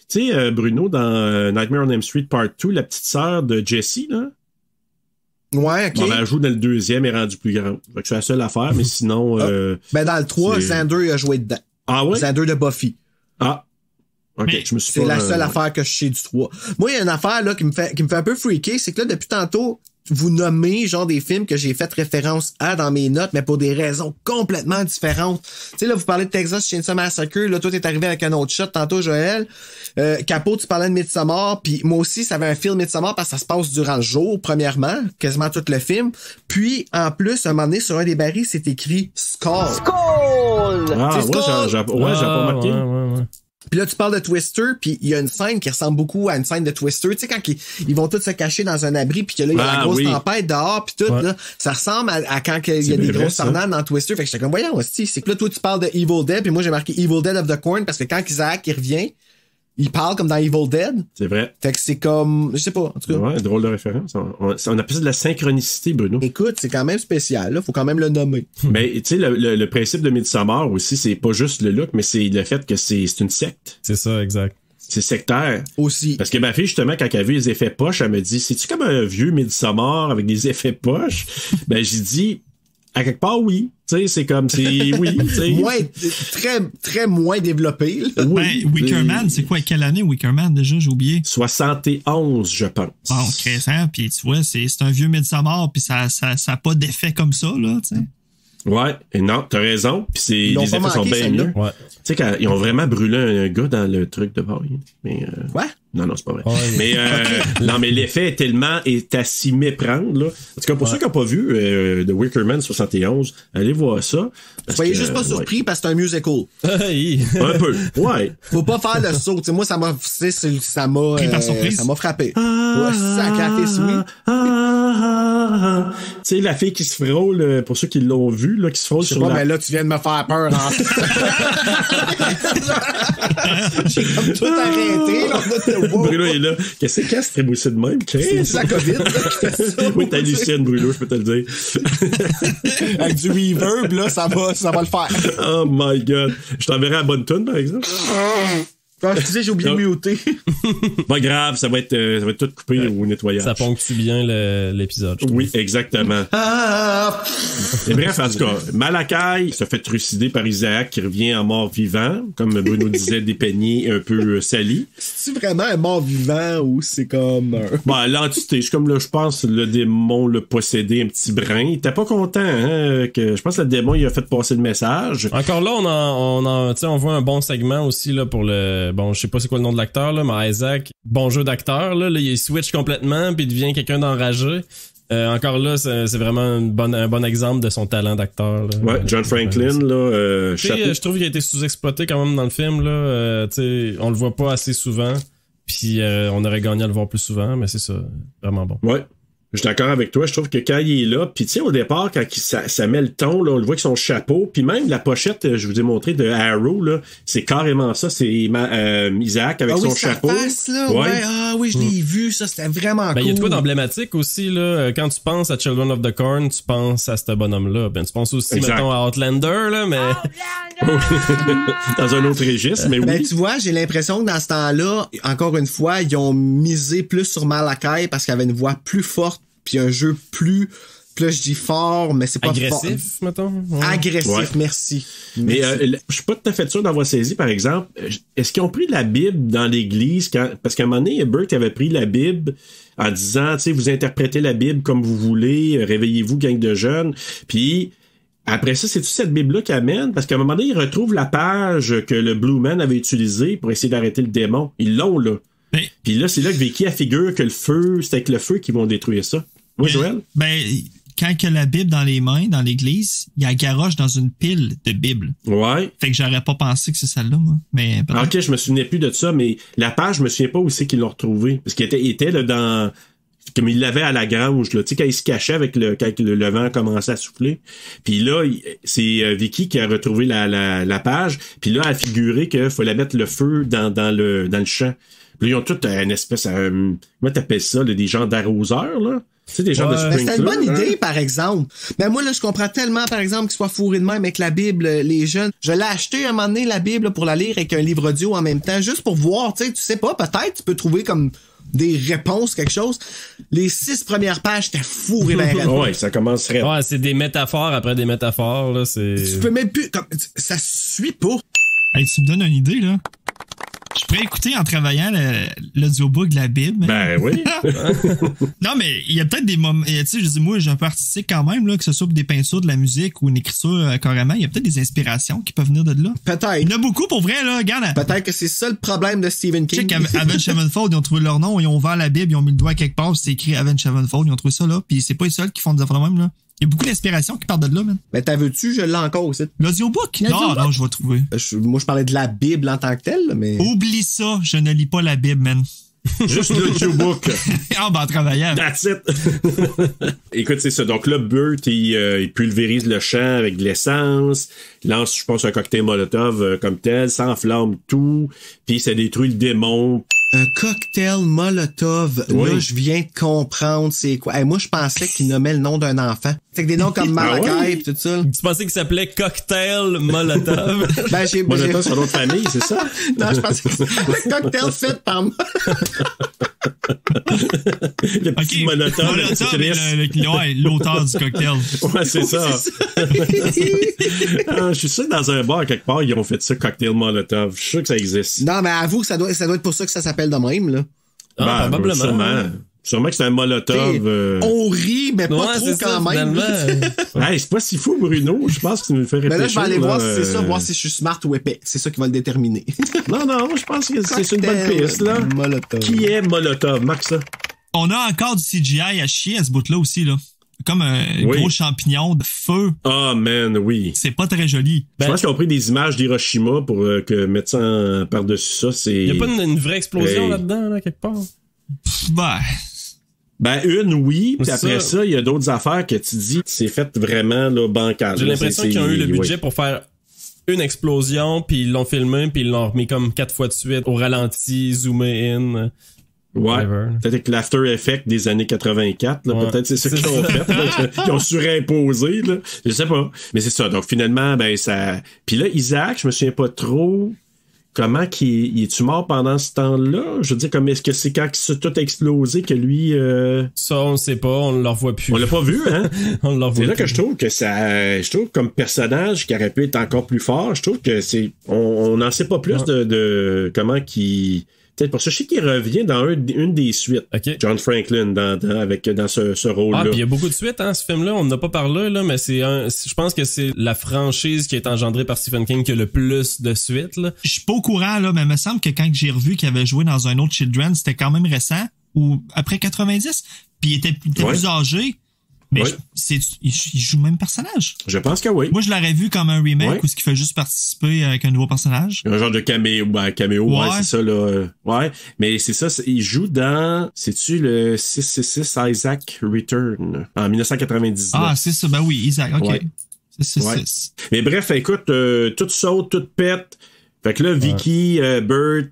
tu sais, Bruno, dans Nightmare on Elm Street Part 2, la petite sœur de Jessie, là. Ouais, OK. Bon, elle joue dans le deuxième et est rendue plus grande. Fait que c'est la seule affaire, mais sinon... Ben, dans le 3, Xander a joué dedans. Ah ouais? Xander de Buffy. Ah. OK, je me suis c'est la seule affaire que je sais du 3. Moi, il y a une affaire là qui me fait un peu freaker, c'est que là, depuis tantôt, vous nommez genre des films que j'ai fait référence à dans mes notes, mais pour des raisons complètement différentes. Tu sais, là, vous parlez de Texas Chainsaw Massacre, là, toi, t'es arrivé avec un autre shot tantôt, Joël. Capot, tu parlais de Midsommar, puis moi aussi, ça avait un film Midsommar parce que ça se passe durant le jour, premièrement, quasiment tout le film. Puis, en plus, un moment donné, sur un des barils, c'est écrit Skull. Skull! Ah, ouais, j'ai pas remarqué. Ouais. Puis là, tu parles de Twister, puis il y a une scène qui ressemble beaucoup à une scène de Twister. Tu sais, quand ils vont tous se cacher dans un abri, puis que là, il y a la grosse tempête dehors, puis tout, là, ça ressemble à quand il y a des grosses tornades dans Twister. Fait que j'étais comme, voyons, aussi, c'est que là, toi, tu parles de Evil Dead, puis moi, j'ai marqué Evil Dead of the Corn, parce que quand Isaac, il revient, il parle comme dans Evil Dead. C'est vrai. Fait que c'est comme, je sais pas, en tout cas. Ouais, drôle de référence. On appelle ça de la synchronicité, Bruno. Écoute, c'est quand même spécial, là. Faut quand même le nommer. Mais, tu sais, le principe de Midsommar aussi, c'est pas juste le look, mais c'est le fait que c'est une secte. C'est ça, exact. C'est sectaire. Aussi. Parce que ma fille, justement, quand elle a vu les effets poches, elle me dit, c'est-tu comme un vieux Midsommar avec des effets poches? Ben, j'ai dit, À quelque part, oui. Tu sais, c'est comme, oui, tu sais. Très, très moins développé, là. Oui. Ben, Wicker Man, c'est quoi? Quelle année Wicker Man, déjà? J'ai oublié. 71, je pense. Bon, créant, puis tu vois, c'est un vieux Midsommar, puis ça a pas d'effet comme ça, là, tu sais. Ouais, et non, t'as raison. Puis les effets sont bien mieux. Ouais. Tu sais, quand ils ont vraiment brûlé un gars dans le truc de Paris. Mais, Quoi? Non, c'est pas vrai. Mais, non, mais l'effet est à s'y méprendre, là. En tout cas, pour ceux qui n'ont pas vu The Wicker Man 71, allez voir ça. Soyez juste pas surpris parce que c'est un musical. Un peu, ouais. Faut pas faire le saut. T'sais, moi, ça m'a frappé. Tu sais, la fille qui se frôle, pour ceux qui l'ont vu, là, qui se frôle sur mais là, tu viens de me faire peur. J'ai comme tout arrêté, là. Bruno est là. Qu'est-ce que c'est trémoussé de même? C'est la COVID, là, qui fait ça. Oui, t'as halluciné, Bruno, je peux te le dire. Avec du reverb, là, ça va le faire. Oh my God. Je t'enverrai la bonne tune, par exemple. Excusez, j'ai oublié de muter. Pas grave, ça va être tout coupé au nettoyage. Ça ponctue bien l'épisode. Oui, exactement. Et bref, en tout cas, Malakai se fait trucider par Isaac qui revient en mort-vivant, comme Bruno disait, dépeigné, un peu sali. C'est-tu vraiment un mort-vivant ou c'est comme l'entité, c'est comme, là, je pense, le démon l'a possédé un petit brin. Il était pas content, hein, que je pense que le démon, il a fait passer le message. Encore là, on voit un bon segment aussi, là, pour le... Bon, je sais pas c'est quoi le nom de l'acteur, là, mais Isaac, bon jeu d'acteur, là, il switch complètement, puis il devient quelqu'un d'enragé. Encore là, c'est vraiment un bon exemple de son talent d'acteur. Là. Ouais, John Franklin, là, je trouve qu'il a été sous-exploité quand même dans le film, là. On le voit pas assez souvent, puis on aurait gagné à le voir plus souvent, mais c'est ça, vraiment bon. Ouais. Je suis d'accord avec toi. Je trouve que quand il est là, puis tu sais, au départ, quand ça met le ton, là, on le voit avec son chapeau, puis même la pochette, je vous ai montré de Arrow, là, c'est carrément ça. C'est Isaac avec son chapeau. Face, là, ouais. Je l'ai vu, ça, c'était vraiment cool. Il y a de quoi d'emblématique aussi, là. Quand tu penses à Children of the Corn, tu penses à ce bonhomme-là. Tu penses aussi, mettons, à Outlander, là, mais... Dans un autre registre, mais oui. Ben, tu vois, j'ai l'impression que dans ce temps-là, encore une fois, ils ont misé plus sur Malakai parce qu'il avait une voix plus forte puis un jeu plus là, je dis fort, mais c'est pas agressif, mettons. Ouais. Agressif, merci. Mais je suis pas tout à fait sûr d'avoir saisi, par exemple, est-ce qu'ils ont pris la Bible dans l'église parce qu'à un moment donné, Bert avait pris la Bible en disant, tu sais, vous interprétez la Bible comme vous voulez, réveillez-vous, gang de jeunes, puis après ça, c'est-tu cette Bible-là qui amène? Parce qu'à un moment donné, ils retrouvent la page que le Blue Man avait utilisée pour essayer d'arrêter le démon. Ils l'ont, là. Puis là, c'est là que Vicky affigure que le feu, c'est avec le feu qu'ils vont détruire ça. Oui, Joël? Quand il y a la Bible dans les mains, dans l'église, il y a garoche dans une pile de Bible. Ouais. Fait que j'aurais pas pensé que c'est celle-là, moi. Mais ok, je me souvenais plus de ça, mais la page, je me souviens pas où c'est qu'ils l'ont retrouvée. Parce qu'il était là dans... Comme il l'avait à la grange, là, tu sais, quand il se cachait quand le vent commençait à souffler. Puis là, c'est Vicky qui a retrouvé la page. Puis là, elle a figuré qu'il fallait mettre le feu dans le champ. Puis là, ils ont tout une espèce... comment t'appelles ça, là, des genres d'arroseurs, là? Tu sais, des genres de sprinklers. C'était une bonne idée, par exemple. Mais moi, là, je comprends tellement, par exemple, qu'il soit fourré de même avec la Bible, les jeunes. Je l'ai acheté un moment donné, la Bible, là, pour la lire avec un livre audio en même temps, juste pour voir, tu sais pas, peut-être, tu peux trouver comme des réponses, quelque chose. Les 6 premières pages, c'était fourré ben ouais, ça commencerait. Ouais, c'est des métaphores après des métaphores, là, c'est... Tu peux même plus... ça suit pas. Hey, tu me donnes une idée, là. Je pourrais écouter en travaillant l'audiobook de la Bible. Ben oui. Non, mais il y a peut-être des moments... Tu sais, je dis, moi, j'ai un peu artistique quand même, là, que ce soit pour des peintures, de la musique ou une écriture carrément. Il y a peut-être des inspirations qui peuvent venir de là. Peut-être. Il y en a beaucoup, pour vrai, là. Regarde. Peut-être que c'est ça le problème de Stephen King. Check, Avenged Sevenfold, ils ont trouvé leur nom, ils ont ouvert la Bible, ils ont mis le doigt quelque part, c'est écrit Avenged Sevenfold, ils ont trouvé ça là. Puis c'est pas les seuls qui font des affaires de même, là. Il y a beaucoup d'inspiration qui partent de là, man. Mais t'as vu-tu, je l'ai encore aussi. L'audiobook? Non, je vais trouver. Moi, je parlais de la Bible en tant que telle, mais... Oublie ça, je ne lis pas la Bible, man. Juste l'audiobook. Ah, ben, en travaillant. That's it. Écoute, c'est ça. Donc là, Bert, il pulvérise le champ avec de l'essence, lance, je pense, un cocktail Molotov comme tel, s'enflamme tout, puis ça détruit le démon. Un cocktail Molotov. Oui. Là, je viens de comprendre c'est quoi. Hey, moi, je pensais qu'il nommait le nom d'un enfant. C'est que des noms comme Malakai et tout ça. Tu pensais qu'il s'appelait Cocktail Molotov? Molotov, c'est son nom de famille, c'est ça? Non, je pensais que c'était un cocktail fait par moi. Le petit monotone. L'auteur du cocktail. Ouais, c'est ça. Je suis sûr que dans un bar, quelque part, ils ont fait ça, cocktail molotov. Je suis sûr que ça existe. Non, mais avoue que ça doit être pour ça que ça s'appelle de même, là. Probablement. Sûrement que c'est un molotov. On rit, mais pas trop quand même. Hey, c'est pas si fou, Bruno. Je pense que tu nous fais réfléchir. Mais là, je vais aller voir si c'est ça, voir si je suis smart ou épais. C'est ça qui va le déterminer. Non, je pense que c'est une bonne piste, là. Molotov. Qui est molotov? Marque ça. On a encore du CGI à chier à ce bout-là aussi, là. Comme un gros champignon de feu. Ah, man, oui. C'est pas très joli. Je pense qu'ils ont pris des images d'Hiroshima pour mettre ça par-dessus ça. Il y a pas une vraie explosion là-dedans, là, quelque part? Ben, oui, puis après ça, il y a d'autres affaires que tu dis, c'est fait vraiment, là, bancal. J'ai l'impression qu'ils ont eu le budget pour faire une explosion, puis ils l'ont filmé, puis ils l'ont remis comme 4 fois de suite, au ralenti, zoomé in. Ouais. Peut-être avec l'After Effect des années 84, là, peut-être c'est ça qu'ils ont fait, là, qu'ils ont surimposé, là. Je sais pas. Mais c'est ça. Donc, finalement, ben, ça. Puis là, Isaac, je me souviens pas trop. Comment qu'il est-tu mort pendant ce temps-là? Je veux dire, comme est-ce que c'est quand tout a explosé que lui... Ça, on sait pas, on le revoit plus. On l'a pas vu, hein? On le revoit plus. C'est là que je trouve que je trouve comme personnage qui aurait pu être encore plus fort, je trouve que c'est... On n'en sait pas plus de comment qu'il... Peut-être pour ça, je sais qu'il revient dans une des suites. Okay. John Franklin dans ce rôle-là. Puis il y a beaucoup de suites, hein, ce film-là. On n'a pas parlé, là, mais je pense que c'est la franchise qui est engendrée par Stephen King qui a le plus de suites, là. Je suis pas au courant, là, mais il me semble que quand j'ai revu qu'il avait joué dans un autre Children, c'était quand même récent, ou après 90, puis il était plus âgé. Mais il joue le même personnage. Je pense que oui. Moi, je l'aurais vu comme un remake où ce qui fait juste participer avec un nouveau personnage. Un genre de caméo, ouais, c'est ça, là. Ouais, mais c'est ça, il joue dans, c'est-tu le 666 Isaac Return, en 1999. Ah, c'est ça, ben oui, Isaac, ok. Ouais. 666. Ouais. Mais bref, écoute, tout saute, tout pète. Fait que là, Vicky, Bert,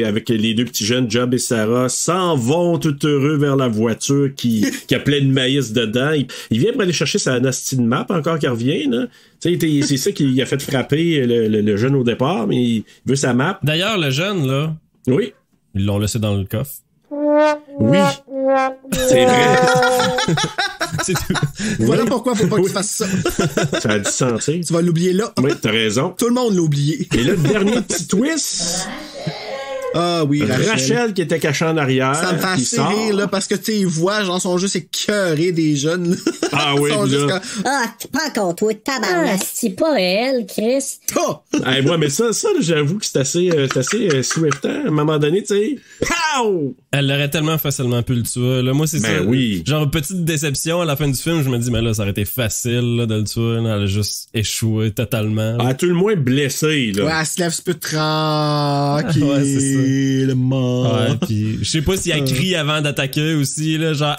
avec les deux petits jeunes, Job et Sarah, s'en vont tout heureux vers la voiture qui a plein de maïs dedans. Il vient pour aller chercher sa nasty map encore qui revient, là. Tu sais, c'est ça qui a fait frapper le jeune au départ, mais il veut sa map. D'ailleurs, le jeune, là. Oui. Ils l'ont laissé dans le coffre. Oui. C'est vrai. C'est tout. Voilà pourquoi faut pas que tu fasses ça. Ça a du sens, tu vas l'oublier là. Oui, t'as raison. Tout le monde l'a oublié. Et là, le dernier petit twist. Ah oui, Rachel qui était cachée en arrière. Ça me fait assez rire, là, parce que, tu sais, ils voient, genre, sont juste écœurés des jeunes, là. Ah oui, là. T'es pas encore toi, tabarnak. C'est pas elle, Chris. Hey, moi, mais ça, j'avoue que c'est assez swiftant. À un moment donné, tu sais. Pow! Elle l'aurait tellement facilement pu le tuer, là. Moi, c'est ça. Oui. Genre, petite déception à la fin du film, je me dis, mais là, ça aurait été facile, là, de le tuer, là. Elle a juste échoué totalement. À tout le moins blessé, là. Ouais, elle se lève un peu tranquille. Ouais, c'est ça. Le mort. Ouais, pis je sais pas si elle crie avant d'attaquer aussi, là, genre.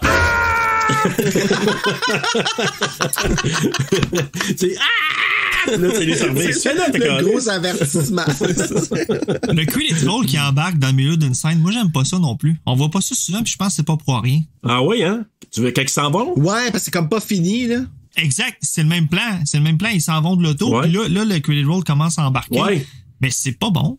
C'est là, c'est les services. C'est le gros avertissement. Le credit roll qui embarque dans le milieu d'une scène, moi j'aime pas ça non plus. On voit pas ça souvent, puis je pense que c'est pas pour rien. Ah oui, hein? Tu veux qu'ils s'en vont? Ouais, parce que c'est comme pas fini, là. Exact, c'est le même plan. Ils s'en vont de l'auto, puis là, le credit roll commence à embarquer. Ouais. Mais c'est pas bon.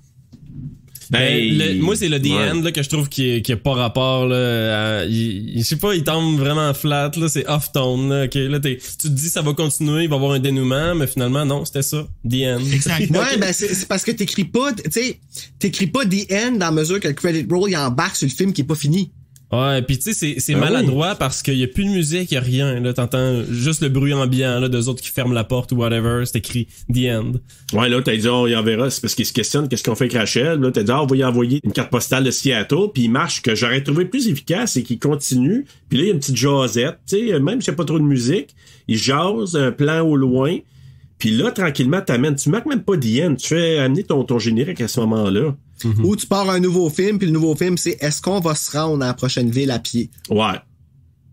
Moi, c'est le The End là, que je trouve qui a pas rapport. Là, je sais pas, il tombe vraiment flat. Là, c'est off-tone. Là, okay, là, tu te dis ça va continuer, il va y avoir un dénouement, mais finalement, non, c'était ça. The End. Exact. Ouais, ben c'est parce que t'écris pas The End dans la mesure que le credit roll il embarque sur le film qui est pas fini. Ouais, pis tu sais, c'est maladroit parce qu'il y a plus de musique, il y a rien, là, t'entends juste le bruit ambiant, là, d'eux autres qui ferment la porte ou whatever, c'est écrit The End. Ouais, là, t'as dit, on y enverra, c'est parce qu'ils se questionnent qu'est-ce qu'on fait avec Rachel, là, t'as dit, on va y envoyer une carte postale de Seattle, puis il marche, que j'aurais trouvé plus efficace, c'est qu'il continue, puis là, il y a une petite jasette, tu sais, même s'il n'y a pas trop de musique, il jase, un plan au loin, puis là, tranquillement, tu marques même pas The End, tu fais amener ton générique à ce moment-là. Mm-hmm. Ou tu pars un nouveau film, puis le nouveau film, c'est est-ce qu'on va se rendre à la prochaine ville à pied? Ouais.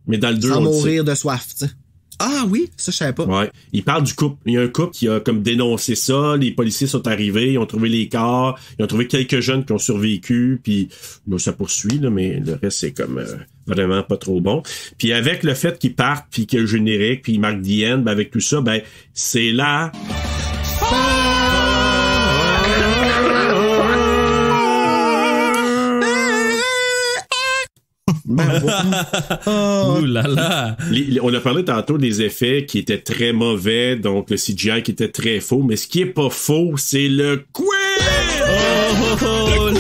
Mais dans le 2, sans mourir de soif, tu sais. Ah oui, ça je savais pas. Ouais. Il parle du couple. Il y a un couple qui a comme dénoncé ça. Les policiers sont arrivés, ils ont trouvé les corps, ils ont trouvé quelques jeunes qui ont survécu, puis là, ça poursuit, là, mais le reste c'est comme vraiment pas trop bon. Puis avec le fait qu'ils partent, puis qu'il y a le générique, puis ils marquent The End, ben avec tout ça, ben c'est là. Ben, Ouh là là. On a parlé tantôt des effets qui étaient très mauvais, donc le CGI qui était très faux, mais ce qui est pas faux, c'est le quiz! Le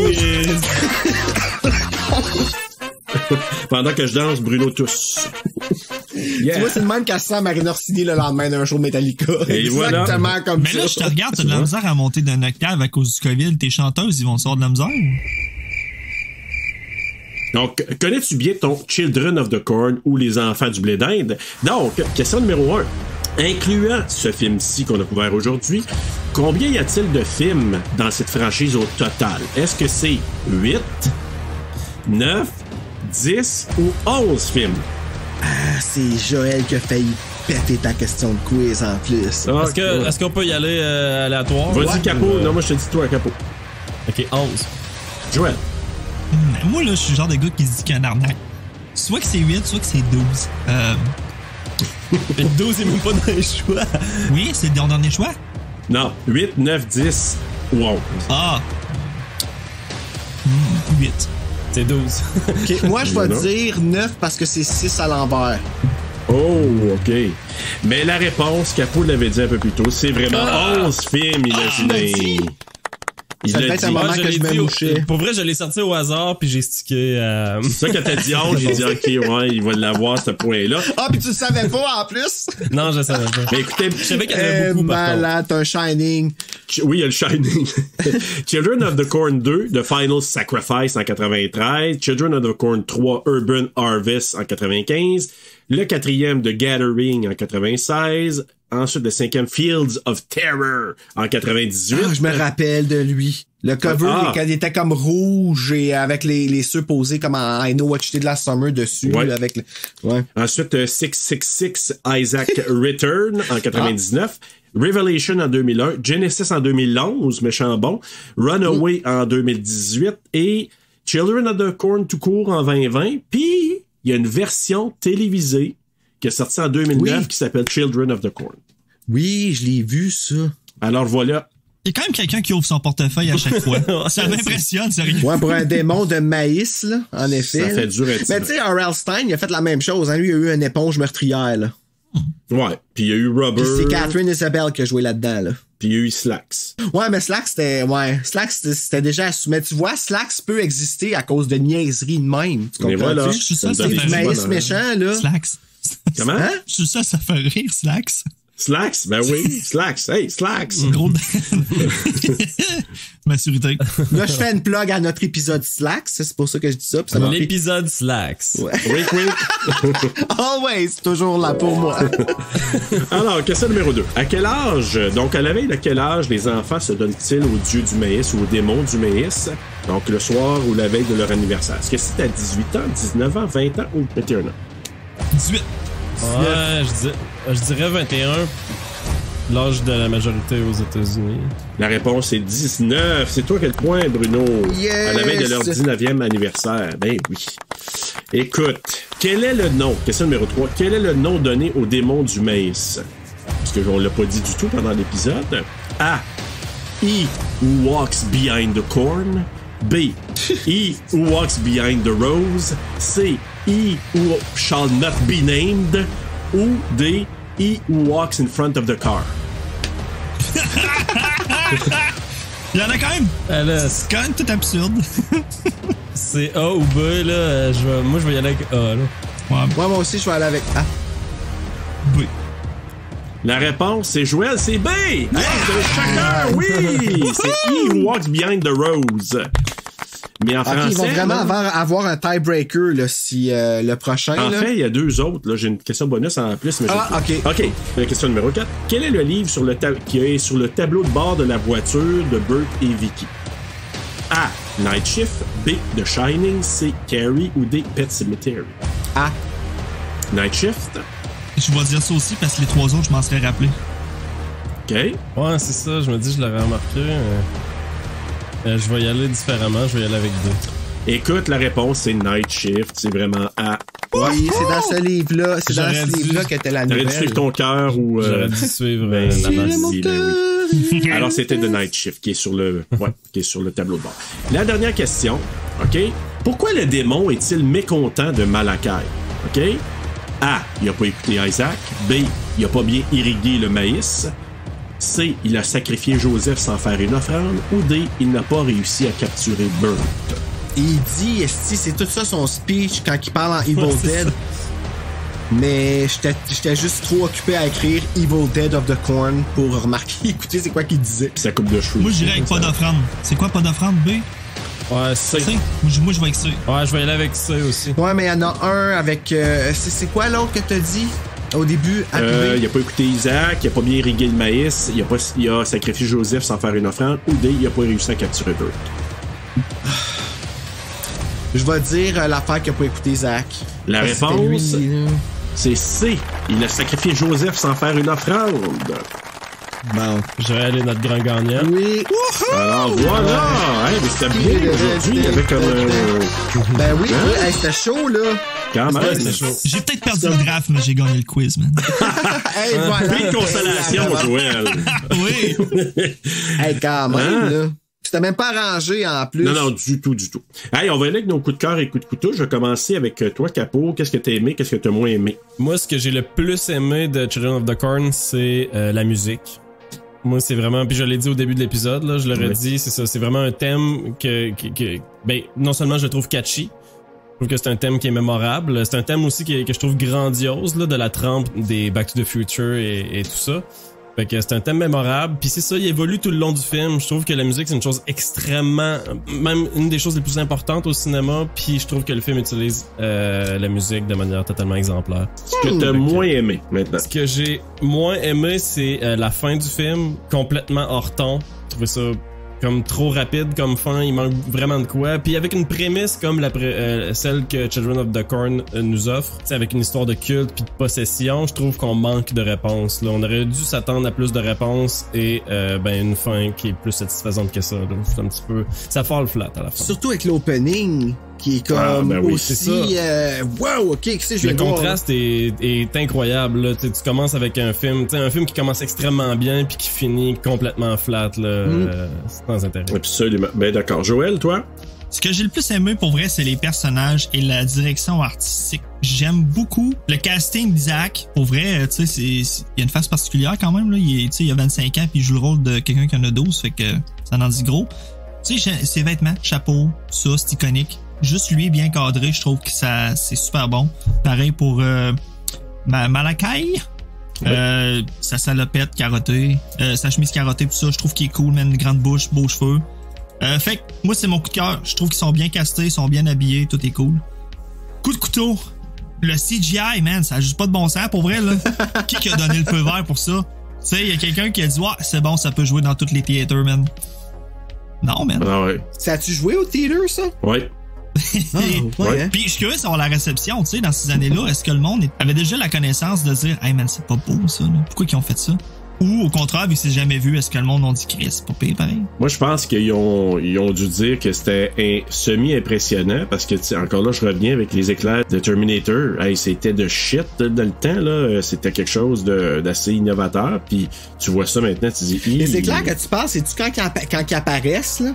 quiz! Pendant que je danse, Bruno tousse. Tu vois, c'est le même qu'à ça Marina Orsini le lendemain d'un show de Metallica. Et voilà. Exactement comme Mais ça. là, je te regarde, t'as de la misère à monter d'un octave à cause du COVID. Tes chanteuses, ils vont sortir de la misère? Donc, connais-tu bien ton Children of the Corn ou les enfants du blé d'Inde? Donc, question numéro 1. Incluant ce film-ci qu'on a couvert aujourd'hui, combien y a-t-il de films dans cette franchise au total? Est-ce que c'est 8, 9, 10 ou 11 films? Ah, c'est Joël qui a failli péter ta question de quiz en plus. Est-ce qu'on peut y aller aléatoire? Vas-y, Capot. Non, moi, je te dis toi, Capot. Ok, 11. Joël. Moi, là, je suis le genre de gars qui se dit qu'il y a un arnaque. Soit que c'est 8, soit que c'est 12. 12, c'est même pas dans les choix. Oui, c'est le dernier choix? Non, 8, 9, 10 ou 11. Ah! 8. C'est 12. Ok, moi, je vais dire 9 parce que c'est 6 à l'envers. Oh, OK. Mais la réponse, Capot l'avait dit un peu plus tôt, c'est vraiment 11 films, imaginez. Ça devait être un moment que je me mouchais. Pour vrai, je l'ai sorti au hasard, puis j'ai stické à... C'est ça, quand t'as dit 11, j'ai dit, OK, ouais, il va l'avoir, ce point-là. Ah, puis tu le savais pas, en plus? Non, je savais pas. Mais écoutez, Je savais qu'il y en avait beaucoup, par contre. Malade, un Shining. Oui, il y a le Shining. Children of the Corn 2, The Final Sacrifice en 93. Children of the Corn 3, Urban Harvest en 95. Le quatrième, The Gathering en 96. Ensuite, le cinquième, Fields of Terror en 98. Ah, je me rappelle de lui. Le cover, il était comme rouge et avec les ceux posés comme en I Know What You Did Last Summer dessus. Ouais. Avec le... ouais. Ensuite, 666 Isaac Return en 99. Revelation en 2001. Genesis en 2011, méchant bon. Runaway en 2018. Et Children of the Corn tout court en 2020. Puis, il y a une version télévisée qui est sortie en 2009 qui s'appelle Children of the Corn. Oui, je l'ai vu, ça. Alors voilà. Il y a quand même quelqu'un qui ouvre son portefeuille à chaque fois. Ça m'impressionne, sérieux. Ouais, pour un démon de maïs, là, en effet. Ça fait dur à dire. Mais tu sais, R.L. Stein, il a fait la même chose. Hein. Lui, il a eu une éponge meurtrière, là. Ouais. Puis il y a eu Rubber. Puis c'est Catherine Isabelle qui a joué là-dedans, là. Puis il y a eu Slacks. Ouais, mais Slacks, c'était déjà assumé. Tu vois, Slacks peut exister à cause de niaiseries de même. Tu comprends? Et voilà. Je suis ça, C'est du maïs méchant, là. Slacks. Comment? Hein? Je suis ça fait rire, Slacks. Slacks? Ben oui. Slacks. Hey, Slacks. Gros. Maturité. Là, je fais une plug à notre épisode Slacks. C'est pour ça que je dis ça. Puis ça m'a fait... L'épisode Slacks. Ouais. Wink, wink. Always, toujours là pour moi. Alors, question numéro 2. À quel âge, donc à la veille de quel âge les enfants se donnent-ils au dieu du maïs ou au démon du maïs? Donc le soir ou la veille de leur anniversaire. Est-ce que c'est à 18 ans, 19 ans, 20 ans ou 21 ans? 18. Ouais, je dirais 21. L'âge de la majorité aux États-Unis. La réponse est 19. C'est toi qui as le point, Bruno. Yes! À la veille de leur 19e anniversaire. Ben oui. Écoute, quel est le nom? Question numéro 3. Quel est le nom donné au démon du maïs? Parce que on l'a pas dit du tout pendant l'épisode. A. He who walks behind the corn. B. He who walks behind the rose. C. He who shall not be named. Ou D. He who walks in front of the car. Il y en a quand même. C'est quand même tout absurde. C'est A ou B, là. Moi, je vais y aller avec A, là. Ouais. Moi aussi, je vais aller avec A. B. La réponse, c'est Joël, c'est B! Hey, vous avez chacun, oui! C'est He who walks behind the rose. Mais en français... Ils vont vraiment là, avoir un tiebreaker, là, si le prochain... En là... fait, il y a deux autres. Là, j'ai une question bonus en plus. Mais OK. OK. La question numéro 4. Quel est le livre qui est sur le tableau de bord de la voiture de Bert et Vicky? A. Night Shift. B. The Shining. C. Carrie. Ou D. Pet Cemetery. A. Night Shift. Je vais dire ça aussi parce que les trois autres, je m'en serais rappelé. OK. Ouais, c'est ça. Je me dis, je l'aurais remarqué. Je vais y aller différemment. Je vais y aller avec D. Écoute, la réponse, c'est Night Shift. C'est vraiment A. Oui, c'est dans ce livre-là. C'est dans J'aurais ce dû- livre-là qu'était la T'aurais nouvelle. dû suivre ton cœur ou... J'aurais dû suivre ben, la ben, masse. oui, ben oui. Alors, c'était The Night Shift qui est sur le tableau de bord. La dernière question, OK? Pourquoi le démon est-il mécontent de Malachi? OK? A. Il n'a pas écouté Isaac. B. Il n'a pas bien irrigué le maïs. C. Il a sacrifié Joseph sans faire une offrande. Ou D. Il n'a pas réussi à capturer Burt. Il dit, esti, c'est tout ça son speech quand il parle en Evil Dead. Mais j'étais juste trop occupé à écrire Evil Dead of the Corn pour remarquer, écoutez, c'est quoi qu'il disait. Puis sa coupe de cheveux. Moi, je dirais avec pas d'offrande. C'est quoi pas d'offrande, B? Ouais, C. C? Moi, je vais avec C. Ouais, je vais y aller avec C aussi. Ouais, mais il y en a un avec... c'est quoi l'autre que t'as dit au début? Il n'a pas écouté Isaac, il n'a pas bien irrigué le maïs, il a sacrifié Joseph sans faire une offrande. Ou D. Il n'a pas réussi à capturer Burt. Je vais dire l'affaire qu'il n'a pas écouté Isaac. La réponse... C'est C. Il a sacrifié Joseph sans faire une offrande. Bon. Je vais aller notre grand gagnant. Oui. Alors voilà. Hey, mais c'était bien aujourd'hui. Il y avait comme Ben oui, hey, c'était chaud, là. Quand même. C'était chaud. J'ai peut-être perdu le draft, mais j'ai gagné le quiz, man. Hey, voilà. Puis de consolation, Joël. Oui. Hey, quand même, là. C'était même pas arrangé en plus. Non, du tout. Hey, on va aller avec nos coups de cœur et coups de couteau. Je vais commencer avec toi, Capo. Qu'est-ce que t'as aimé? Qu'est-ce que t'as moins aimé? Moi, ce que j'ai le plus aimé de Children of the Corn, c'est la musique. Moi, c'est vraiment... Puis je l'ai dit au début de l'épisode, là, je l'aurais dit, c'est ça. C'est vraiment un thème ben, non seulement je le trouve catchy, je trouve que c'est un thème qui est mémorable. C'est un thème aussi que je trouve grandiose, là, de la trempe des Back to the Future et tout ça. Fait que c'est un thème mémorable. Puis c'est ça, il évolue tout le long du film. Je trouve que la musique, c'est une chose extrêmement... Même une des choses les plus importantes au cinéma. Puis je trouve que le film utilise la musique de manière totalement exemplaire. Ce que t'as moins aimé, maintenant. Ce que j'ai moins aimé, c'est la fin du film. Complètement hors ton. Je trouvais ça comme trop rapide comme fin. Il manque vraiment de quoi. Puis avec une prémisse comme celle que Children of the Corn nous offre, avec une histoire de culte puis de possession, je trouve qu'on manque de réponses. Là, on aurait dû s'attendre à plus de réponses et une fin qui est plus satisfaisante que ça. Là. C'est un petit peu... Ça fall flat à la fin. Surtout avec l'opening qui est comme aussi... wow, ok, qu'est-ce que je vais Le contraste est incroyable. Là. Tu commences avec un film qui commence extrêmement bien puis qui finit complètement flat. Là. C'est sans intérêt. Absolument. Ben d'accord. Joël, toi? Ce que j'ai le plus aimé pour vrai, c'est les personnages et la direction artistique. J'aime beaucoup le casting d'Isaac. Pour vrai, tu sais, il y a une face particulière quand même. Là. Il a 25 ans puis il joue le rôle de quelqu'un qui en a 12, fait que ça en dit gros. Tu sais, ses vêtements, chapeau, ça, c'est iconique. Juste lui bien cadré, je trouve que c'est super bon. Pareil pour Malachi. Sa salopette carottée, sa chemise carottée, tout ça, je trouve qu'il est cool, man, une grande bouche, beaux cheveux. Fait que moi, c'est mon coup de cœur. Je trouve qu'ils sont bien castés, ils sont bien habillés, tout est cool. Coup de couteau. Le CGI, man, ça a juste pas de bon sens, pour vrai, là. Qui a donné le feu vert pour ça? Tu sais, il y a quelqu'un qui a dit, ouais, c'est bon, ça peut jouer dans tous les théâtres, man. Non, man. Ah ouais. Ça a-tu joué au theater, ça? Ouais. Ouais. Puis je suis curieux de savoir la réception, tu sais, dans ces années-là. Est-ce que le monde avait déjà la connaissance de dire, hey man, c'est pas beau ça, là. Pourquoi ils ont fait ça? Ou au contraire, vu que c'est jamais vu, est-ce que le monde a dit Chris, c'est pas pire pareil? Moi, je pense qu'ils ont dû dire que c'était semi-impressionnant parce que, encore là, je reviens avec les éclairs de Terminator. Hey, c'était de shit dans le temps, là. C'était quelque chose d'assez innovateur. Puis tu vois ça maintenant, tu dis... Les éclairs que tu parles, c'est-tu quand ils apparaissent, là?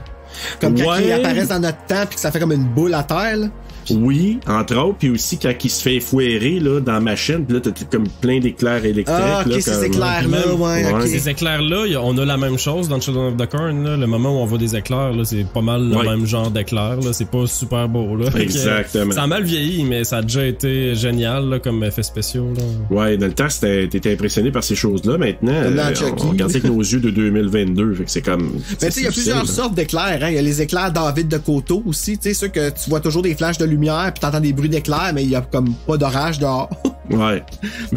Comme quand ils apparaissent dans notre temps puis que ça fait comme une boule à terre, là? Oui, entre autres, puis aussi quand il se fait fouetter là, dans la machine, puis là, t'as comme plein d'éclairs électriques. Ah, ok, là, ces éclairs-là, ouais, ok. Ces éclairs-là, on a la même chose dans Children of the Corn, là. Le moment où on voit des éclairs, là, c'est pas mal le même genre d'éclairs, là. C'est pas super beau, là. Exactement. Ça a mal vieilli, mais ça a déjà été génial, là, comme effets spéciaux, là. Ouais, dans le temps, t'étais impressionné par ces choses-là. Maintenant, on regarde avec nos yeux de 2022, fait que c'est comme... Mais tu sais, il y a plusieurs sortes d'éclairs, hein. Il y a les éclairs David de Coteau aussi, tu sais, ceux que tu vois toujours des flashs de lumière, puis t'entends des bruits d'éclairs, mais il y a comme pas d'orage dehors. Ouais.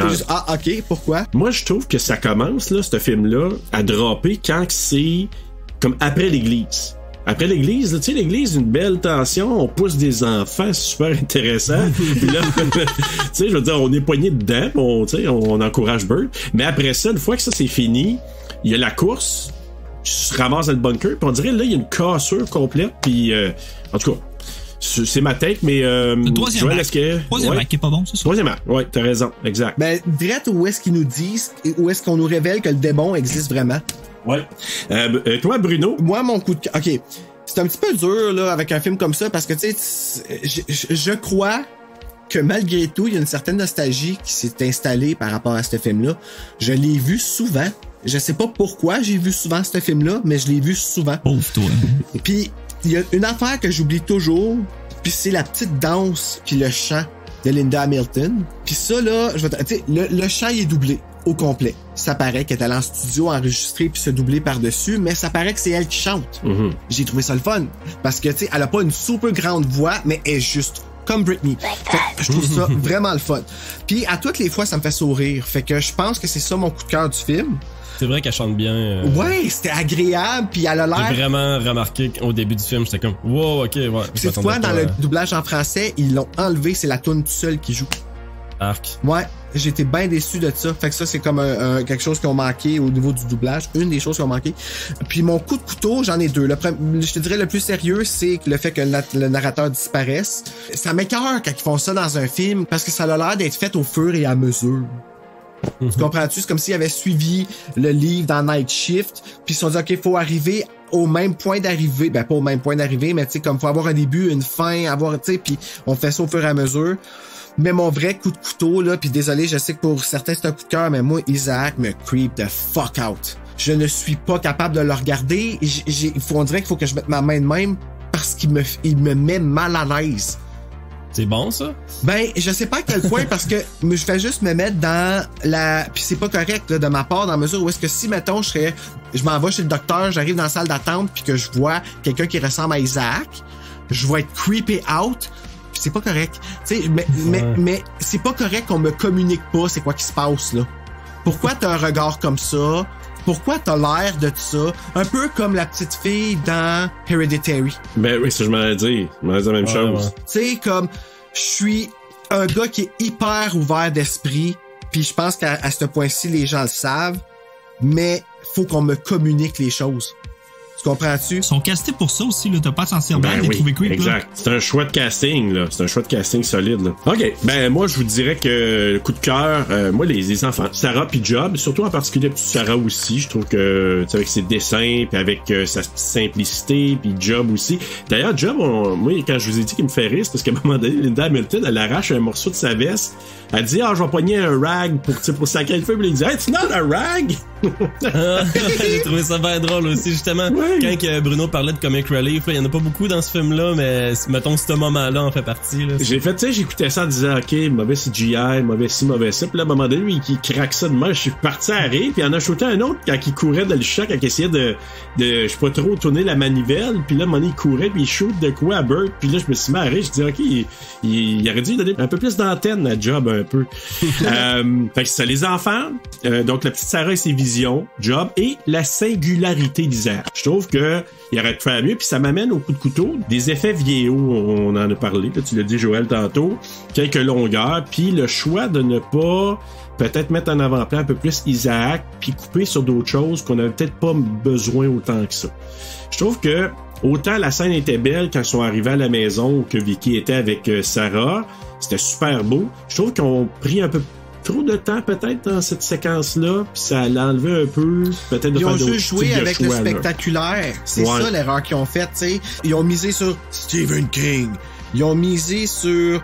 Juste, ok, pourquoi? Moi, je trouve que ça commence, là, ce film-là, à dropper quand c'est comme après l'église. Après l'église, tu sais, l'église, une belle tension, on pousse des enfants, c'est super intéressant. Puis là, tu sais, je veux dire, on est poigné dedans, on encourage Burt. Mais après ça, une fois que ça c'est fini, il y a la course, je se ramasse dans le bunker, puis on dirait, là, il y a une cassure complète, puis en tout cas, c'est ma tête, mais troisième acte qui est pas bon, c'est ça? Troisième acte, ouais, t'as raison, exact. Ben, direct où est-ce qu'ils nous disent, où est-ce qu'on nous révèle que le démon existe vraiment? Ouais. Toi, Bruno? Moi, mon coup de cœur. OK. c'est un petit peu dur, là, avec un film comme ça, parce que, tu sais, je crois que malgré tout, il y a une certaine nostalgie qui s'est installée par rapport à ce film-là. Je l'ai vu souvent. Je sais pas pourquoi j'ai vu souvent ce film-là, mais je l'ai vu souvent. Pauvre toi. Puis, il y a une affaire que j'oublie toujours, puis c'est la petite danse puis le chant de Linda Hamilton. Puis ça, là, tu sais, le chant, il est doublé au complet. Ça paraît qu'elle est allée en studio enregistrer puis se doubler par-dessus, mais ça paraît que c'est elle qui chante. Mm-hmm. J'ai trouvé ça le fun. Parce que, tu sais, elle a pas une super grande voix, mais elle est juste comme Britney. Fait que je trouve ça vraiment le fun. Puis à toutes les fois, ça me fait sourire. Fait que je pense que c'est ça mon coup de cœur du film. C'est vrai qu'elle chante bien. Ouais, c'était agréable, puis elle a l'air... J'ai vraiment remarqué qu'au début du film, j'étais comme, wow, ok, ouais. Cette fois, dans le doublage en français, ils l'ont enlevé, c'est la toune toute seule qui joue. Arc. Ouais, j'étais bien déçu de ça. Fait que ça, c'est comme quelque chose qui ont manqué au niveau du doublage. Une des choses qui ont manqué. Puis mon coup de couteau, j'en ai deux. Je te dirais le plus sérieux, c'est le fait que le narrateur disparaisse. Ça m'écoeure quand ils font ça dans un film, parce que ça a l'air d'être fait au fur et à mesure. Tu comprends-tu? C'est comme s'ils avaient suivi le livre dans Night Shift, puis ils se sont dit, OK, faut arriver au même point d'arrivée. Ben, pas au même point d'arrivée, mais tu sais, comme faut avoir un début, une fin, avoir, tu sais, puis on fait ça au fur et à mesure. Mais mon vrai coup de couteau, là, puis désolé, je sais que pour certains c'est un coup de cœur, mais moi, Isaac me creep the fuck out. Je ne suis pas capable de le regarder. On dirait qu'il faut que je mette ma main de même parce qu'il me met mal à l'aise. C'est bon, ça? Ben, je sais pas à quel point, parce que je fais juste me mettre dans la... Puis c'est pas correct, là, de ma part, dans la mesure où est-ce que si, mettons, je m'en vais chez le docteur, j'arrive dans la salle d'attente, puis que je vois quelqu'un qui ressemble à Isaac, je vais être creepé out, puis c'est pas correct. Tu sais, mais c'est pas correct qu'on me communique pas c'est quoi qui se passe, là. Pourquoi t'as un regard comme ça? Pourquoi t'as l'air de ça? Un peu comme la petite fille dans Hereditary. Ben oui, ça je m'en ai dit. Je m'en ai dit la même chose. Tu sais, comme, je suis un gars qui est hyper ouvert d'esprit, puis je pense qu'à ce point-ci, les gens le savent, mais faut qu'on me communique les choses. Tu comprends-tu? Ils sont castés pour ça aussi, là. T'as pas à t'en servir ben de oui, trouver creep, exact. Là. C'est un choix de casting, là. C'est un choix de casting solide, là. OK. Ben, moi, je vous dirais que le coup de cœur, moi, les enfants. Sarah puis Job, surtout en particulier Sarah aussi. Je trouve que, tu sais, avec ses dessins puis avec sa simplicité puis Job aussi. D'ailleurs, Job, moi, quand je vous ai dit qu'il me fait rire, c'est parce qu'à un moment donné, Linda Hamilton, elle arrache un morceau de sa veste. Elle dit, je vais pogner un rag pour sacrer le feu. Puis il dit, hey, it's not a rag! J'ai trouvé ça bien drôle aussi, justement. Oui. Quand que Bruno parlait de comic relief, il y en a pas beaucoup dans ce film-là, mais mettons ce moment-là en fait partie. Là. J'ai fait, tu sais, j'écoutais ça en disant, OK, mauvais CGI, mauvais ci, mauvais ça. Puis là, à un moment donné, lui, il craque ça de moi. Je suis parti à rire, puis il en a shooté un autre quand il courait dans le champ, quand il essayait de je sais pas trop, tourner la manivelle. Puis là, à un moment donné, il courait, puis il shoot de quoi à Burt. Puis là, je me suis mis à rire. Je dis, OK, il aurait dû donner un peu plus d'antenne à Job, un peu. Fait que c'est ça, les enfants. Donc, la petite Sarah et ses visions, Job, et la singularité d'Isaac. Je trouve que il aurait pu faire mieux, puis ça m'amène au coup de couteau. Des effets vieillots, on en a parlé, là, tu l'as dit, Joël, tantôt. Quelques longueurs, puis le choix de ne pas peut-être mettre en avant-plan un peu plus Isaac, puis couper sur d'autres choses qu'on n'avait peut-être pas besoin autant que ça. Je trouve que autant la scène était belle quand ils sont arrivés à la maison, que Vicky était avec Sarah, c'était super beau. Je trouve qu'ils ont pris un peu trop de temps peut-être dans cette séquence-là, puis ça l'a enlevé un peu, peut-être de ils faire ont d'autres juste joué avec le spectaculaire. C'est ça l'erreur qu'ils ont faite, tu sais. Ils ont misé sur Stephen King. Ils ont misé sur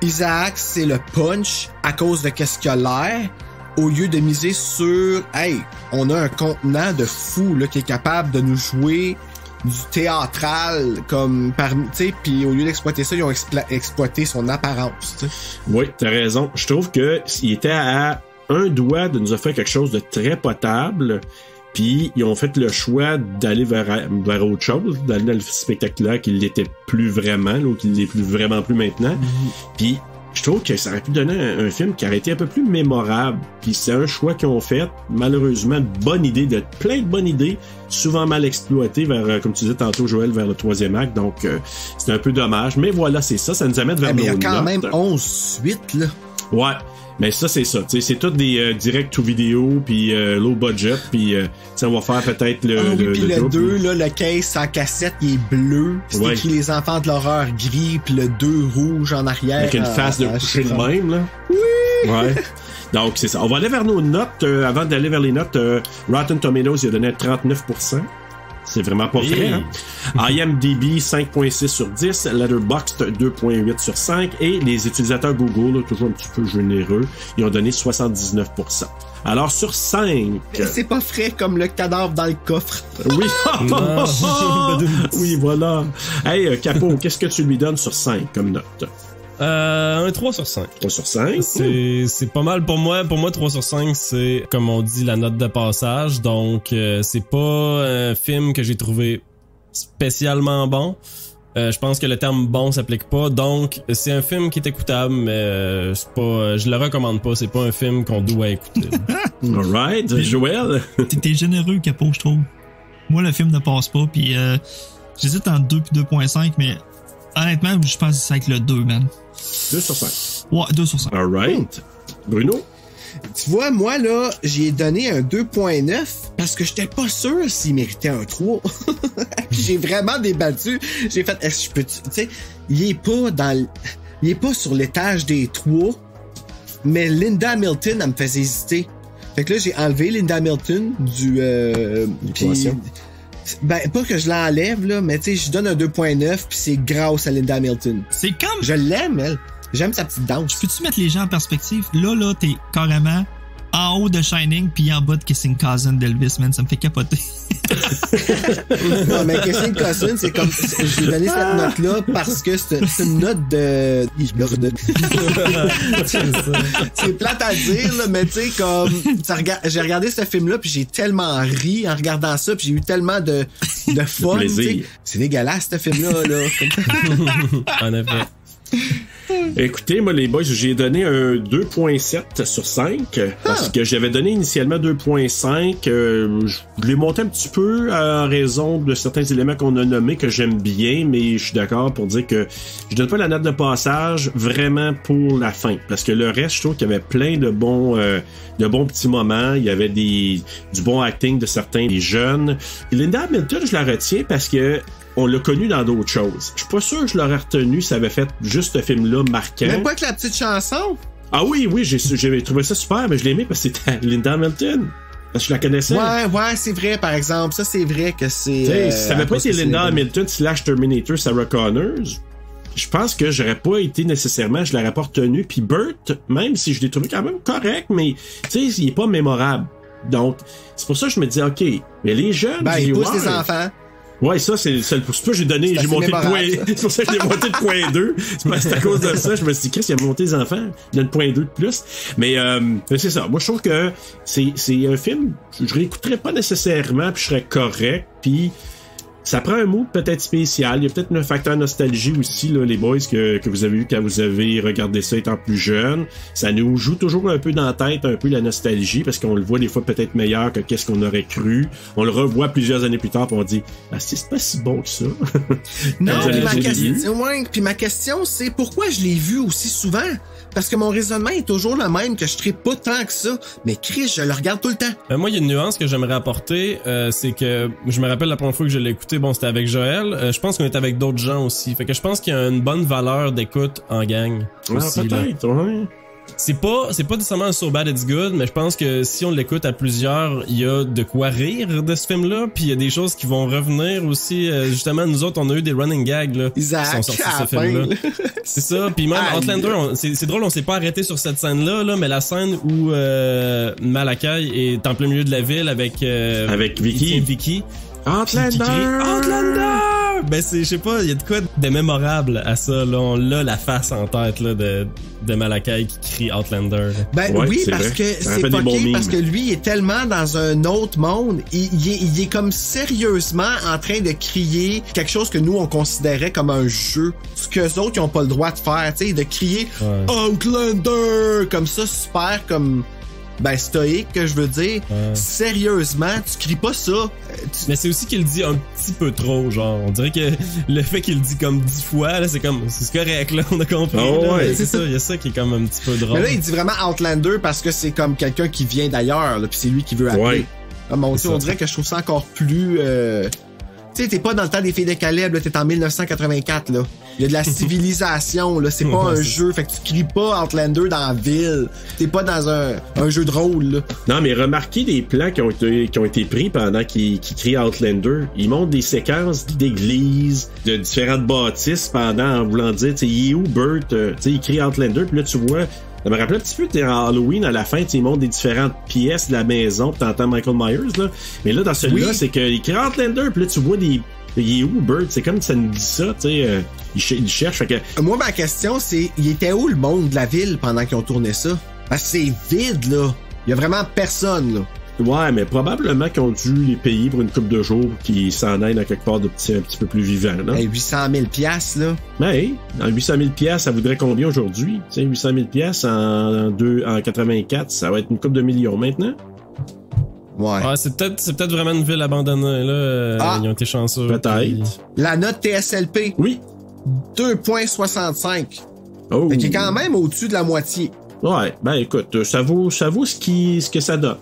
Isaac, c'est le punch à cause de qu'est-ce qu'il a l'air, au lieu de miser sur, hey, on a un contenant de fou là qui est capable de nous jouer du théâtral comme parmi, tu sais, puis au lieu d'exploiter ça, ils ont exploité son apparence, tu sais. Oui, t'as raison. Je trouve que il était à un doigt de nous offrir quelque chose de très potable, puis ils ont fait le choix d'aller vers autre chose, d'aller dans le spectaculaire qu'il l'était plus vraiment, ou qu'il l'est vraiment plus maintenant. Puis je trouve que ça aurait pu donner un film qui aurait été un peu plus mémorable. Puis c'est un choix qu'ils ont fait. Malheureusement, plein de bonnes idées, souvent mal exploitées vers, comme tu disais tantôt, Joël, vers le 3e acte. Donc, c'est un peu dommage. Mais voilà, c'est ça. Ça nous amène vers nos notes. Mais il y a quand même 11 suites, là. Ouais. Mais ça, c'est ça. T'sais, c'est tout des direct to vidéo, puis low budget, puis on va faire peut-être le 2, là, le case en cassette, il est bleu. C'est écrit Les Enfants de l'horreur gris, puis le 2 rouge en arrière. Avec une face de coucher de même, là. Oui! Ouais. Donc, c'est ça. On va aller vers nos notes. Avant d'aller vers les notes, Rotten Tomatoes, il a donné 39%. C'est vraiment pas vrai. Hein? IMDb 5.6 sur 10, Letterboxd 2.8 sur 5 et les utilisateurs Google, là, toujours un petit peu généreux, ils ont donné 79%. Alors sur 5... C'est pas frais comme le cadavre dans le coffre. Oui. Oui, voilà. Hey, Capo, qu'est-ce que tu lui donnes sur 5 comme note? Un 3 sur 5. 3 sur 5. C'est pas mal pour moi. Pour moi, 3 sur 5, c'est, comme on dit, la note de passage. Donc, c'est pas un film que j'ai trouvé spécialement bon. Je pense que le terme bon s'applique pas. Donc, c'est un film qui est écoutable, mais c'est pas, je le recommande pas. C'est pas un film qu'on doit écouter. Alright. Joël? T'es généreux, Capo, je trouve. Moi, le film ne passe pas, puis j'hésite entre 2 puis 2.5, mais honnêtement, je pense que c'est avec le 2, man. 2 sur 5. Ouais, 2 sur 5. Alright. Bruno? Tu vois, moi, là, j'ai donné un 2.9 parce que j'étais pas sûr s'il méritait un 3. J'ai vraiment débattu. J'ai fait, est-ce que je peux... Tu sais, il est pas sur l'étage des 3, mais Linda Hamilton, elle me faisait hésiter. Fait que là, j'ai enlevé Linda Hamilton du... Ben, pas que je l'enlève, là, mais tu sais, je donne un 2.9 puis c'est grâce à Linda Hamilton. C'est comme... Je l'aime, elle. J'aime sa petite danse. Peux-tu mettre les gens en perspective? Là, t'es carrément en haut de Shining puis en bas de Kissing Cousin d'Elvis, man. Ça me fait capoter. Non, mais Kissing Cousin, c'est comme... J'ai donné cette note-là parce que c'est une note de... C'est plate à dire, là, mais tu sais, comme... J'ai regardé ce film-là puis j'ai tellement ri en regardant ça puis j'ai eu tellement de fun. C'est dégueulasse, ce film-là, là. En effet. Écoutez, moi, les boys, j'ai donné un 2.7 sur 5 parce que j'avais donné initialement 2.5. Je l'ai monté un petit peu en raison de certains éléments qu'on a nommés que j'aime bien, mais je suis d'accord pour dire que je donne pas la note de passage vraiment pour la fin parce que le reste, je trouve qu'il y avait plein de bons petits moments. Il y avait du bon acting de certains des jeunes. Et Linda Hamilton, je la retiens parce que on l'a connu dans d'autres choses. Je suis pas sûr que je l'aurais retenu si ça avait fait juste ce film-là marquant. Même pas avec la petite chanson? Ah oui, j'avais trouvé ça super, mais je l'ai aimé parce que c'était Linda Hamilton. Parce que je la connaissais. Ouais, c'est vrai, par exemple. Ça, c'est vrai que c'est... si ça avait pas été Linda Hamilton / Terminator Sarah Connors, je pense que j'aurais pas été nécessairement, je l'aurais pas retenu. Puis Burt, même si je l'ai trouvé quand même correct, mais tu sais, il est pas mémorable. Donc, c'est pour ça que je me dis, OK, mais les jeunes... Ben, ils poussent les enfants. Ouais, ça, c'est pour ça que j'ai monté le point. C'est pour ça que j'ai monté le point 2. C'est à cause de ça. Je me suis dit, Chris, il a monté les enfants. Il a le point 2 de plus. Mais, c'est ça. Moi, je trouve que c'est un film, je réécouterais pas nécessairement, puis je serais correct. Puis, ça prend un mood peut-être spécial. Il y a peut-être un facteur nostalgie aussi, là, les boys, que vous avez eu quand vous avez regardé ça étant plus jeune. Ça nous joue toujours un peu dans la tête, un peu la nostalgie, parce qu'on le voit des fois peut-être meilleur que qu'est-ce qu'on aurait cru. On le revoit plusieurs années plus tard, puis on dit, ah, c'est pas si bon que ça. Non, puis ma question, c'est pourquoi je l'ai vu aussi souvent? Parce que mon raisonnement est toujours le même, que je ne pas tant que ça. Mais Chris, je le regarde tout le temps. Moi, il y a une nuance que j'aimerais apporter, c'est que je me rappelle la première fois que je l'ai écouté, bon, c'était avec Joël. Je pense qu'on est avec d'autres gens aussi. Fait que je pense qu'il y a une bonne valeur d'écoute en gang. Aussi, peut-être, ouais. C'est pas nécessairement un So Bad It's Good, mais je pense que si on l'écoute à plusieurs, il y a de quoi rire de ce film-là, puis il y a des choses qui vont revenir aussi. Justement, nous autres, on a eu des running gags là, qui sont sortis de ce film-là. C'est ça. Puis même Outlander, c'est drôle, on s'est pas arrêté sur cette scène-là, là, mais la scène où Malakai est en plein milieu de la ville avec Vicky. Outlander! Ben je sais pas, il y a de quoi de mémorable à ça, là. On a la face en tête, là, de Malakai qui crie Outlander. Ben ouais, oui, parce vrai. que c'est fucké, parce que lui, il est tellement dans un autre monde, il est comme sérieusement en train de crier quelque chose que nous, on considérait comme un jeu. Ce qu'eux autres, ils ont pas le droit de faire, tu sais, de crier Outlander! Comme ça, super, comme... Ben, stoïque, que je veux dire. Sérieusement, tu cries pas ça. Mais c'est aussi qu'il le dit un petit peu trop, genre. On dirait que le fait qu'il le dit comme 10 fois, là, c'est comme, c'est correct, là, on a compris. C'est ça, il y a ça qui est comme un petit peu drôle. Mais là, il dit vraiment Outlander parce que c'est comme quelqu'un qui vient d'ailleurs, là, pis c'est lui qui veut appeler. Ah, mon Dieu, on dirait que je trouve ça encore plus Tu sais, t'es pas dans le temps des filles de Caleb, là, t'es en 1984, là. Il y a de la civilisation, là. C'est pas un jeu. Fait que tu cries pas Outlander dans la ville. T'es pas dans un jeu de rôle, là. Non, mais remarquez les plans qui ont été pris pendant qu'ils crient Outlander. Ils montrent des séquences d'églises, de différentes bâtisses pendant, en voulant dire, tu sais, il est où Bert? Tu sais, il crie Outlander, puis là, tu vois... Ça me rappelait un petit peu, t'es en Halloween, à la fin, ils montrent des différentes pièces de la maison, pis t'entends Michael Myers, là. Mais là, dans celui-là, c'est qu'il crée Outlander, pis là, tu vois des... Il est où, Bird? C'est comme ça nous dit ça, tu sais. Il cherche, fait que... Moi, ma question, c'est, il était où le monde de la ville pendant qu'ils ont tourné ça? Parce que c'est vide, là. Il y a vraiment personne, là. Ouais, mais probablement qu'ils ont dû les payer pour une couple de jours qui s'en aillent à quelque part de un petit peu plus vivant, là. 800 000 $, là. Mais, en 800 000 $, ça voudrait combien aujourd'hui? Tu sais, 800 000 $ en 84, ça va être une couple de millions maintenant. Ouais. C'est peut-être vraiment une ville abandonnée, là. Ils ont été chanceux. Peut-être. Puis... La note TSLP. Oui. 2.65. Oh. Fait qu'il est quand même au-dessus de la moitié. Ouais, ben écoute, ça vaut ce que ça donne.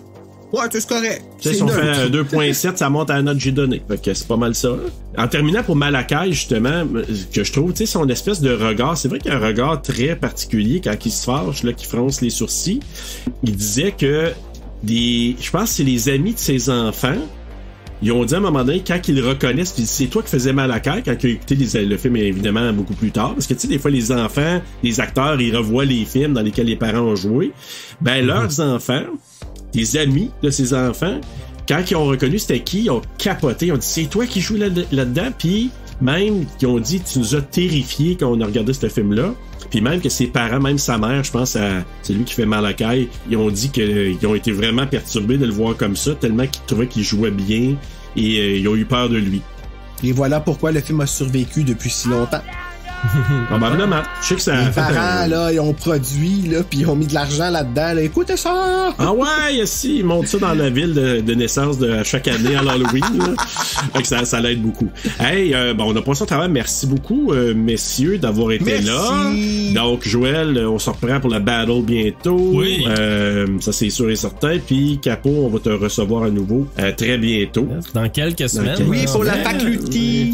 Ouais, c'est correct. Tu sais, si on fait 2.7, ça monte à la note que j'ai donnée. Fait que c'est pas mal ça. En terminant pour Malakai, justement, que je trouve, tu sais, son espèce de regard, c'est vrai qu'il y a un regard très particulier quand il se fâche, là, qu'il fronce les sourcils. Il disait que je pense que c'est les amis de ses enfants, ils ont dit à un moment donné, quand ils le reconnaissent, puis c'est toi qui faisais Malakai, quand il a écouté le film, évidemment, beaucoup plus tard, parce que, tu sais, des fois, les enfants, les acteurs, ils revoient les films dans lesquels les parents ont joué. Ben, leurs enfants, des amis de ces enfants, quand ils ont reconnu c'était qui, ils ont capoté, ils ont dit c'est toi qui joues là-dedans, puis même ils ont dit tu nous as terrifiés quand on a regardé ce film-là, puis même que ses parents, même sa mère, je pense à c'est lui qui fait Malakai, ils ont dit qu'ils ont été vraiment perturbés de le voir comme ça, tellement qu'ils trouvaient qu'il jouait bien et ils ont eu peur de lui. Et voilà pourquoi le film a survécu depuis si longtemps. Probablement. Je sais que ça. Les parents, là, ils ont produit, là, puis ils ont mis de l'argent là-dedans, là. Écoutez ça! Ah ouais, si, ils montent ça dans la ville de naissance de chaque année à l'Halloween, là. Fait que ça l'aide beaucoup. Hey, on a passé au travail. Merci beaucoup, messieurs, d'avoir été là. Donc, Joël, on se reprend pour la battle bientôt. Oui. Ça, c'est sûr et certain. Puis, Capo, on va te recevoir à nouveau très bientôt. Dans quelques semaines. Oui, pour la faculté.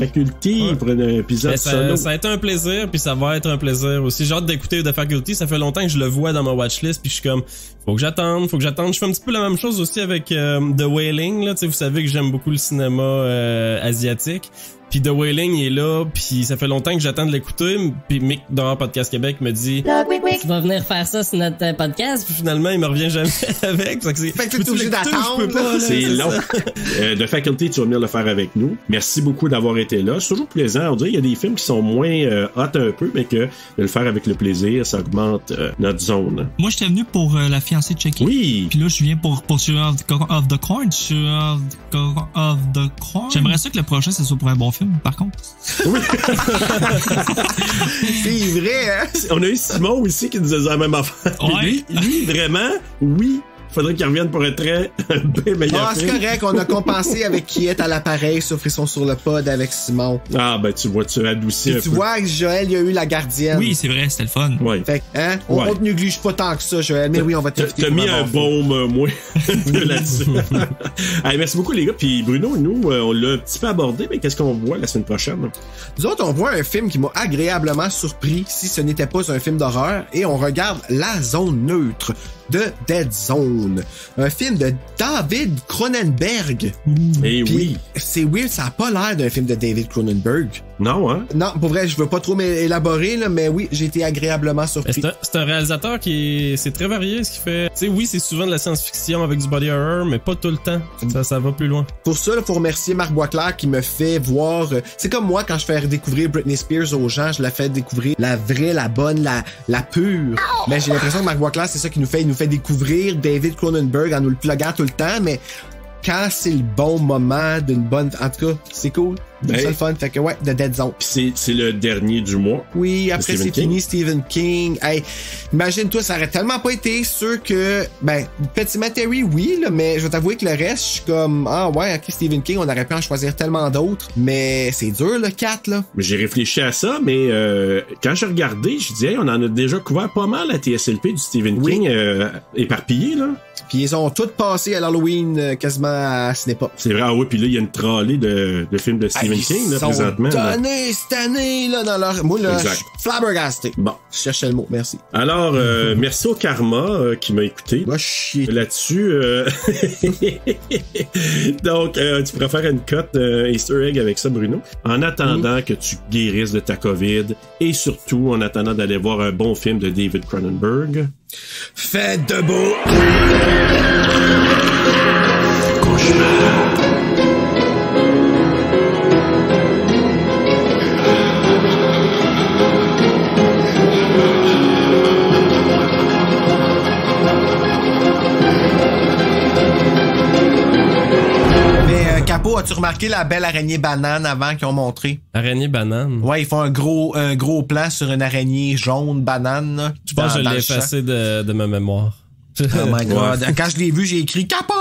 Pour un épisode solo. Ça a été un plaisir, puis ça va être un plaisir aussi. J'ai hâte d'écouter The Faculty, ça fait longtemps que je le vois dans ma watchlist, puis je suis comme, faut que j'attende. Je fais un petit peu la même chose aussi avec The Wailing, là, tu sais, vous savez que j'aime beaucoup le cinéma asiatique. Puis The Wailing il est là, puis ça fait longtemps que j'attends de l'écouter, puis Mick dans Podcast Québec me dit tu vas venir faire ça sur notre podcast, puis finalement il me revient jamais avec. Fait que t'es obligé d'attendre. C'est long. The Faculty, tu vas venir le faire avec nous. Merci beaucoup d'avoir été là. C'est toujours plaisant. On dirait qu'il y a des films qui sont moins hot un peu, mais que de le faire avec le plaisir, ça augmente notre zone. Moi, j'étais venu pour La fiancée de Chucky. Oui. Puis là, je viens pour Children of the Corn. J'aimerais ça que le prochain, ça soit pour un bon film, par contre. Oui. C'est vrai, hein? On a eu Simon aussi qui nous a dit la même affaire. Ouais. Lui, vraiment, oui. Faudrait qu'il revienne pour un très bien meilleur film. C'est correct, on a compensé avec qui est à l'appareil sur Frisson sur le pod avec Simon. Ah, ben tu vois, tu adoucis un peu. Tu vois que Joël, il a eu la gardienne. Oui, c'est vrai, c'était le fun. Ouais. Fait hein, on te néglige pas tant que ça, Joël, mais oui, on va t'inviter. T'as mis un baume, moi, là-dessus. Allez, merci beaucoup, les gars. Puis Bruno, nous, on l'a un petit peu abordé, mais qu'est-ce qu'on voit la semaine prochaine? Nous autres, on voit un film qui m'a agréablement surpris si ce n'était pas un film d'horreur, et on regarde La Zone Neutre de Dead Zone. Un film de David Cronenberg. Eh oui. C'est weird, ça a pas l'air d'un film de David Cronenberg. Non, hein? Non, pour vrai, je veux pas trop m'élaborer, là, mais oui, j'ai été agréablement surpris. C'est un réalisateur c'est très varié ce qu'il fait. Tu sais, oui, c'est souvent de la science-fiction avec du body horror, mais pas tout le temps. Ça va plus loin. Pour ça, il faut remercier Marc Boisclair qui me fait voir... c'est comme moi, quand je fais découvrir Britney Spears aux gens, je la fais découvrir la vraie, la bonne, la pure. Mais j'ai l'impression que Marc Boisclair, c'est ça qu'il nous fait. Il nous fait découvrir David Cronenberg en nous le pluguant tout le temps, mais quand c'est le bon moment d'une bonne... En tout cas, c'est cool. C'est ça le fun. Fait que ouais, The Dead Zone. Puis c'est le dernier du mois. Oui, après c'est fini Stephen King. Hey, imagine-toi, ça aurait tellement pas été sûr que... Pet Sematary, oui, là, mais je vais t'avouer que le reste, je suis comme... Ah ouais, ok, Stephen King, on aurait pu en choisir tellement d'autres. Mais c'est dur, le 4, là. J'ai réfléchi à ça, mais quand j'ai regardé, je dis, hey, on en a déjà couvert pas mal la TSLP du Stephen King éparpillé, là. Puis ils ont toutes passé à l'Halloween quasiment à Cinépop. C'est vrai, ah oui, puis là, il y a une trolley de films de Stephen Stephen King, là, présentement. Donnés cette année, là, dans leur... Moi, là, Exact. je suis flabbergasté. Bon. Je cherchais le mot, merci. Alors, merci au Karma qui m'a écouté. Va chier. Là-dessus, donc, tu pourrais faire une cote Easter egg avec ça, Bruno. En attendant que tu guérisses de ta COVID et surtout en attendant d'aller voir un bon film de David Cronenberg. Faites debout! Capot, as-tu remarqué la belle araignée banane avant qu'ils ont montré? Araignée banane? Ouais, ils font un gros plan sur une araignée jaune banane. Là, je pense que je l'ai effacé de ma mémoire. Oh my god. Quand je l'ai vu, j'ai écrit Capot!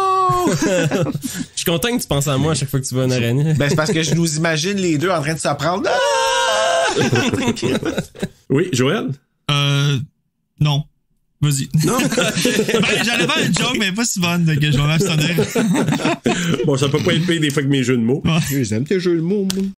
Je suis content que tu penses à moi à chaque fois que tu vois une araignée. Ben, c'est parce que je nous imagine les deux en train de se prendre. Ah! Oui, Joël? Non. Vas-y. Non. J'allais faire une joke, mais pas si bonne, que je vais m'abstenir. Bon, ça peut pas être pire des fois que mes jeux de mots. J'aime tes jeux de mots, moi.